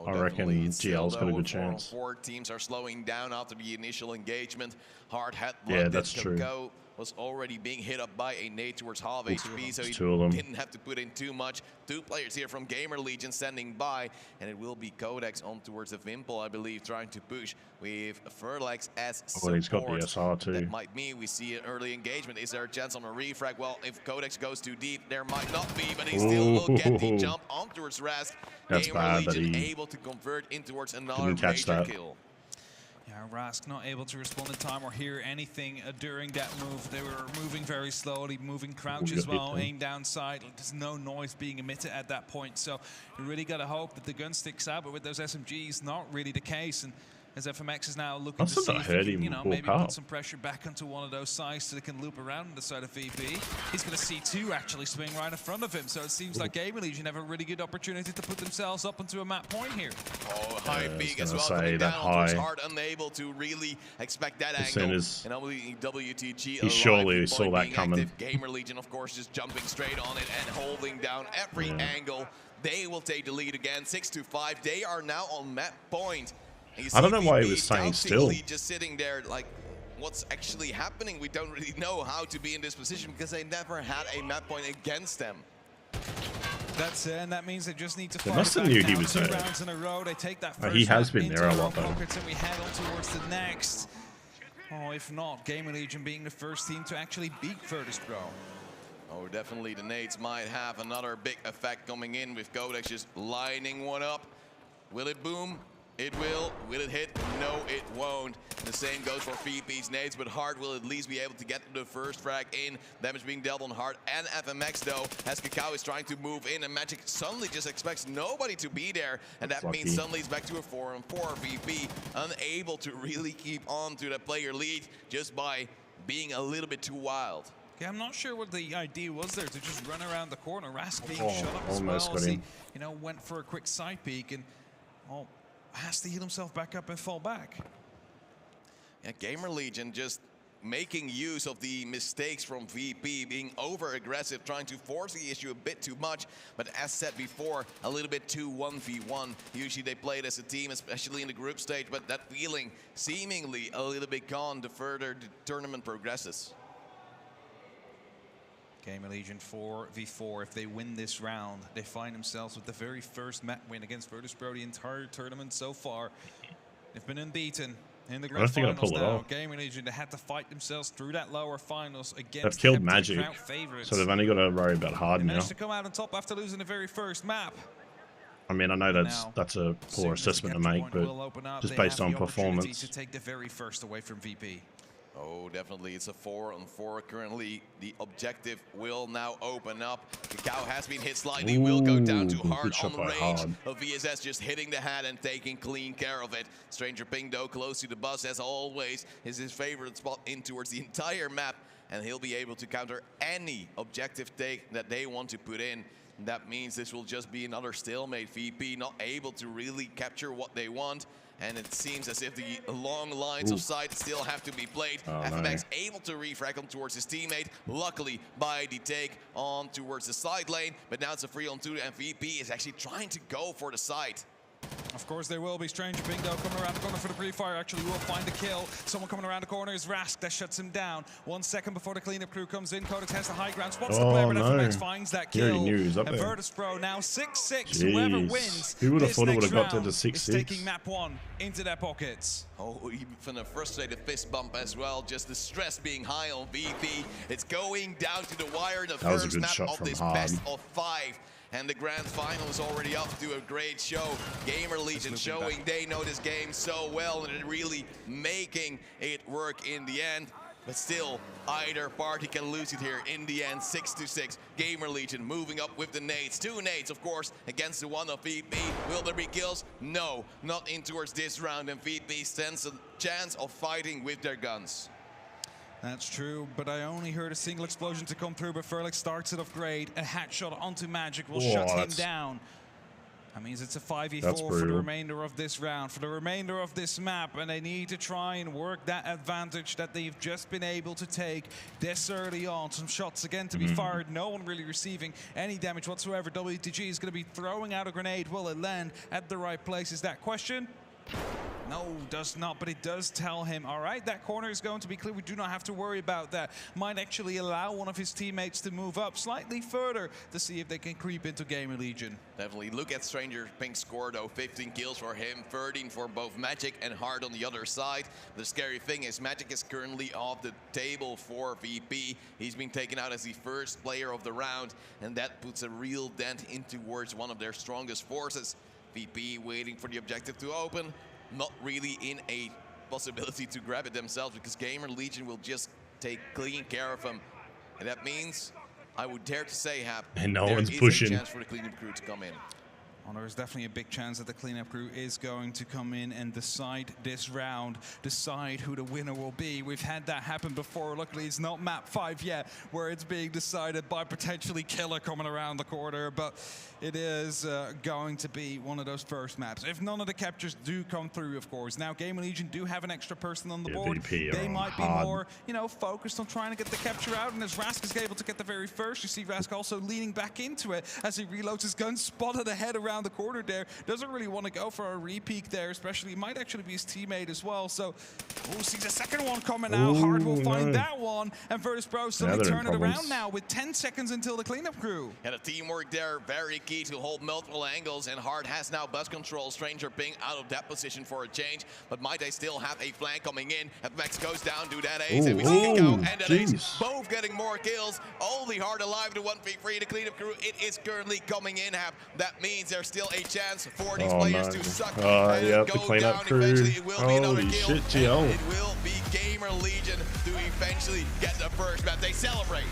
I reckon GL's got a good chance. 4 teams are slowing down after the initial engagement. Hard had that's true. Go was already being hit up by a nade towards half HP, so he didn't have to put in too much. 2 players here from Gamer Legion standing by, and it will be Codex on towards the Vimple, I believe, trying to push with Furlex as support. He's got the SR too. That might mean we see an early engagement. Is there a chance on a refrag? Well, if Codex goes too deep, there might not be, but he still will get the jump on towards Rask. Gamer Legion able to convert in towards another major kill. Yeah, Rask not able to respond in time or hear anything during that move. They were moving very slowly, moving crouch as well, aim down side. There's no noise being emitted at that point. So you really got to hope that the gun sticks out, but with those SMGs, not really the case. And as FMX is now looking to see if he can, maybe put some pressure back onto one of those sides so they can loop around the side of VP. He's going to see 2 actually swing right in front of him, so it seems like Gamer Legion have a really good opportunity to put themselves up onto a map point here. Oh, high peak as well, coming down onto his Hard, unable to really expect that angle. And only WTG he surely saw that coming. Active. Gamer Legion, of course, just jumping straight on it and holding down every angle. They will take the lead again, 6-5. They are now on map point. I don't know why he was staying still. Just sitting there like, what's actually happening? We don't really know how to be in this position because they never had a map point against them. That's it, and that means they just need to they must have knew he was there. 2 rounds in a row. They take that first he has been there a lot though. And we head on towards the next. Oh, if not, Gamer Legion being the first team to actually beat Virtus Pro. Oh, definitely the nades might have another big effect coming in with Codex just lining one up. Will it boom? It will. Will it hit? No, it won't. The same goes for VP's nades, but Hard will at least be able to get the first frag in. Damage being dealt on Hard and FMX though, as Kakao is trying to move in, and Magic suddenly just expects nobody to be there, and that means suddenly it's back to a 4-on-4. VP unable to really keep on to the player lead just by being a little bit too wild. Yeah, I'm not sure what the idea was there to just run around the corner. Rask being shut up as well as he, went for a quick side peek and has to heal himself back up and fall back. Yeah, Gamer Legion just making use of the mistakes from VP, being over-aggressive, trying to force the issue a bit too much. But as said before, a little bit too 1v1. Usually they played as a team, especially in the group stage, but that feeling seemingly a little bit gone the further the tournament progresses. Gamer Legion 4v4. If they win this round, they find themselves with the very first map win against Virtus Pro the entire tournament so far. They've been unbeaten. In the grand finals now, Gaming Legion, they had to fight themselves through that lower finals against they've killed Magic, so they've only got to worry about Hard now. Managed to come out on top after losing the very first map. I mean, I know that's a poor assessment to make, but just based on performance. To take the very first away from VP. Oh, definitely. It's a 4-on-4 currently. The objective will now open up. Kakao has been hit slightly. Ooh, will go down to Hard on the range Hard. of VSS, just hitting the head and taking clean care of it. Stranger Ping, though, close to the bus as always, is his favorite spot in towards the entire map. And he'll be able to counter any objective take that they want to put in. That means this will just be another stalemate. VP not able to really capture what they want. And it seems as if the long lines of sight still have to be played. FMX able to refrag on towards his teammate. Luckily, by the take on towards the side lane. But now it's a 3-on-2, and VP is actually trying to go for the side. Of course there will be. Stranger Bingo coming around the corner for the pre-fire. Actually will find the kill. Someone coming around the corner is Rask. That shuts him down. 1 second before the cleanup crew comes in. Codex has the high ground. Spots the player, but FMX finds that kill. And Virtus Pro now 6-6. Whoever wins, who would have thought it would have got to the 6-6? Is taking map 1 into their pockets. Oh, even a frustrated fist bump as well. Just the stress being high on VP. It's going down to the wire. The first map of this best of 5. And the grand final is already off to a great show. Gamer Legion showing they know this game so well and really making it work in the end. But still, either party can lose it here in the end. 6-6. Gamer Legion moving up with the nades. 2 nades, of course, against the one of VP. Will there be kills? No, not in towards this round. And VP stands a chance of fighting with their guns. That's true, but I only heard a single explosion to come through, but Furlik starts it off great. A hat shot onto Magic will shut him down. That means it's a 5v4 for the remainder of this round, for the remainder of this map, and they need to try and work that advantage that they've just been able to take this early on. Some shots again to be fired, no one really receiving any damage whatsoever. WTG is going to be throwing out a grenade. Will it land at the right place is that question? No, does not, but it does tell him, all right, that corner is going to be clear. We do not have to worry about that. Might actually allow one of his teammates to move up slightly further to see if they can creep into Gamer Legion. Definitely. Look at Stranger Pink's score, though. 15 kills for him, 13 for both Magic and Hard on the other side. The scary thing is Magic is currently off the table for VP. He's been taken out as the first player of the round, and that puts a real dent in towards one of their strongest forces. VP waiting for the objective to open. Not really in a possibility to grab it themselves because Gamer Legion will just take clean care of them. And that means, I would dare to say, Hap, and no there one's is pushing. a chance for the cleanup crew to come in. Well, there is definitely a big chance that the cleanup crew is going to come in and decide this round, decide who the winner will be. We've had that happen before. Luckily, it's not map 5 yet, where it's being decided by potentially Killer coming around the corner, but it is going to be one of those first maps. If none of the captures do come through, of course. Now, Gamer Legion do have an extra person on the board. They might be more, focused on trying to get the capture out, and as Rask is able to get the very first, you see Rask also leaning back into it as he reloads his gun, spotted ahead around the corner there. Doesn't really want to go for a re-peek there, especially. It might actually be his teammate as well. So we'll see the second one coming out. Hard will find that one. And Virtus Pro suddenly turn it around now with 10 seconds until the cleanup crew. And the teamwork there, very key to hold multiple angles. And Hard has now bus control. Stranger Ping out of that position for a change. But might they still have a flank coming in? FMX goes down to that ace. And we see Kakao and that ace both getting more kills. Only Hard alive to 1v3. The cleanup crew, it is currently coming in. That means there's still a chance for these players to suck and yeah, go the cleanup down. crew. Eventually it will be another kill. Shit, GL. It will be Gamer Legion to eventually get the first map. They celebrate.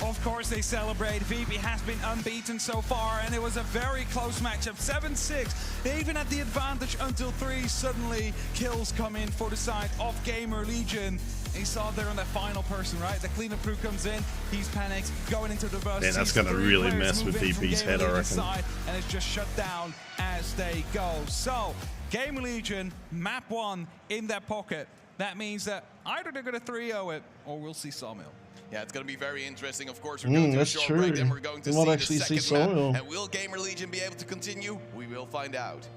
Of course they celebrate. VP has been unbeaten so far, and it was a very close matchup. 7-6. They even had the advantage until 3. Suddenly, kills come in for the side of Gamer Legion. He saw there on that final person, right? The cleanup crew comes in. He's panicked, going into the bus. Man, that's going to really mess with VP's head, I reckon. Side, and it's just shut down as they go. So, Gamer Legion, map 1 in their pocket. That means that either they're going to 3-0 it, or we'll see Sawmill. Yeah, it's going to be very interesting. Of course, we're going to a short break, then we're going to see the second map. And will Gamer Legion be able to continue? We will find out.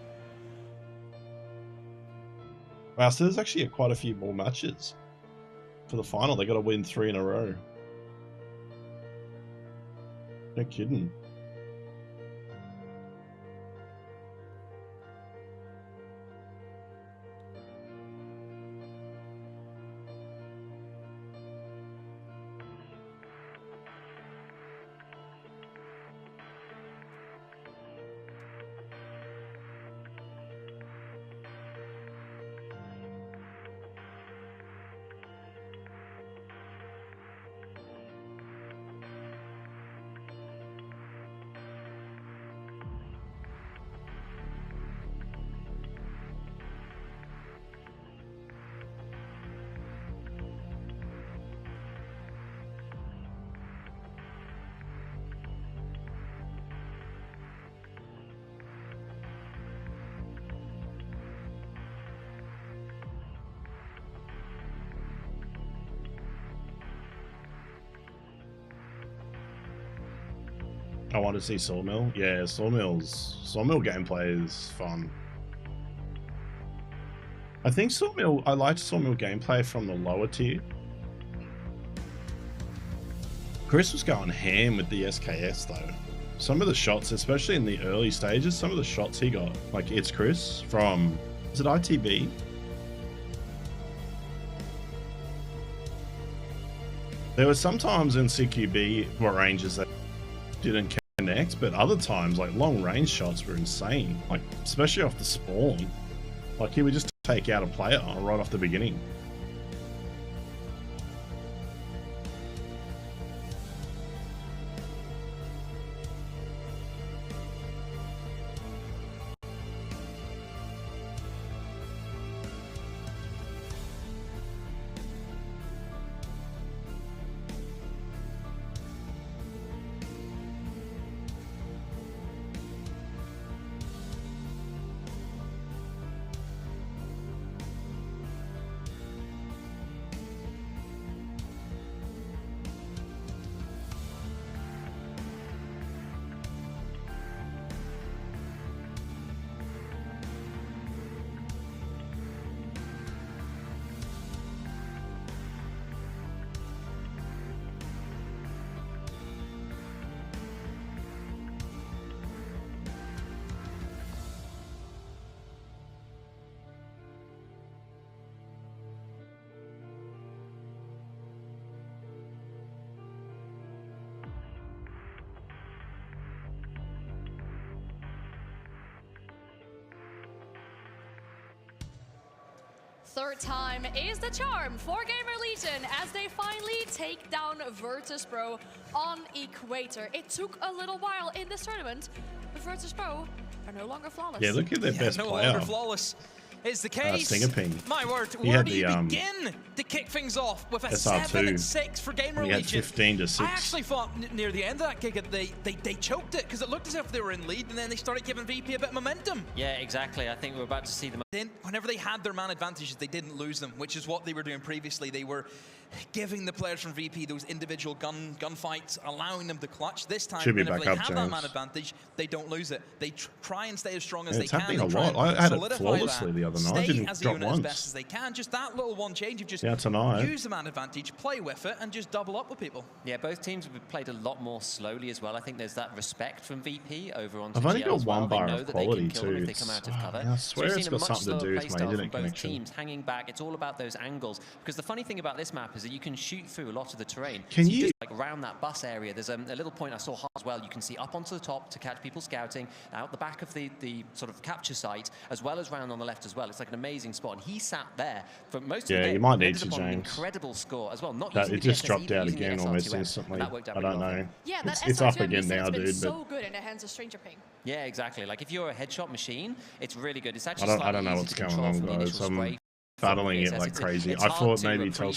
Wow, so there's actually quite a few more matches for the final. They got to win 3 in a row. No kidding. I want to see Sawmill. Yeah, Sawmill gameplay is fun. I think I liked Sawmill gameplay from the lower tier. Chris was going ham with the SKS though. Some of the shots, especially in the early stages, some of the shots he got, like It's Chris from, is it ITV? There were some times in CQB ranges that didn't connect, but other times, like long range shots were insane. Like, especially off the spawn. Like, he would just take out a player right off the beginning. Third time is the charm for Gamer Legion as they finally take down Virtus.pro on Equator. It took a little while in this tournament, but Virtus.pro are no longer flawless. Yeah, look at their best no player. longer flawless is the case. My word, where do you begin to kick things off with a SR2. 7-6 for Gamer He had Legion? 15-6. I actually thought near the end of that gig they choked it because it looked as if they were in lead and then they started giving VP a bit of momentum. Yeah, exactly. I think we're about to see them. Then, whenever they had their man advantages, they didn't lose them, which is what they were doing previously. They were giving the players from VP those individual gunfights, allowing them to clutch. This time, whenever they have that man advantage, they don't lose it. They try and stay as strong as they can. It's happening a lot. I had it flawlessly the other night. I didn't drop once. As best as they can. Just that little one change of just tonight. Use the man advantage, play with it, and just double up with people. Yeah, both teams have played a lot more slowly as well. I think there's that respect from VP over on. I've only got one bar of quality too. I swear it's got something to do with my internet both connection. Teams hanging back. It's all about those angles. Because the funny thing about this map is that you can shoot through a lot of the terrain. Can so you just, like around that bus area? There's a little point I saw as well. You can see up onto the top to catch people scouting, out the back of the sort of capture site, as well as round on the left as well. It's like an amazing spot. And he sat there for most of the game. You might need to, James. James. Incredible score as well. Not that, it just dropped out again almost instantly. I don't know. Yeah, it's up again now, dude. So good in the hands of Stranger Ping. Yeah, exactly. Like if you're a headshot machine, it's really good. It's actually I don't know what's going on, guys. I'm battling it like crazy. I thought maybe Telstra